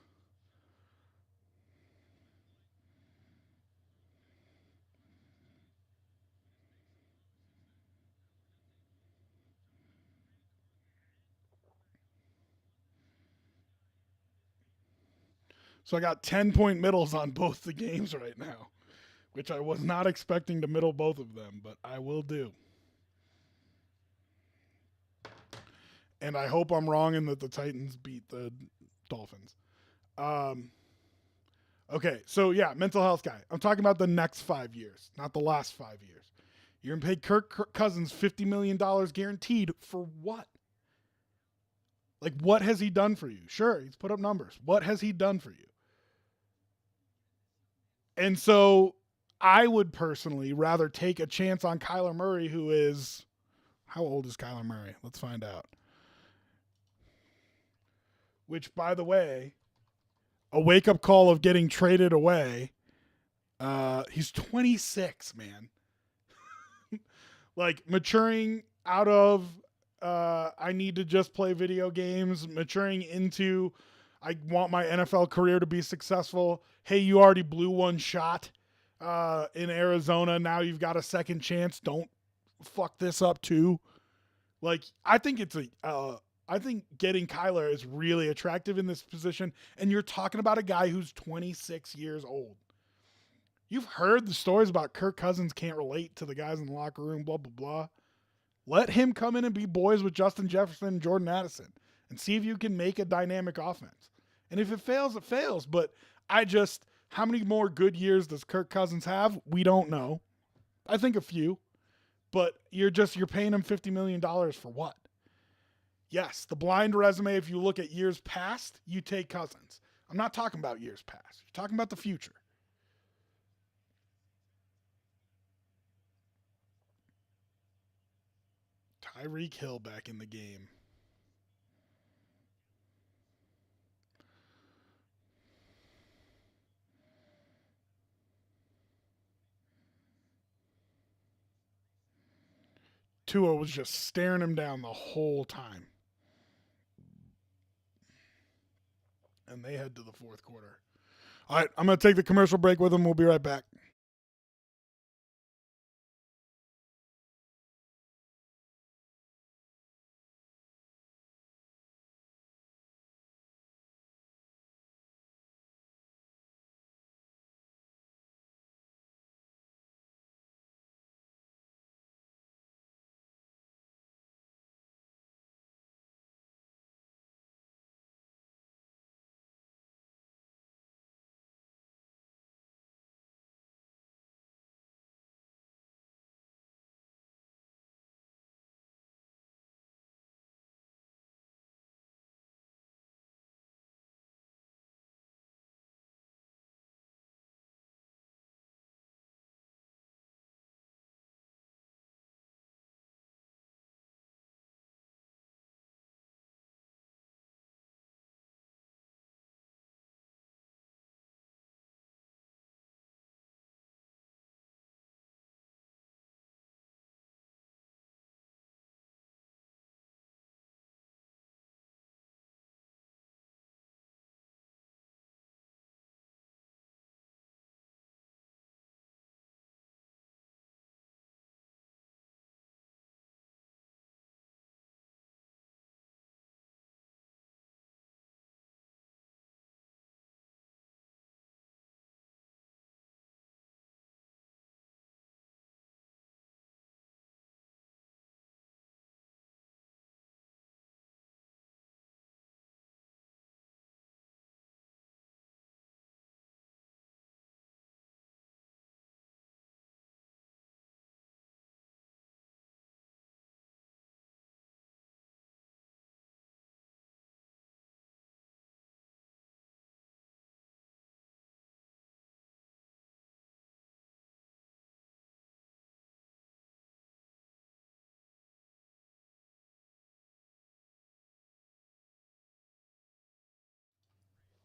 G: So I got 10-point middles on both the games right now, which I was not expecting to middle both of them, but I will do. And I hope I'm wrong and that the Titans beat the Dolphins. Okay, so yeah, mental health guy. I'm talking about the next 5 years, not the last 5 years. You're going to pay Kirk Cousins $50 million guaranteed for what? Like, what has he done for you? Sure, he's put up numbers. What has he done for you? And so I would personally rather take a chance on Kyler Murray, who is, how old is Kyler Murray? Let's find out. Which, by the way, a wake-up call of getting traded away. He's 26, man. Like, maturing out of I need to just play video games, maturing into I want my NFL career to be successful. Hey, you already blew one shot in Arizona. Now you've got a second chance. Don't fuck this up too. Like, I think I think getting Kyler is really attractive in this position. And you're talking about a guy who's 26 years old. You've heard the stories about Kirk Cousins can't relate to the guys in the locker room, blah, blah, blah. Let him come in and be boys with Justin Jefferson and Jordan Addison and see if you can make a dynamic offense. And if it fails, it fails. But how many more good years does Kirk Cousins have? We don't know. I think a few. But you're paying him $50 million for what? Yes, the blind resume, if you look at years past, you take Cousins. I'm not talking about years past. You're talking about the future. Tyreek Hill back in the game. Tua was just staring him down the whole time. And they head to the fourth quarter. All right, I'm going to take the commercial break with them. We'll be right back.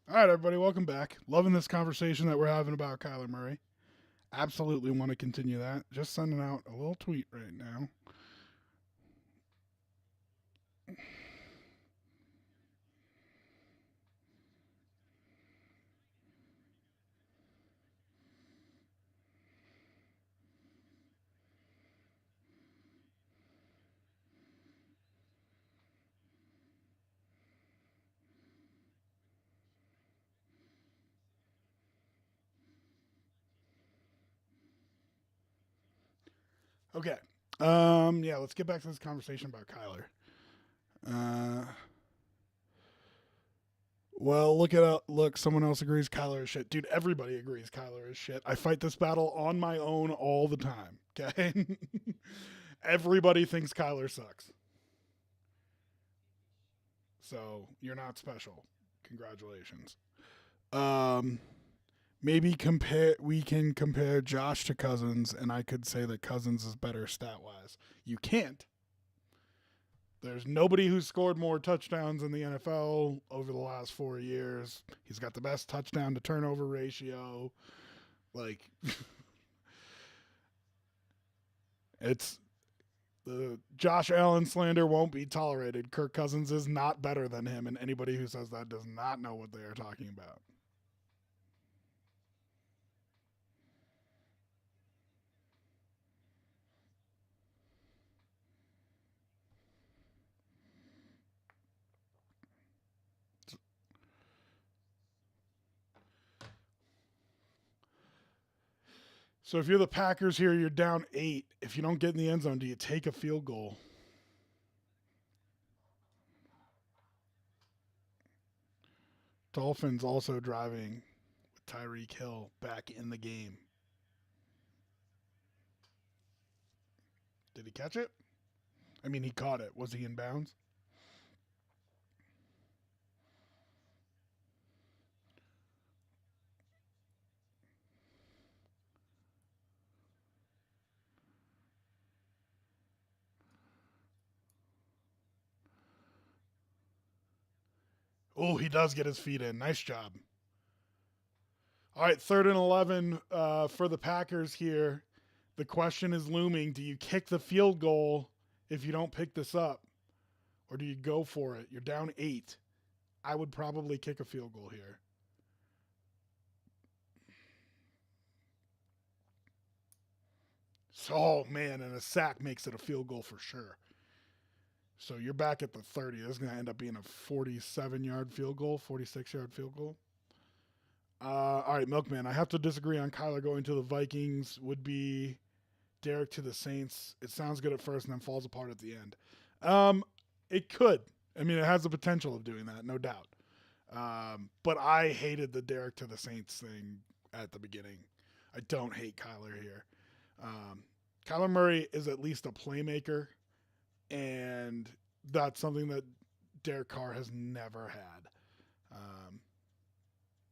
G: All right, everybody, welcome back. Loving this conversation that we're having about Kyler Murray. Absolutely want to continue that. Just sending out a little tweet right now. Okay. Yeah, let's get back to this conversation about Kyler. Well, look, someone else agrees Kyler is shit. Dude, everybody agrees Kyler is shit. I fight this battle on my own all the time, okay? Everybody thinks Kyler sucks. So, you're not special. Congratulations. Maybe we can compare Josh to Cousins, and I could say that Cousins is better stat-wise. You can't. There's nobody who's scored more touchdowns in the NFL over the last 4 years. He's got the best touchdown to turnover ratio. Like, it's the Josh Allen slander won't be tolerated. Kirk Cousins is not better than him, and anybody who says that does not know what they are talking about. So if you're the Packers here, you're down 8. If you don't get in the end zone, do you take a field goal? Dolphins also driving with Tyreek Hill back in the game. Did he catch it? I mean, he caught it. Was he in bounds? Oh, he does get his feet in. Nice job. All right, 3rd and 11 for the Packers here. The question is looming. Do you kick the field goal if you don't pick this up? Or do you go for it? You're down 8. I would probably kick a field goal here. So, oh, man, and a sack makes it a field goal for sure. So you're back at the 30. This is going to end up being a 47-yard field goal, 46-yard field goal. All right, Milkman, I have to disagree on Kyler going to the Vikings. Would be Derek to the Saints. It sounds good at first and then falls apart at the end. It could. I mean, it has the potential of doing that, no doubt. But I hated the Derek to the Saints thing at the beginning. I don't hate Kyler here. Kyler Murray is at least a playmaker. And that's something that Derek Carr has never had.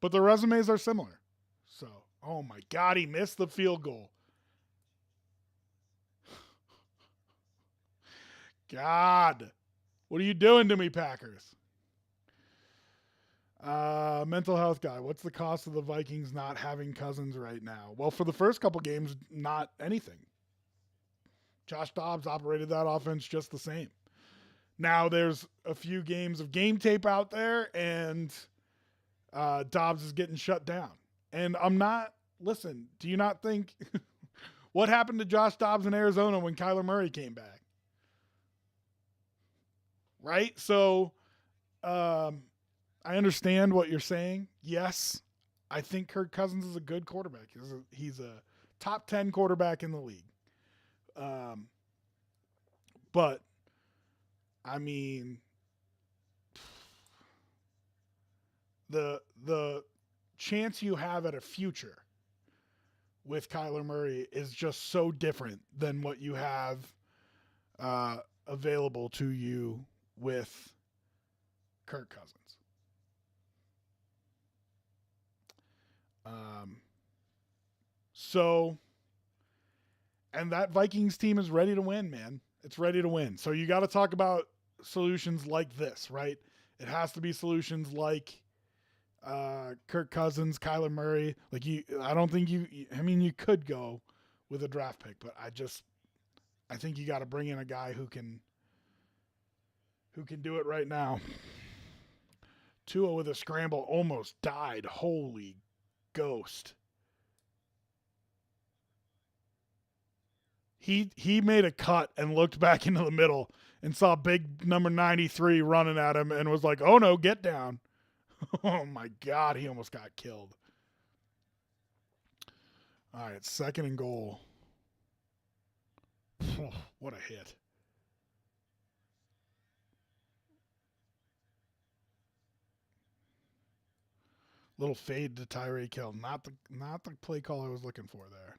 G: But the resumes are similar. So, oh my God, he missed the field goal. God, what are you doing to me, Packers? Mental health guy, what's the cost of the Vikings not having Cousins right now? Well, for the first couple games, not anything. Josh Dobbs operated that offense just the same. Now there's a few games of game tape out there, and Dobbs is getting shut down. And listen, do you not think what happened to Josh Dobbs in Arizona when Kyler Murray came back? Right? So I understand what you're saying. Yes, I think Kirk Cousins is a good quarterback. He's a top 10 quarterback in the league. But I mean, the chance you have at a future with Kyler Murray is just so different than what you have available to you with Kirk Cousins. And that Vikings team is ready to win, man. It's ready to win. So you got to talk about solutions like this, right? It has to be solutions like Kirk Cousins, Kyler Murray. Like I don't think you could go with a draft pick, but I think you got to bring in a guy who can do it right now. Tua with a scramble almost died. Holy ghost. He made a cut and looked back into the middle and saw big number 93 running at him and was like, "Oh no, get down." Oh my God, he almost got killed. All right, 2nd and goal. What a hit. Little fade to Tyreek Hill. Not the play call I was looking for there.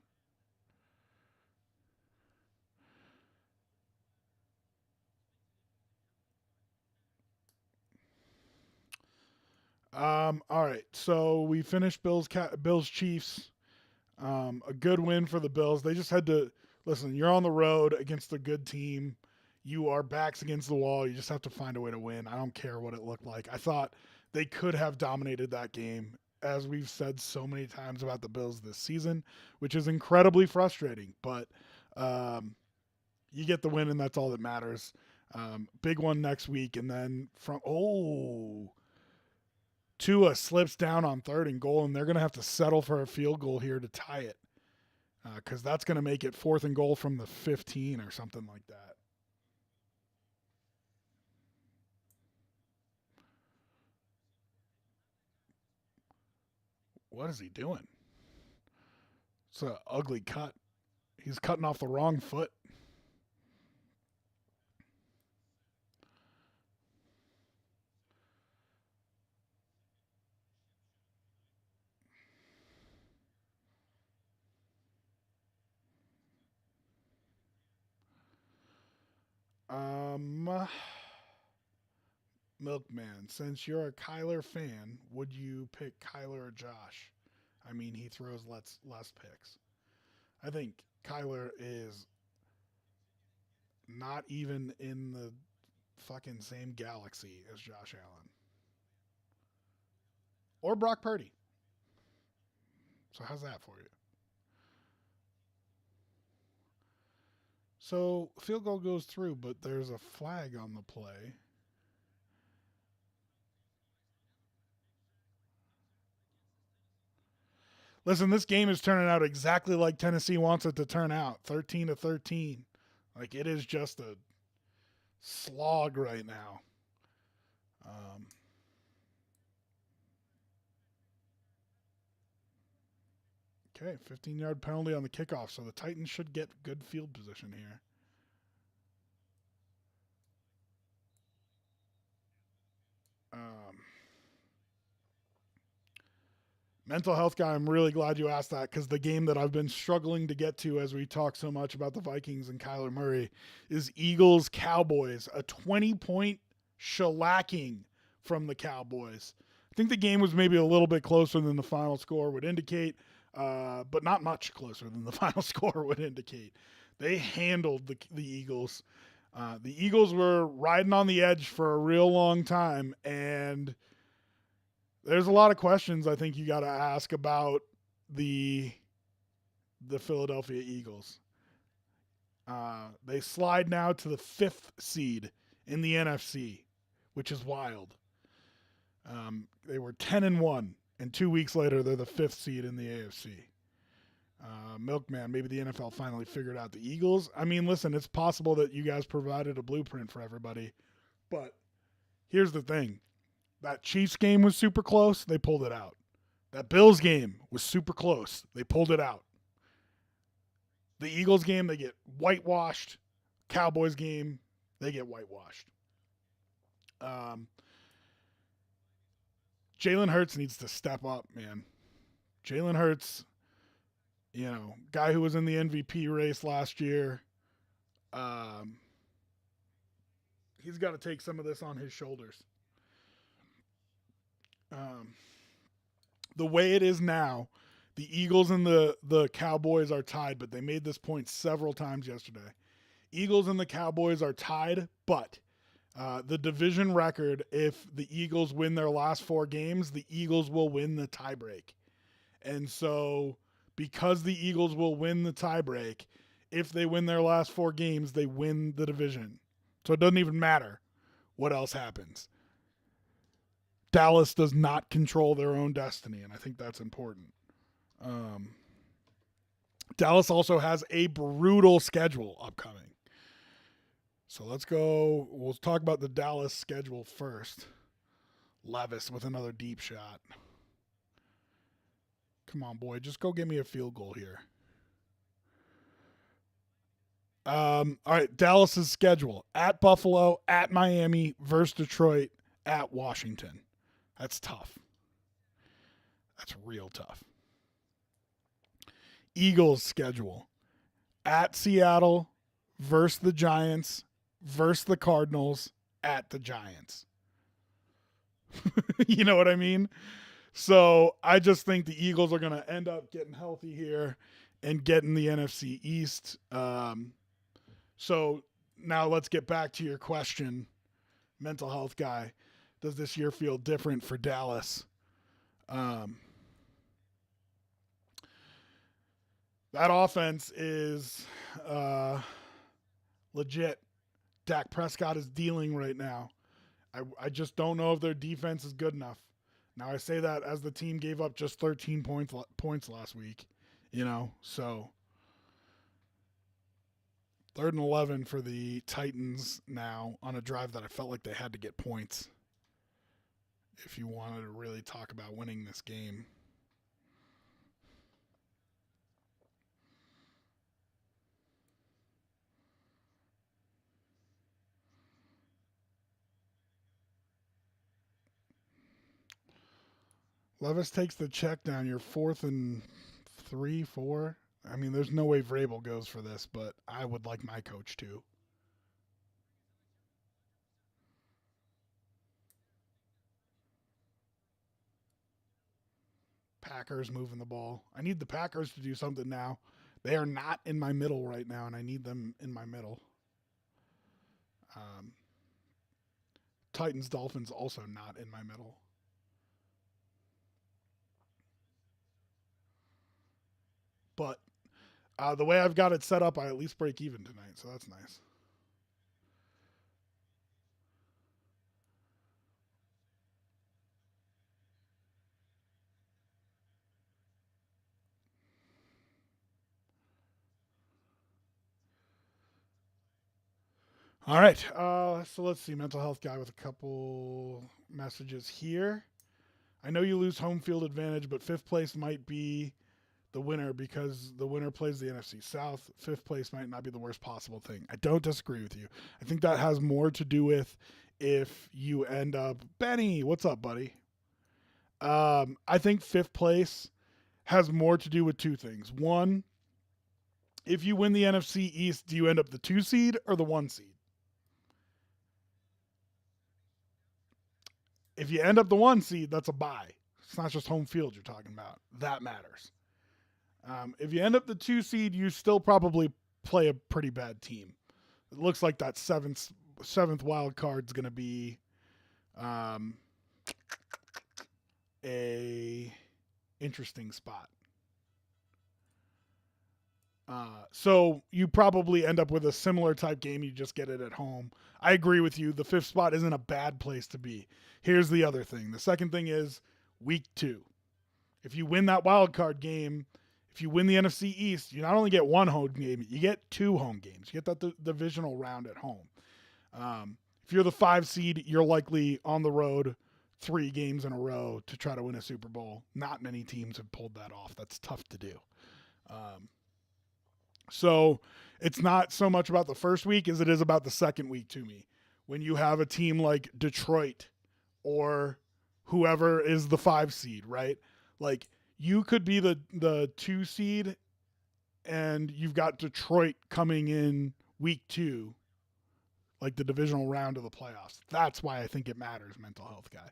G: All right, so we finished Bills Chiefs. A good win for the Bills. They just had to listen. You're on the road against a good team. You are backs against the wall. You just have to find a way to win. I don't care what it looked like. I thought they could have dominated that game, as we've said so many times about the Bills this season, which is incredibly frustrating. But you get the win, and that's all that matters. Big one next week, and then Tua slips down on 3rd and goal, and they're going to have to settle for a field goal here to tie it, because that's going to make it 4th and goal from the 15 or something like that. What is he doing? It's an ugly cut. He's cutting off the wrong foot. Milkman, since you're a Kyler fan, would you pick Kyler or Josh? I mean, he throws less picks. I think Kyler is not even in the fucking same galaxy as Josh Allen. Or Brock Purdy. So how's that for you? So field goal goes through, but there's a flag on the play. Listen, this game is turning out exactly like Tennessee wants it to turn out. 13-13. Like, it is just a slog right now. Okay, 15-yard penalty on the kickoff, so the Titans should get good field position here. Mental health guy, I'm really glad you asked that, because the game that I've been struggling to get to as we talk so much about the Vikings and Kyler Murray is Eagles-Cowboys, a 20-point shellacking from the Cowboys. I think the game was maybe a little bit closer than the final score would indicate, but not much closer than the final score would indicate. They handled the Eagles. The Eagles were riding on the edge for a real long time, and there's a lot of questions I think you got to ask about the Philadelphia Eagles. They slide now to the 5th seed in the NFC, which is wild. They were 10-1, and 2 weeks later they're the 5th seed in the AFC. Milkman, maybe the NFL finally figured out the Eagles. I mean, listen, it's possible that you guys provided a blueprint for everybody, but here's the thing. That Chiefs game was super close. They pulled it out. That Bills game was super close. They pulled it out. The Eagles game, they get whitewashed. Cowboys game, they get whitewashed. Jalen Hurts needs to step up, man. Jalen Hurts, guy who was in the MVP race last year. He's got to take some of this on his shoulders. The way it is now, the Eagles and the Cowboys are tied, but they made this point several times yesterday. Eagles and the Cowboys are tied, but The division record, if the Eagles win their last 4 games, the Eagles will win the tiebreak. And so because the Eagles will win the tiebreak, if they win their last 4 games, they win the division. So it doesn't even matter what else happens. Dallas does not control their own destiny, and I think that's important. Dallas also has a brutal schedule upcoming. So let's go. We'll talk about the Dallas schedule first. Levis with another deep shot. Come on, boy. Just go get me a field goal here. All right, Dallas's schedule. At Buffalo, at Miami, versus Detroit, at Washington. That's tough. That's real tough. Eagles schedule. At Seattle, versus the Giants, versus the Cardinals, at the Giants. You know what I mean? So I just think the Eagles are going to end up getting healthy here and getting the NFC East. So now let's get back to your question, mental health guy. Does this year feel different for Dallas? That offense is legit. Dak Prescott is dealing right now. I just don't know if their defense is good enough. Now, I say that as the team gave up just 13 points last week, so 3rd and 11 for the Titans now on a drive that I felt like they had to get points if you wanted to really talk about winning this game. Levis takes the check down. You're 4th and 3, 4. I mean, there's no way Vrabel goes for this, but I would like my coach to. Packers moving the ball. I need the Packers to do something now. They are not in my middle right now, and I need them in my middle. Titans, Dolphins also not in my middle. But the way I've got it set up, I at least break even tonight, so that's nice. All right, so let's see. Mental health guy with a couple messages here. I know you lose home field advantage, but 5th place might be the winner because the winner plays the NFC South. 5th place might not be the worst possible thing. I don't disagree with you. I think that has more to do with if you end up... Benny, what's up, buddy? I think 5th place has more to do with 2 things. One, if you win the NFC East, do you end up the 2 seed or the 1 seed? If you end up the 1 seed, that's a bye. It's not just home field you're talking about. That matters. If you end up the 2 seed, you still probably play a pretty bad team. It looks like that seventh wild card is going to be a interesting spot. So you probably end up with a similar type game. You just get it at home. I agree with you. The 5th spot isn't a bad place to be. Here's the other thing. The second thing is week 2. If you win that wild card game, if you win the NFC East, you not only get 1 home game, you get 2 home games. You get that divisional round at home. If you're the 5 seed, you're likely on the road 3 games in a row to try to win a Super Bowl. Not many teams have pulled that off. That's tough to do. So it's not so much about the first week as it is about the second week to me. When you have a team like Detroit or whoever is the 5 seed, right? Like, you could be the 2 seed and you've got Detroit coming in week 2, like the divisional round of the playoffs. That's why I think it matters, mental health guy,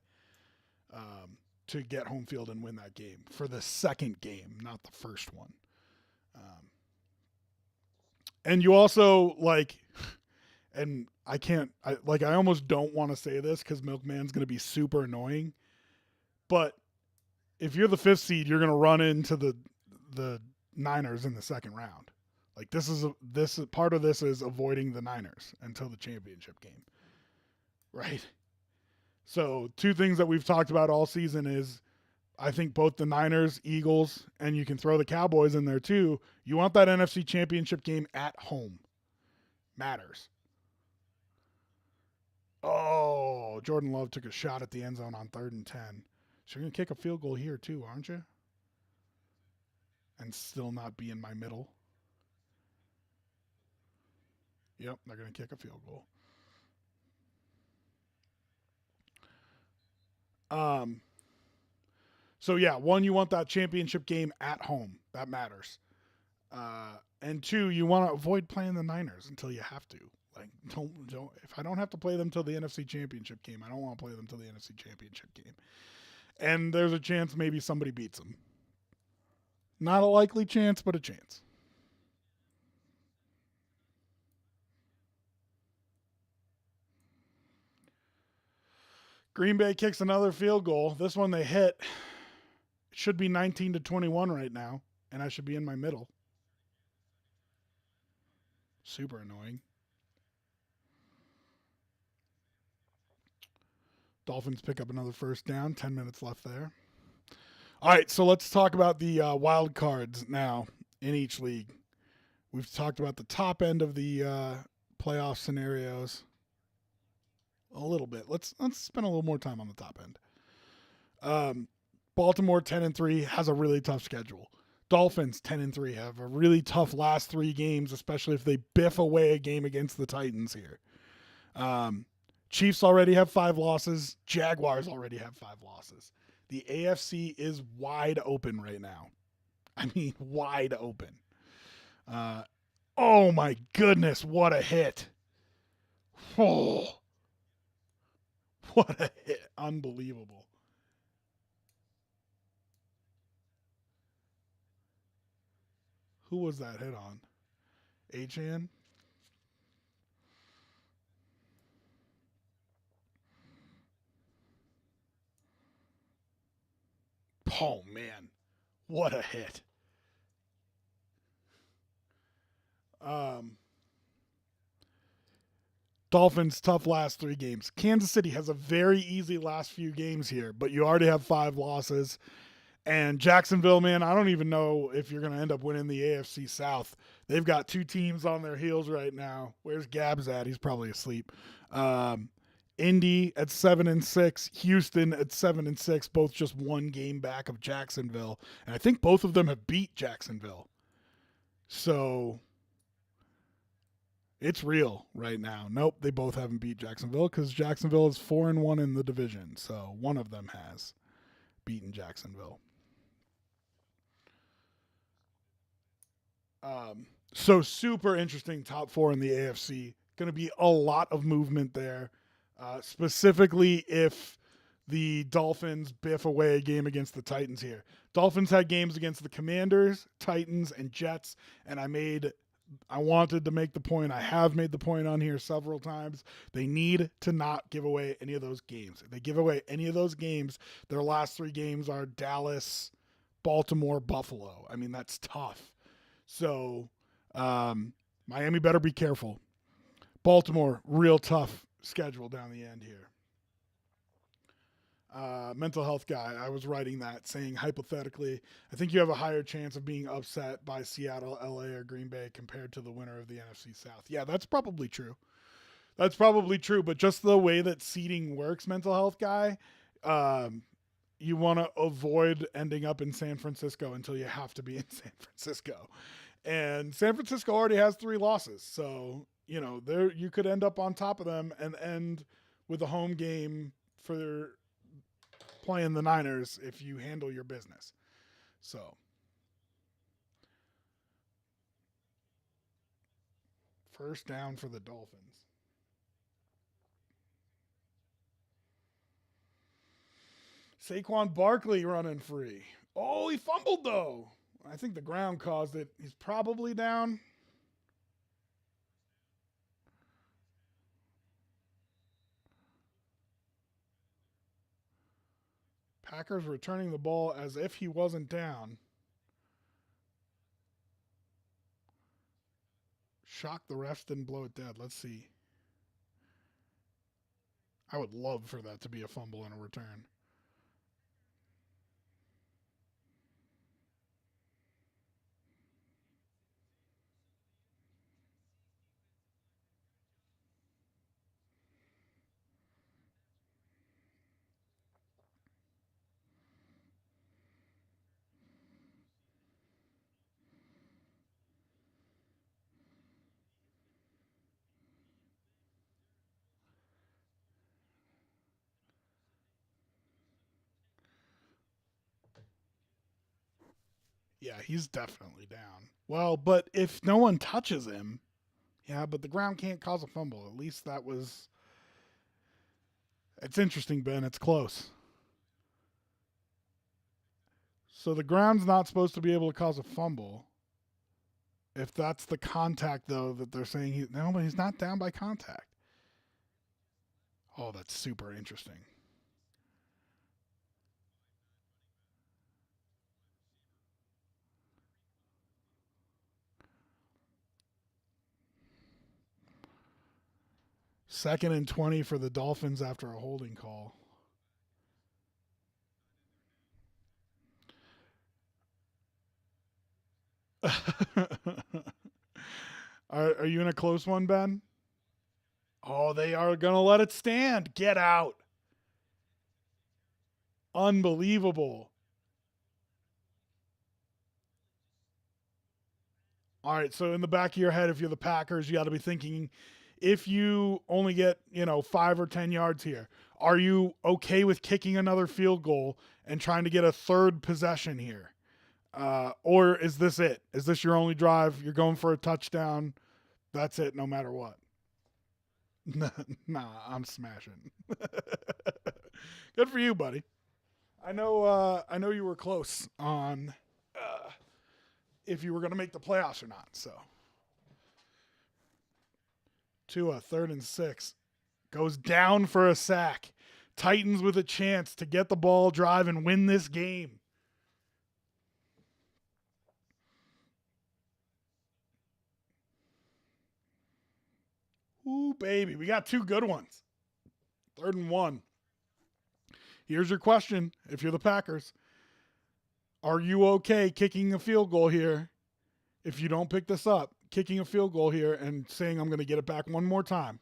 G: to get home field and win that game for the second game, not the first one. And you also, like, and I almost don't want to say this because Milkman's going to be super annoying, but if you're the 5th seed, you're going to run into the Niners in the second round. Like this part of this is avoiding the Niners until the championship game, right? So 2 things that we've talked about all season is I think both the Niners, Eagles, and you can throw the Cowboys in there too. You want that NFC championship game at home. Matters. Oh, Jordan Love took a shot at the end zone on 3rd and 10. So you're going to kick a field goal here too, aren't you? And still not be in my middle. Yep, they're going to kick a field goal. So yeah, 1, you want that championship game at home. That matters. And 2, you want to avoid playing the Niners until you have to. Like, don't. If I don't have to play them till the NFC Championship game, I don't want to play them till the NFC Championship game. And there's a chance maybe somebody beats them. Not a likely chance, but a chance. Green Bay kicks another field goal. This one they hit. It should be 19-21 right now, and I should be in my middle. Super annoying. Dolphins pick up another first down. 10 minutes left there. All right, so let's talk about the wild cards now in each league. We've talked about the top end of the playoff scenarios a little bit. Let's spend a little more time on the top end. Baltimore 10-3 has a really tough schedule. Dolphins 10-3 have a really tough last 3 games, especially if they biff away a game against the Titans here. Chiefs already have 5 losses. Jaguars already have 5 losses. The AFC is wide open right now. I mean, wide open. Oh my goodness, what a hit. Oh, what a hit. Unbelievable. Who was that hit on? Achan? Oh, man. What a hit. Dolphins, tough last 3 games. Kansas City has a very easy last few games here, but you already have 5 losses. And Jacksonville, man, I don't even know if you're going to end up winning the AFC South. They've got 2 teams on their heels right now. Where's Gabs at? He's probably asleep. Indy at 7-6, Houston at 7-6, both just 1 game back of Jacksonville. And I think both of them have beat Jacksonville. So it's real right now. Nope, they both haven't beat Jacksonville because Jacksonville is 4-1 in the division. So one of them has beaten Jacksonville. So super interesting top 4 in the AFC. Going to be a lot of movement there. Specifically if the Dolphins biff away a game against the Titans here. Dolphins had games against the Commanders, Titans, and Jets, and I wanted to make the point. I have made the point on here several times. They need to not give away any of those games. If they give away any of those games, their last 3 games are Dallas, Baltimore, Buffalo. I mean, that's tough. So Miami better be careful. Baltimore, real tough schedule down the end here. Mental health guy, I was writing that saying hypothetically, I think you have a higher chance of being upset by Seattle, LA, or Green Bay compared to the winner of the NFC South. Yeah, that's probably true. That's probably true, but just the way that seeding works, mental health guy, you want to avoid ending up in San Francisco until you have to be in San Francisco. And San Francisco already has 3 losses, so there you could end up on top of them and end with a home game for playing the Niners if you handle your business. So first down for the Dolphins. Saquon Barkley running free. Oh, he fumbled though. I think the ground caused it. He's probably down. Packers returning the ball as if he wasn't down. Shock the refs didn't blow it dead. Let's see. I would love for that to be a fumble and a return. Yeah, he's definitely down. Well, but if no one touches him, yeah, but the ground can't cause a fumble. At least that was... It's interesting, Ben. It's close. So the ground's not supposed to be able to cause a fumble. If that's the contact, though, that they're saying no, but he's not down by contact. Oh, that's super interesting. Second and 20 for the Dolphins after a holding call. Are you in a close one, Ben? Oh, they are going to let it stand. Get out. Unbelievable. All right, so in the back of your head, if you're the Packers, you got to be thinking, if you only get, 5 or 10 yards here, are you okay with kicking another field goal and trying to get a third possession here? Or is this it? Is this your only drive? You're going for a touchdown. That's it, no matter what. Nah, I'm smashing. Good for you, buddy. I know you were close on if you were going to make the playoffs or not. So, Tua, 3rd and 6, goes down for a sack. Titans with a chance to get the ball, drive, and win this game. Ooh, baby, we got 2 good ones. 3rd and 1. Here's your question, if you're the Packers. Are you okay kicking a field goal here if you don't pick this up? Kicking a field goal here and saying, I'm going to get it back one more time.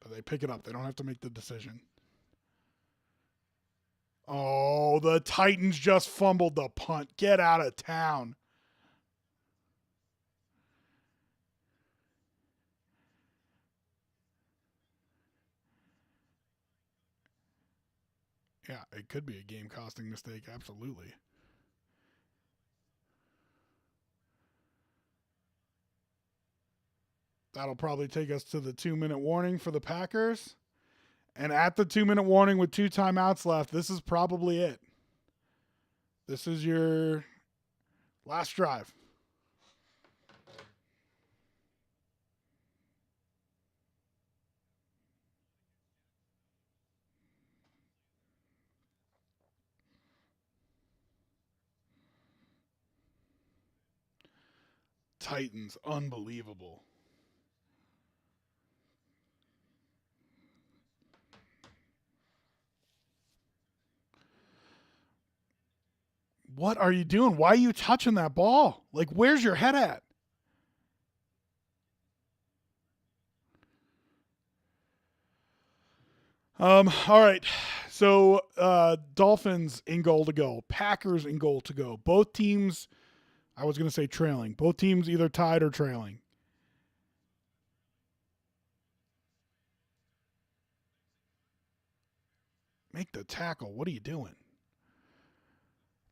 G: But they pick it up. They don't have to make the decision. Oh, the Titans just fumbled the punt. Get out of town. Yeah, it could be a game-costing mistake, absolutely. That'll probably take us to the 2-minute warning for the Packers. And at the 2-minute warning with 2 timeouts left, this is probably it. This is your last drive. Titans, unbelievable. What are you doing? Why are you touching that ball? Like, where's your head at? All right. So, Dolphins in goal to go. Packers in goal to go. Both teams, I was going to say trailing. Both teams either tied or trailing. Make the tackle. What are you doing?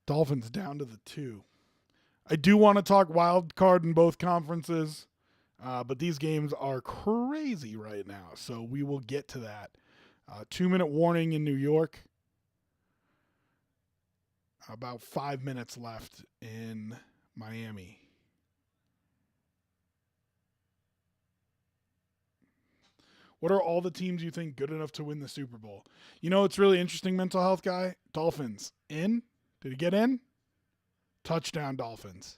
G: Dolphins down to the 2. I do want to talk wild card in both conferences, but these games are crazy right now, so we will get to that. 2-minute warning in New York. About 5 minutes left in Miami. What are all the teams you think good enough to win the Super Bowl? You know, it's really interesting, mental health guy. Dolphins in? Did he get in? Touchdown Dolphins.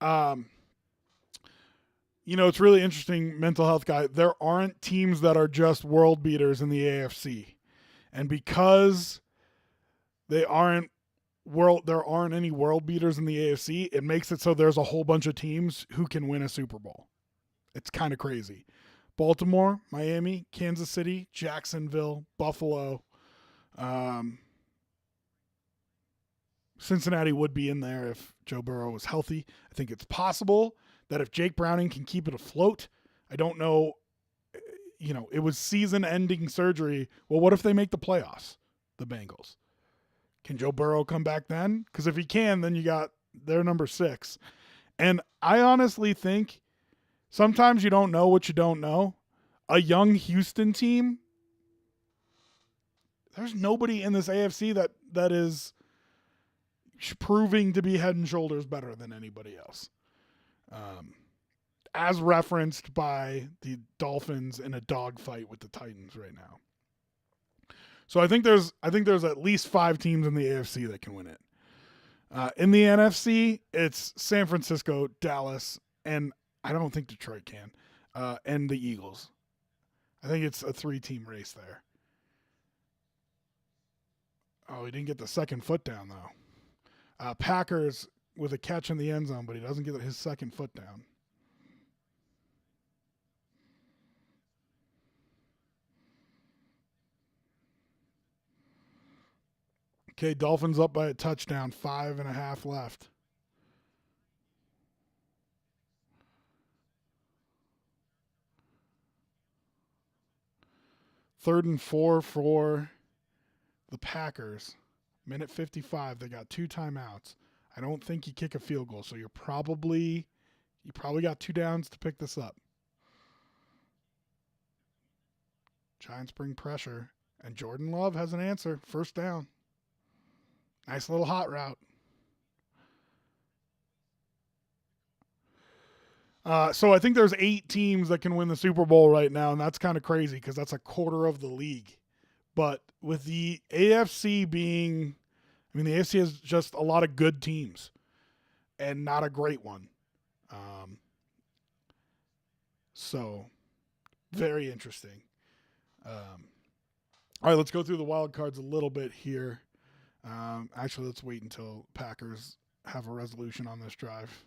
G: You know, it's really interesting, mental health guy. There aren't teams that are just world beaters in the AFC. And because there aren't any world beaters in the AFC, it makes it so there's a whole bunch of teams who can win a Super Bowl. It's kind of crazy. Baltimore, Miami, Kansas City, Jacksonville, Buffalo. Cincinnati would be in there if Joe Burrow was healthy. I think it's possible that if Jake Browning can keep it afloat, I don't know, you know, it was season-ending surgery. Well, what if they make the playoffs, the Bengals? Can Joe Burrow come back then? Because if he can, then you got their number 6. And I honestly think sometimes you don't know what you don't know. A young Houston team, there's nobody in this AFC that is proving to be head and shoulders better than anybody else. As referenced by the Dolphins in a dogfight with the Titans right now. So I think there's at least 5 teams in the AFC that can win it. In the NFC, it's San Francisco, Dallas, and I don't think Detroit can, and the Eagles. I think it's a 3-team race there. Oh, he didn't get the second foot down, though. Packers with a catch in the end zone, but he doesn't get his second foot down. Okay, Dolphins up by a touchdown, 5.5 left. Third and 4 for the Packers. Minute 55. They got 2 timeouts. I don't think you kick a field goal, so you probably got 2 downs to pick this up. Giants bring pressure, and Jordan Love has an answer. First down. Nice little hot route. So I think there's 8 teams that can win the Super Bowl right now, and that's kind of crazy because that's a quarter of the league. But with the AFC being, the AFC has just a lot of good teams and not a great one. So very interesting. All right, let's go through the wild cards a little bit here. Actually, let's wait until Packers have a resolution on this drive.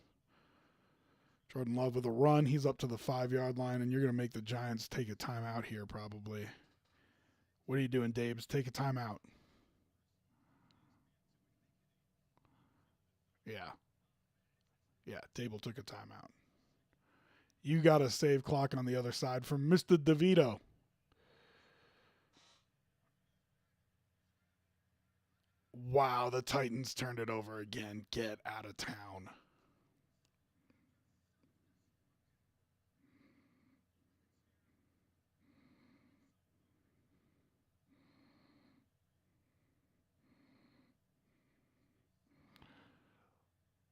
G: Jordan Love with a run. He's up to the 5-yard line, and you're going to make the Giants take a timeout here probably. What are you doing, Dabes? Take a timeout. Yeah. Yeah, Dable took a timeout. You got a save clock on the other side from Mr. DeVito. Wow, the Titans turned it over again. Get out of town.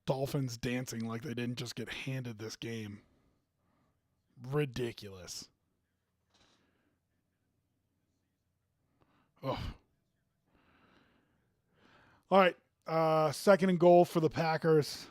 G: Dolphins dancing like they didn't just get handed this game. Ridiculous. Oh. All right. 2nd and goal for the Packers.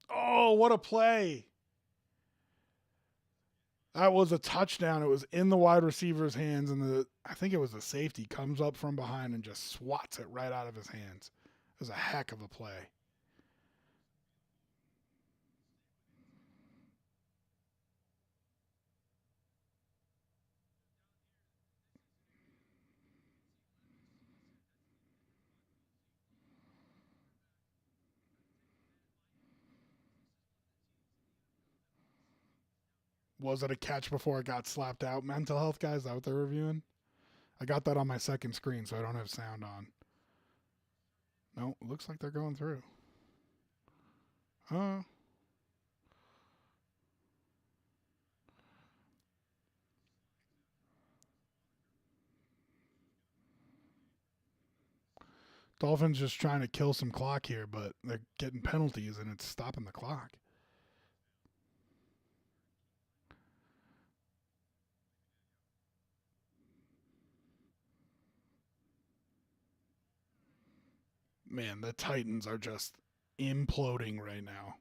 G: Oh, what a play. That was a touchdown. It was in the wide receiver's hands, and I think it was the safety comes up from behind and just swats it right out of his hands. It was a heck of a play. Was it a catch before it got slapped out? Mental health guys, is that what they're reviewing? I got that on my second screen, so I don't have sound on. No, it looks like they're going through. Dolphins just trying to kill some clock here, but they're getting penalties and it's stopping the clock. Man, the Titans are just imploding right now.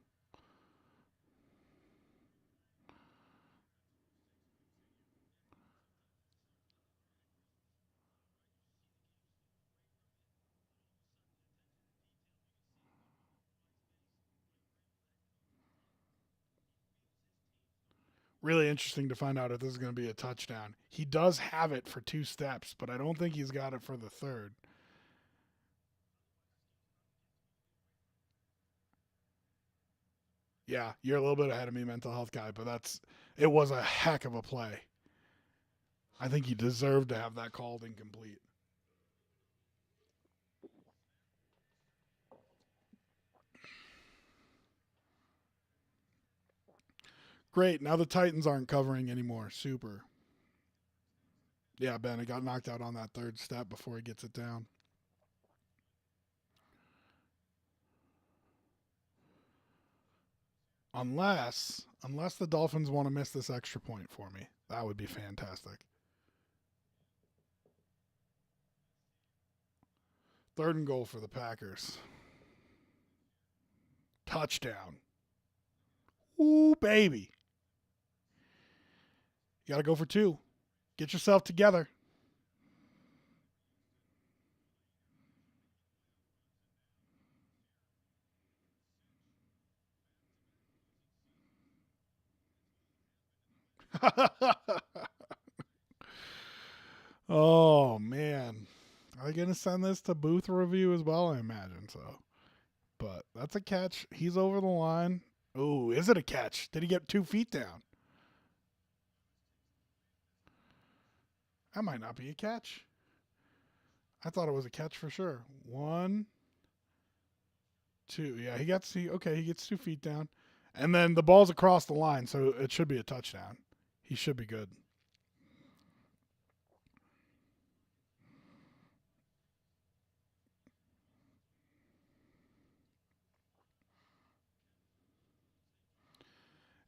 G: Really interesting to find out if this is going to be a touchdown. He does have it for 2 steps, but I don't think he's got it for the 3rd. Yeah, you're a little bit ahead of me, mental health guy, but it was a heck of a play. I think he deserved to have that called incomplete. Great. Now the Titans aren't covering anymore. Super. Yeah, Ben, it got knocked out on that 3rd step before he gets it down. Unless the Dolphins want to miss this extra point for me. That would be fantastic. 3rd and goal for the Packers. Touchdown. Ooh, baby. You got to go for 2. Get yourself together. Oh, man. Are they going to send this to booth review as well? I imagine so. But that's a catch. He's over the line. Oh, is it a catch? Did he get 2 feet down? That might not be a catch. I thought it was a catch for sure. 1, 2. Yeah, he gets 2 feet down. And then the ball's across the line, so it should be a touchdown. He should be good.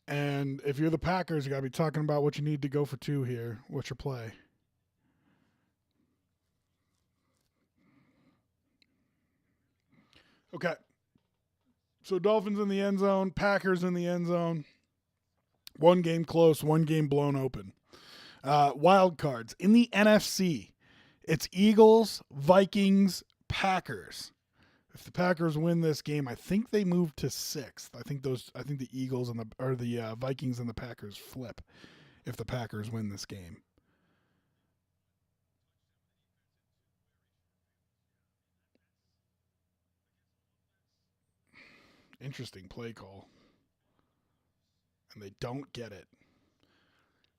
G: And if you're the Packers, you got to be talking about what you need to go for 2 here. What's your play? Okay. So Dolphins in the end zone, Packers in the end zone. 1 game close, 1 game blown open. Wild cards. In the NFC, it's Eagles, Vikings, Packers. If the Packers win this game, I think they move to 6th. I think the Eagles and the Vikings and the Packers flip if the Packers win this game. Interesting play call. And they don't get it.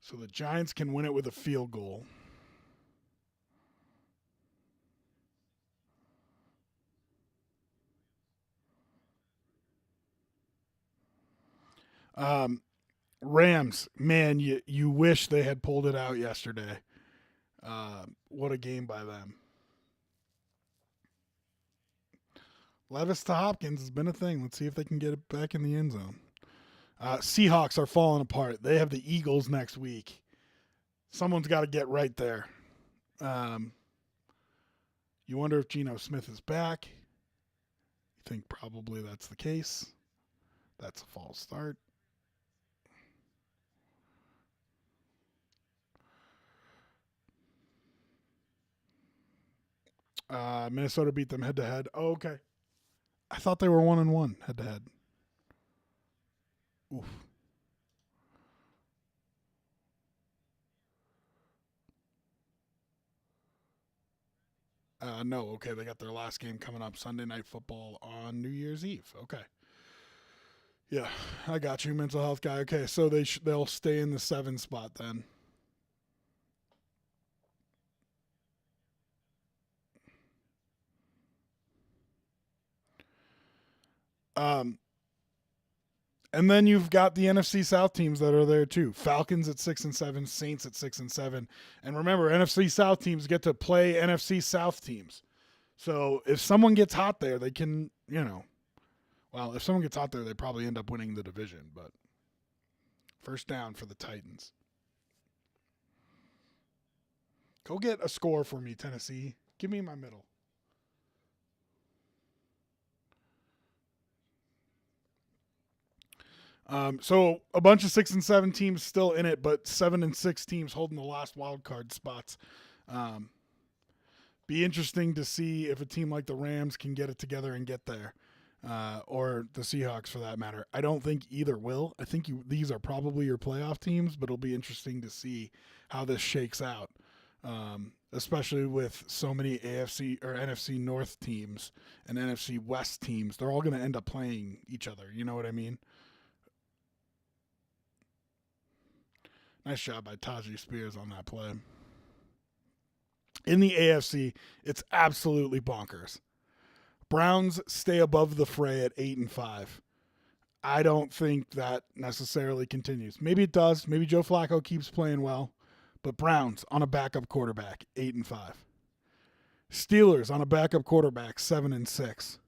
G: So the Giants can win it with a field goal. Rams, man, you wish they had pulled it out yesterday. What a game by them. Levis to Hopkins has been a thing. Let's see if they can get it back in the end zone. Seahawks are falling apart. They have the Eagles next week. Someone's got to get right there. You wonder if Geno Smith is back. You think probably that's the case. That's a false start. Minnesota beat them head-to-head. Oh, okay. I thought they were 1-1 head-to-head. Oof. No, okay. They got their last game coming up, Sunday Night Football on New Year's Eve. Okay. Yeah, I got you, mental health guy. Okay, so they'll stay in the 7 spot then. And then you've got the NFC South teams that are there too. Falcons at 6-7, Saints at 6-7. And remember, NFC South teams get to play NFC South teams. So if someone gets hot there, they can, well, if someone gets hot there, they probably end up winning the division. But first down for the Titans. Go get a score for me, Tennessee. Give me my middle. So a bunch of 6-7 teams still in it, but 7-6 teams holding the last wild card spots. Be interesting to see if a team like the Rams can get it together and get there, or the Seahawks for that matter. I don't think either will. I think these are probably your playoff teams, but it'll be interesting to see how this shakes out, especially with so many AFC or NFC North teams and NFC West teams. They're all going to end up playing each other. You know what I mean? Nice job by Tajay Spears on that play. In the AFC, it's absolutely bonkers. Browns stay above the fray at 8-5. I don't think that necessarily continues. Maybe it does. Maybe Joe Flacco keeps playing well. But Browns on a backup quarterback, 8-5. Steelers on a backup quarterback, 7-6.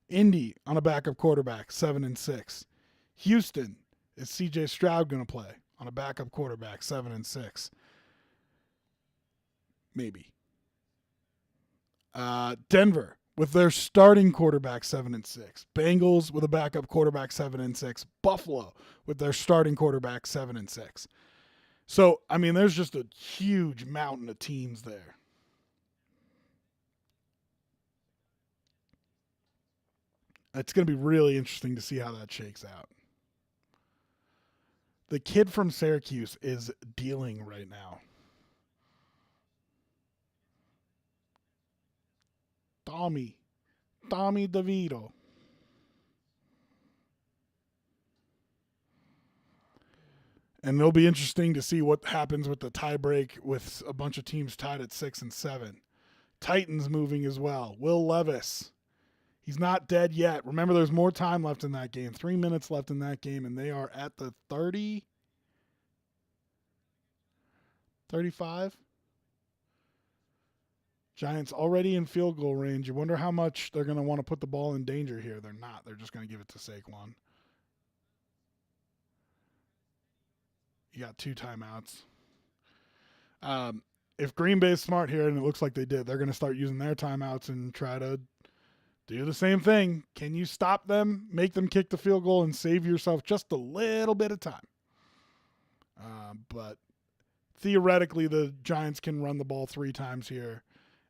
G: Indy on a backup quarterback, 7-6. Houston, is C.J. Stroud going to play? On a backup quarterback, 7-6. Maybe. Denver with their starting quarterback, 7-6. Bengals with a backup quarterback, 7-6. Buffalo with their starting quarterback, 7-6. So, I mean, there's just a huge mountain of teams there. It's going to be really interesting to see how that shakes out. The kid from Syracuse is dealing right now. Tommy DeVito. And it'll be interesting to see what happens with the tie break with a bunch of teams tied at 6-7. Titans moving as well. Will Levis. He's not dead yet. Remember, there's more time left in that game. 3 minutes left in that game, and they are at the 30, 35. Giants already in field goal range. You wonder how much they're going to want to put the ball in danger here. They're not. They're just going to give it to Saquon. You got 2 timeouts. If Green Bay's smart here, and it looks like they did, they're going to start using their timeouts and try to do the same thing. Can you stop them, make them kick the field goal, and save yourself just a little bit of time? But theoretically, the Giants can run the ball 3 times here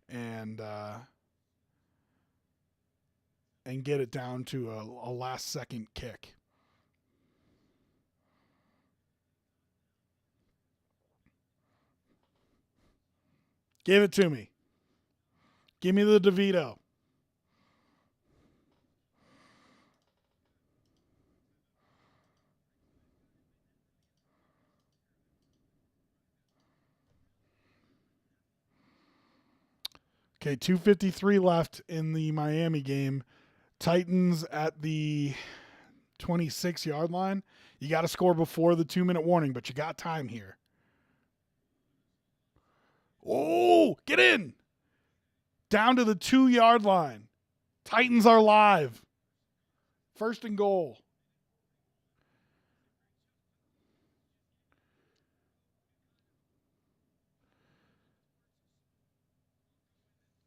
G: and get it down to a last-second kick. Give it to me. Give me the DeVito. Okay, 2:53 left in the Miami game. Titans at the 26-yard line. You got to score before the 2-minute warning, but you got time here. Oh, get in. Down to the 2-yard line. Titans are live. 1st and goal.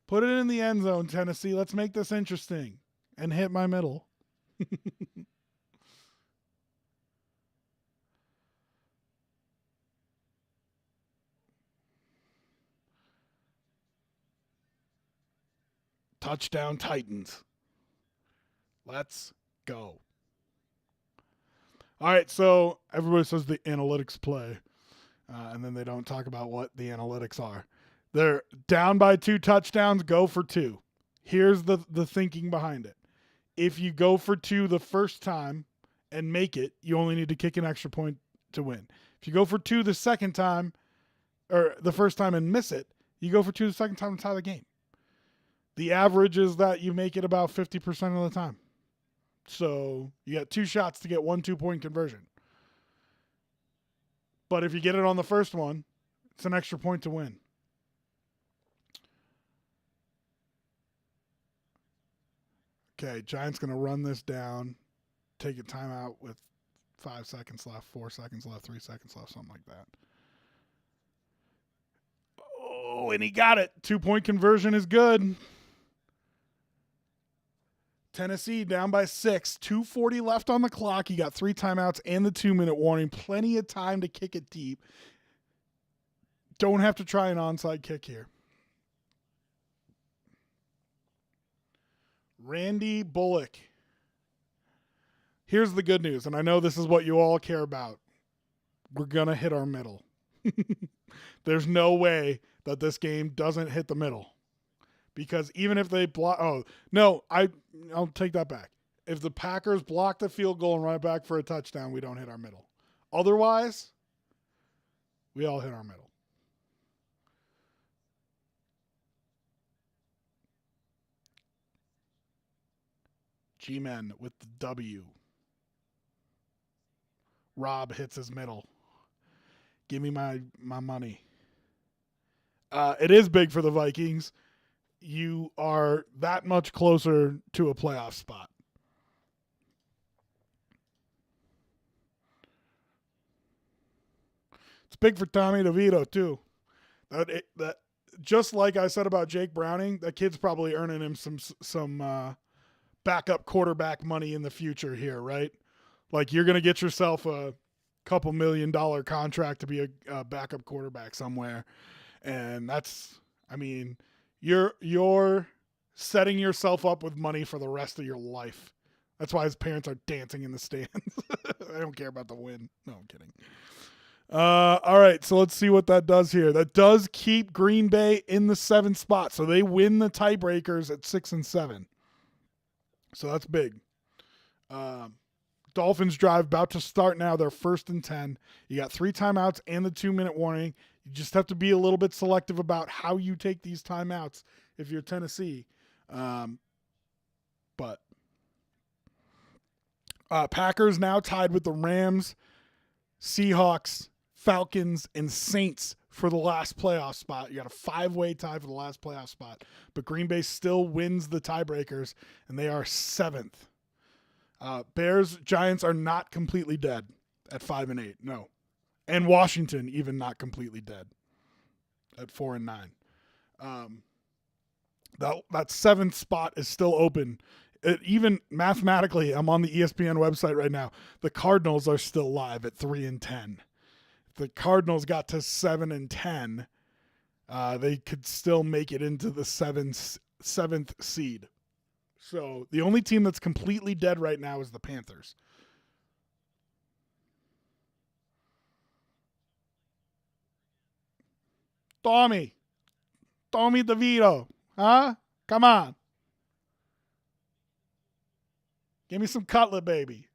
G: Put it in the end zone, Tennessee. Let's make this interesting. And hit my middle. Touchdown Titans. Let's go. All right, so everybody says the analytics play, and then they don't talk about what the analytics are. They're down by 2 touchdowns, go for 2. Here's the thinking behind it. If you go for 2 the first time and make it, you only need to kick an extra point to win. If you go for 2 the second time, or the first time and miss it, you go for 2 the second time and tie the game. The average is that you make it about 50% of the time. So you got 2 shots to get 1 2-point conversion. But if you get it on the first one, it's an extra point to win. Okay, Giants going to run this down, take a timeout with 5 seconds left, 4 seconds left, 3 seconds left, something like that. Oh, and he got it. 2-point conversion is good. Tennessee down by 6. 2:40 left on the clock. You got 3 timeouts and the 2-minute warning. Plenty of time to kick it deep. Don't have to try an onside kick here. Randy Bullock. Here's the good news, and I know this is what you all care about. We're going to hit our middle. There's no way that this game doesn't hit the middle. Because even if they block... Oh, no, I'll take that back. If the Packers block the field goal and run it back for a touchdown, we don't hit our middle. Otherwise, we all hit our middle. G-Men with the W. Rob hits his middle. Give me my money. It is big for the Vikings. You are that much closer to a playoff spot. It's big for Tommy DeVito, too. That just like I said about Jake Browning, that kid's probably earning him some backup quarterback money in the future here, right? Like, you're going to get yourself a couple $1 million contract to be a backup quarterback somewhere. And that's, I mean, you're setting yourself up with money for the rest of your life. That's why his parents are dancing in the stands. I don't care about the win. No, I'm kidding. All right, so let's see what that does here. That does keep Green Bay in the 7th spot. So they win the tiebreakers at 6 and 7. So that's big. Dolphins drive about to start now. They're 1st and 10. You got 3 timeouts and the 2-minute warning. You just have to be a little bit selective about how you take these timeouts if you're Tennessee. But Packers now tied with the Rams, Seahawks, Falcons, and Saints for the last playoff spot. You got a 5-way tie for the last playoff spot. But Green Bay still wins the tiebreakers, and they are 7th. Bears, Giants are not completely dead at 5 and 8. No. And Washington even not completely dead at 4 and 9. That 7th spot is still open. Even mathematically, I'm on the ESPN website right now. The Cardinals are still live at 3 and 10. If the Cardinals got to 7 and 10, they could still make it into the 7th seed. So the only team that's completely dead right now is the Panthers. Tommy DeVito, huh? Come on. Give me some cutlet, baby.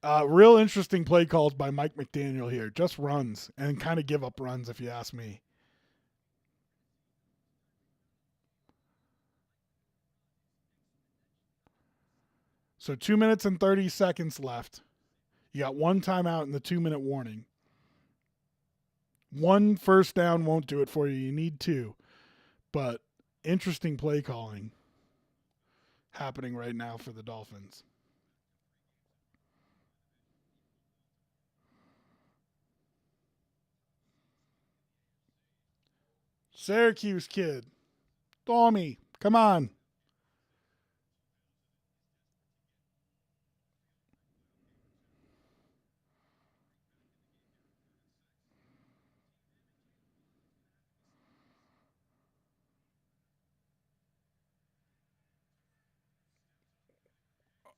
G: Real interesting play calls by Mike McDaniel here. Just runs and kind of give up runs, if you ask me. So 2 minutes and 30 seconds left. You got 1 timeout and the 2-minute warning. 1 first down won't do it for you. You need 2. But interesting play calling happening right now for the Dolphins. Syracuse kid. Tommy, come on.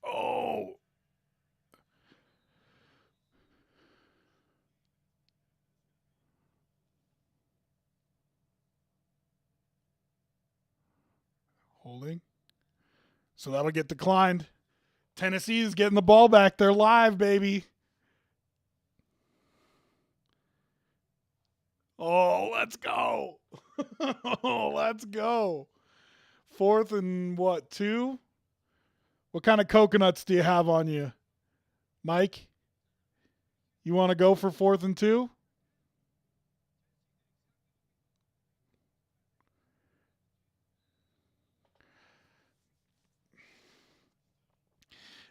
G: Oh. Holding. So that'll get declined. Tennessee is getting the ball back. They're live, baby. Oh, let's go. Oh, let's go. 4th and 2? What kind of coconuts do you have on you, Mike? You want to go for 4th and 2?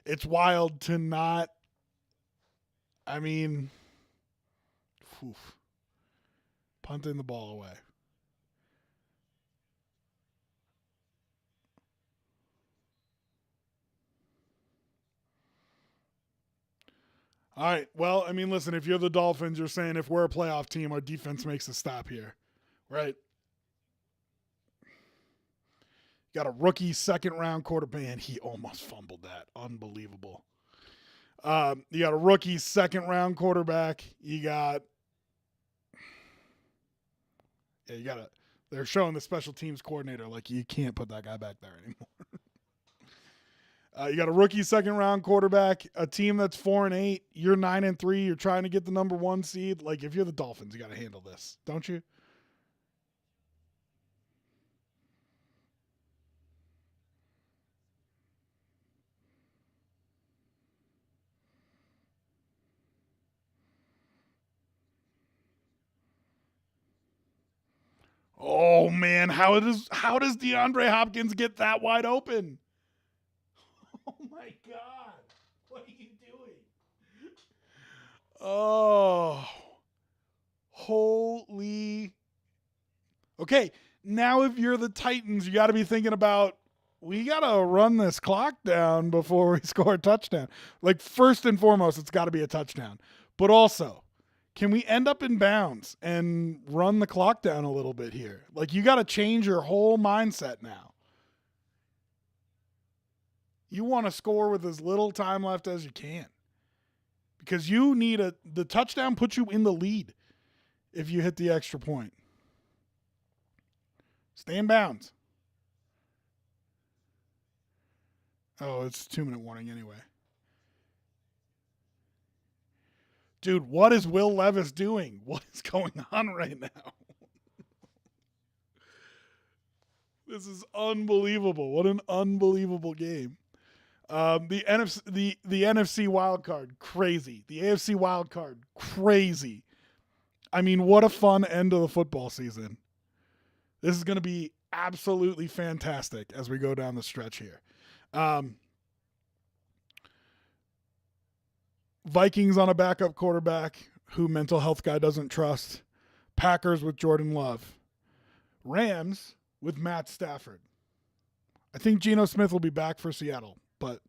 G: It's wild to not, punting the ball away. All right. Well, listen, if you're the Dolphins, you're saying if we're a playoff team, our defense makes a stop here, right? Got a rookie 2nd-round quarterback. Man, he almost fumbled that. Unbelievable. You got a rookie 2nd-round quarterback. They're showing the special teams coordinator like you can't put that guy back there anymore. You got a rookie 2nd-round quarterback, a team that's 4-8. You're 9-3. You're trying to get the number 1 seed. Like, if you're the Dolphins, you got to handle this, don't you? Oh man, how does DeAndre Hopkins get that wide open? Oh my God. What are you doing? Oh. Holy. Okay, now if you're the Titans, you got to be thinking about, we got to run this clock down before we score a touchdown. Like, first and foremost, it's got to be a touchdown. But also, can we end up in bounds and run the clock down a little bit here? Like, you got to change your whole mindset now. You want to score with as little time left as you can. Because you need the touchdown puts you in the lead if you hit the extra point. Stay in bounds. Oh, it's 2-minute warning anyway. Dude, what is Will Levis doing? What is going on right now? This is unbelievable. What an unbelievable game. The NFC wild card, crazy. The AFC wild card, crazy. What a fun end of the football season. This is going to be absolutely fantastic as we go down the stretch here. Vikings on a backup quarterback who mental health guy doesn't trust. Packers with Jordan Love. Rams with Matt Stafford. I think Geno Smith will be back for Seattle, but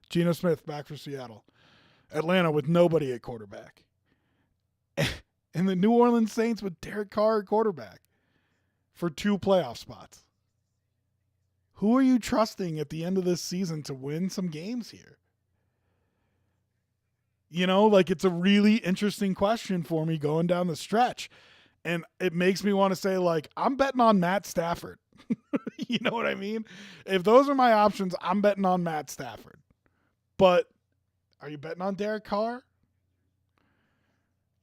G: Geno Smith back for Seattle. Atlanta with nobody at quarterback. And the New Orleans Saints with Derek Carr at quarterback for 2 playoff spots. Who are you trusting at the end of this season to win some games here? It's a really interesting question for me going down the stretch. And it makes me want to say, I'm betting on Matt Stafford. You know what I mean? If those are my options, I'm betting on Matt Stafford. But are you betting on Derek Carr?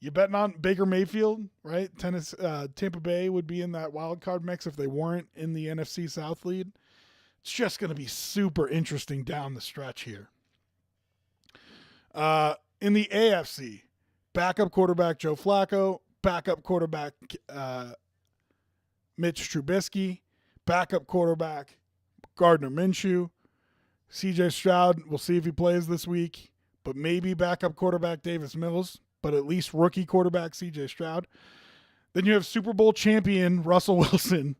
G: You betting on Baker Mayfield, right? Tampa Bay would be in that wild card mix if they weren't in the NFC South lead. It's just going to be super interesting down the stretch here. In the AFC, backup quarterback Joe Flacco, backup quarterback Mitch Trubisky, backup quarterback Gardner Minshew, CJ Stroud, we'll see if he plays this week, but maybe backup quarterback Davis Mills, but at least rookie quarterback CJ Stroud. Then you have Super Bowl champion Russell Wilson,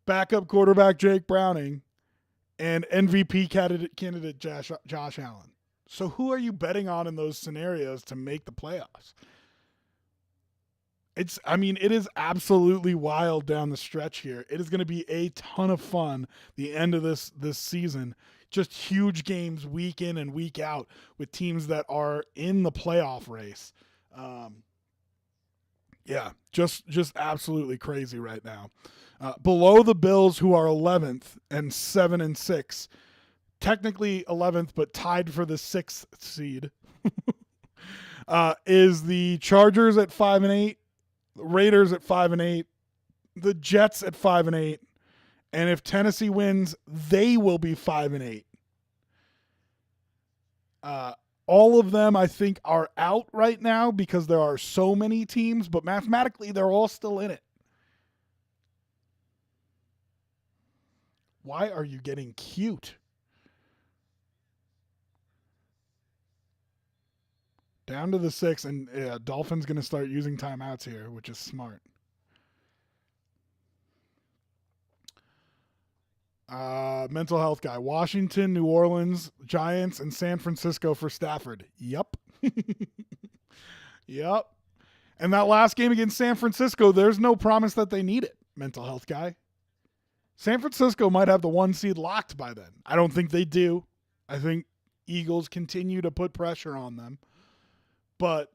G: backup quarterback Jake Browning, and MVP candidate Josh Allen. So who are you betting on in those scenarios to make the playoffs? It is absolutely wild down the stretch here. It is going to be a ton of fun the end of this season. Just huge games week in and week out with teams that are in the playoff race. Just absolutely crazy right now. Below the Bills, who are 11th and 7-6, technically 11th, but tied for the 6th seed, is the Chargers at 5-8, the Raiders at 5-8, the Jets at 5-8, and if Tennessee wins, they will be 5-8. All of them, I think, are out right now because there are so many teams, but mathematically, they're all still in it. Why are you getting cute? Down to the 6, and Dolphins going to start using timeouts here, which is smart. Mental health guy. Washington, New Orleans, Giants, and San Francisco for Stafford. Yep. Yep. And that last game against San Francisco, there's no promise that they need it, mental health guy. San Francisco might have the 1 seed locked by then. I don't think they do. I think Eagles continue to put pressure on them. But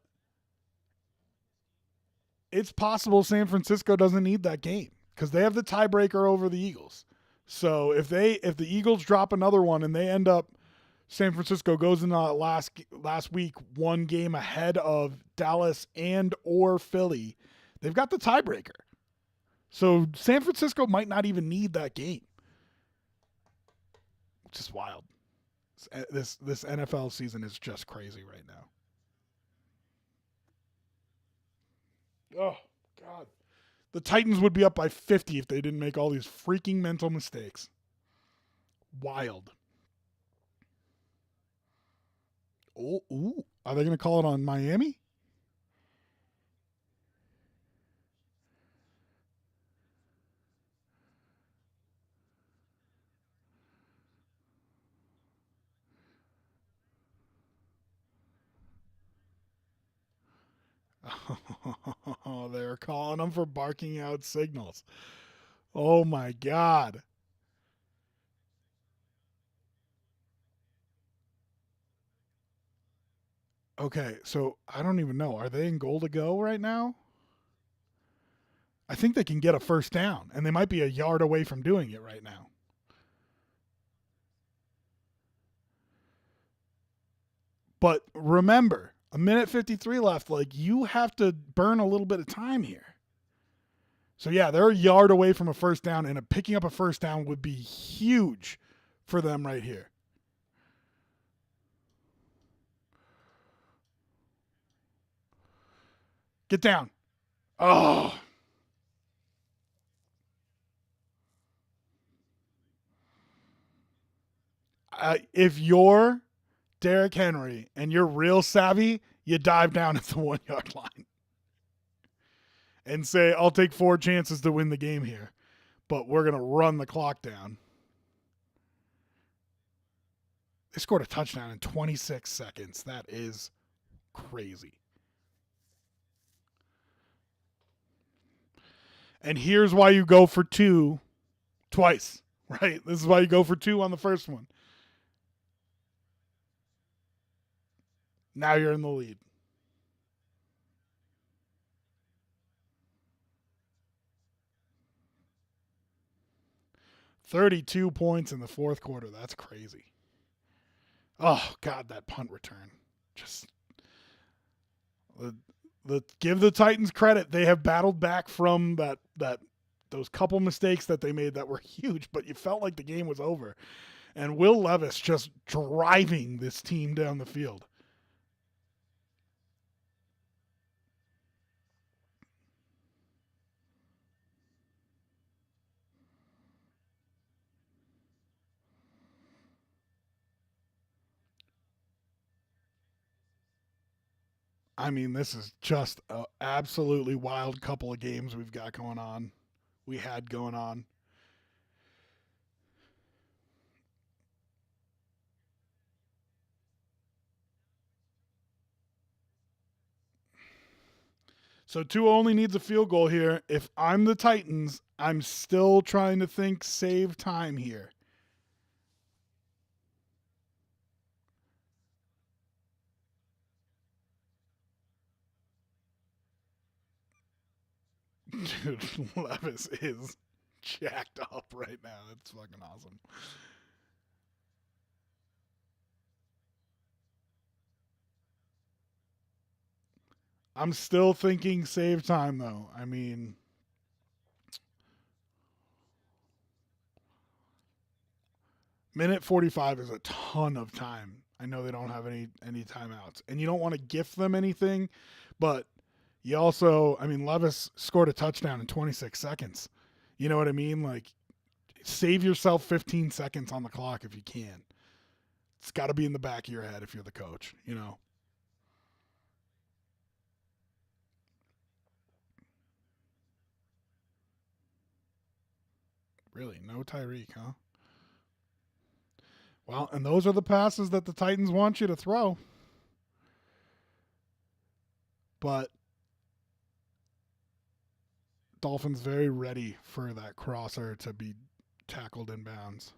G: it's possible San Francisco doesn't need that game because they have the tiebreaker over the Eagles. So if the Eagles drop another one and they end up, San Francisco goes into last week 1 game ahead of Dallas and or Philly, they've got the tiebreaker. So San Francisco might not even need that game. Which is wild. This NFL season is just crazy right now. Oh, God. The Titans would be up by 50 if they didn't make all these freaking mental mistakes. Wild. Oh, ooh. Are they going to call it on Miami? Oh, they're calling them for barking out signals. Oh, my God. Okay, so I don't even know. Are they in goal to go right now? I think they can get a first down, and they might be a yard away from doing it right now. But remember, 1:53 left. Like, you have to burn a little bit of time here. So, yeah, they're a yard away from a first down, and picking up a first down would be huge for them right here. Get down. Oh. If you're Derrick Henry and you're real savvy, you dive down at the 1 yard line and say, I'll take 4 chances to win the game here, but we're going to run the clock down. They scored a touchdown in 26 seconds. That is crazy. And here's why you go for 2 twice, right? This is why you go for 2 on the first one. Now you're in the lead. $32 points in the fourth quarter. That's crazy. Oh, God, that punt return. Just give the Titans credit. They have battled back from those couple mistakes that they made that were huge, but you felt like the game was over. And Will Levis just driving this team down the field. I mean, this is just an absolutely wild couple of games we've got going on. We had going on. So Tua only needs a field goal here. If I'm the Titans, I'm still trying to think save time here. Dude, Levis is jacked up right now. That's fucking awesome. I'm still thinking save time, though. I mean, minute 45 is a ton of time. I know they don't have any timeouts. And you don't want to gift them anything, but you also, I mean, Levis scored a touchdown in 26 seconds. You know what I mean? Like, save yourself 15 seconds on the clock if you can. It's got to be in the back of your head if you're the coach, you know. Really, no Tyreek, huh? Well, and those are the passes that the Titans want you to throw. But Dolphins very ready for that crosser to be tackled in bounds.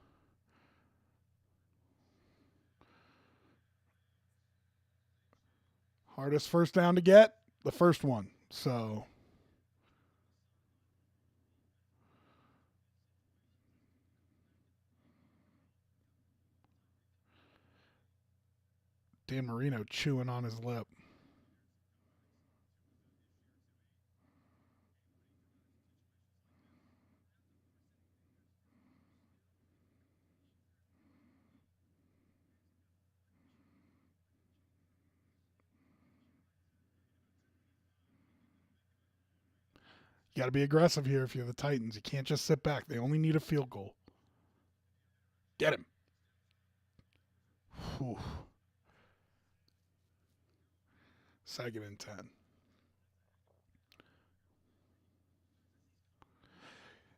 G: Hardest first down to get, the first one. So Dan Marino chewing on his lip. You got to be aggressive here if you're the Titans. You can't just sit back. They only need a field goal. Get him. Whew. 2nd and 10.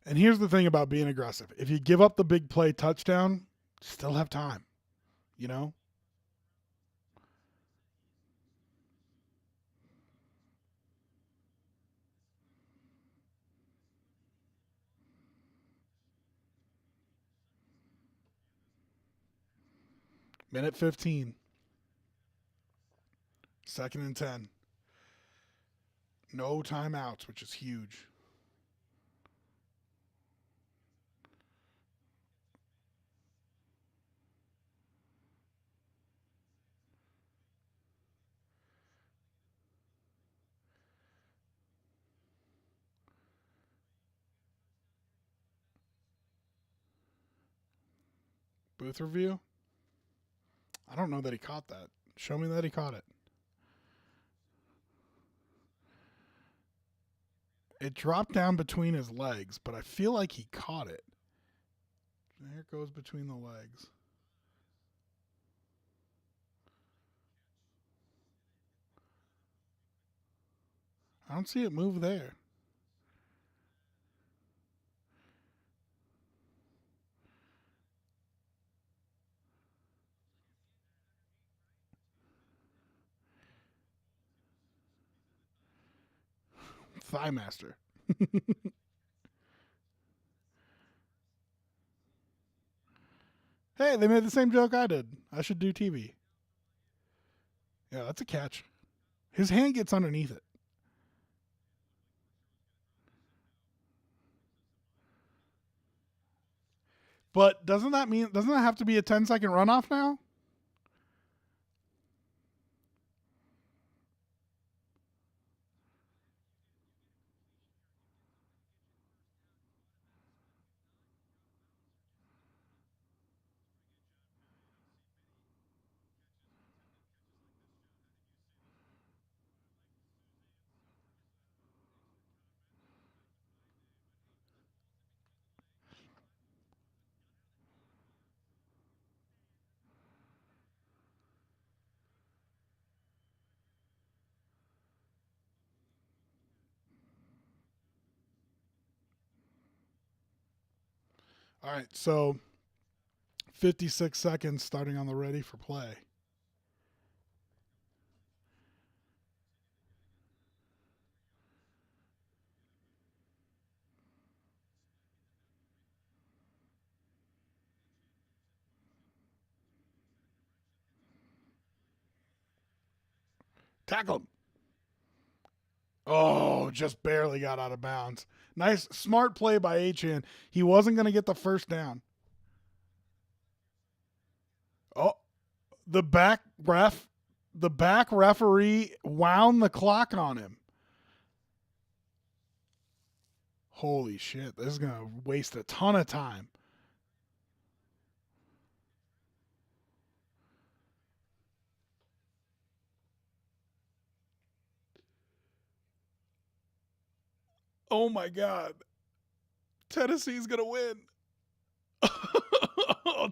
G: And here's the thing about being aggressive. If you give up the big play touchdown, still have time. You know? Minute 15. 2nd and 10. No timeouts, which is huge. Booth review? I don't know that he caught that. Show me that he caught it. It dropped down between his legs, but I feel like he caught it. There it goes between the legs. I don't see it move there. Thigh master. Hey, they made the same joke I did. I should do TV. Yeah, that's a catch. His hand gets underneath it. But doesn't that have to be a 10-second runoff now? All right, so 56 seconds starting on the ready for play. Tackle him. Oh, just barely got out of bounds. Nice, smart play by Achane. He wasn't going to get the first down. Oh, the back referee wound the clock on him. Holy shit, this is going to waste a ton of time. Oh, my God. Tennessee's going to win.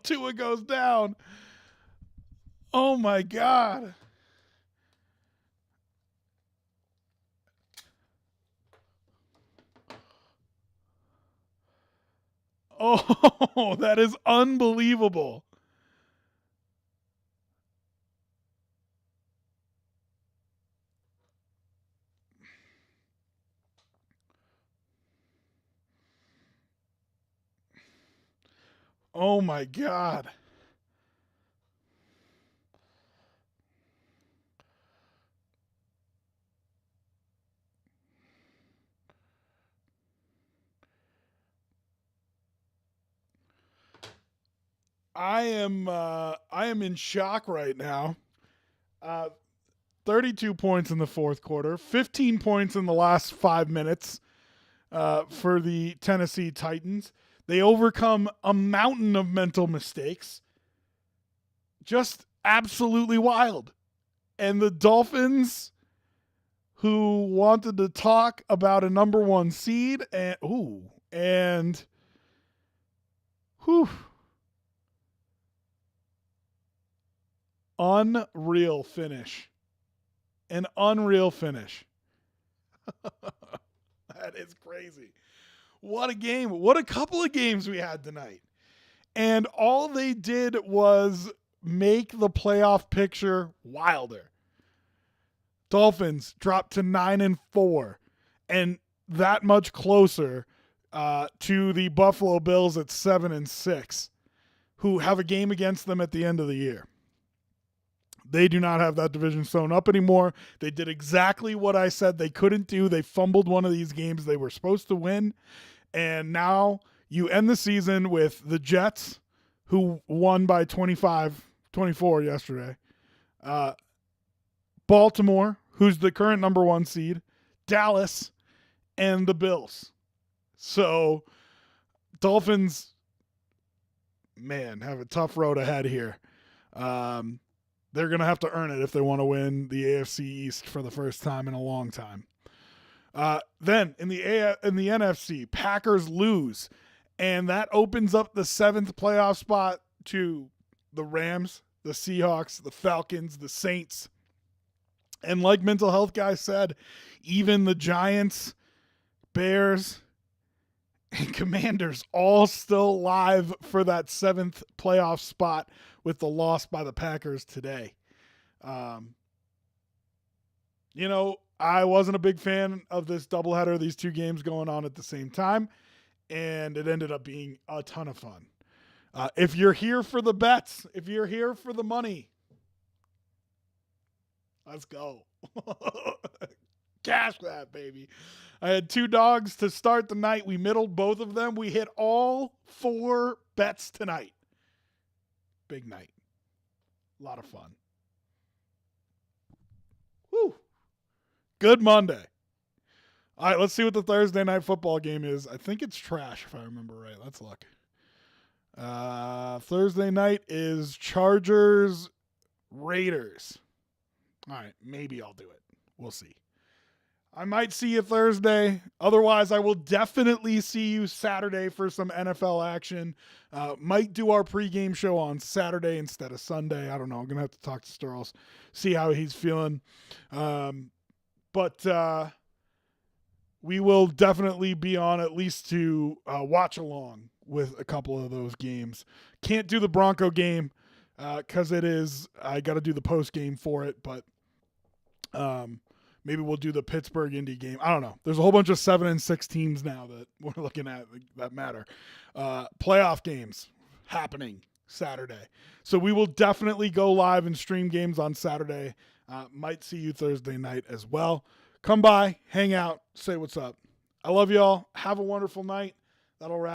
G: Tua goes down. Oh, my God. Oh, that is unbelievable. Oh, my God. I am in shock right now. 32 points in the fourth quarter, 15 points in the last 5 minutes for the Tennessee Titans. They overcome a mountain of mental mistakes. Just absolutely wild. And the Dolphins, who wanted to talk about a number 1 seed, and unreal finish. An unreal finish. That is crazy. What a game. What a couple of games we had tonight. And all they did was make the playoff picture wilder. Dolphins dropped to 9-4 and that much closer to the Buffalo Bills at 7-6, who have a game against them at the end of the year. They do not have that division sewn up anymore. They did exactly what I said they couldn't do. They fumbled one of these games they were supposed to win. And now you end the season with the Jets, who won by 25-24 yesterday. Baltimore, who's the current number 1 seed. Dallas, and the Bills. So Dolphins, man, have a tough road ahead here. They're going to have to earn it if they want to win the AFC East for the first time in a long time. Then in the NFC, Packers lose, and that opens up the 7th playoff spot to the Rams, the Seahawks, the Falcons, the Saints. And like Mental Health Guy said, even the Giants, Bears, and Commanders all still live for that 7th playoff spot with the loss by the Packers today. I wasn't a big fan of this doubleheader, these 2 games going on at the same time, and it ended up being a ton of fun. If you're here for the bets, if you're here for the money, let's go. Cash that, baby. I had 2 dogs to start the night. We middled both of them. We hit all 4 bets tonight. Big night. A lot of fun. Woo. Good Monday. All right, let's see what the Thursday night football game is. I think it's trash, if I remember right. Let's look. Thursday night is Chargers, Raiders. All right, maybe I'll do it. We'll see. I might see you Thursday. Otherwise, I will definitely see you Saturday for some NFL action. Might do our pregame show on Saturday instead of Sunday. I don't know. I'm going to have to talk to Sterls, see how he's feeling. But we will definitely be on at least to watch along with a couple of those games. Can't do the Bronco game because I got to do the post game for it, but maybe we'll do the Pittsburgh Indy game. I don't know. There's a whole bunch of 7-6 teams now that we're looking at that matter. Playoff games happening Saturday. So we will definitely go live and stream games on Saturday. Might see you Thursday night as well. Come by, hang out, say what's up. I love y'all. Have a wonderful night. That'll wrap.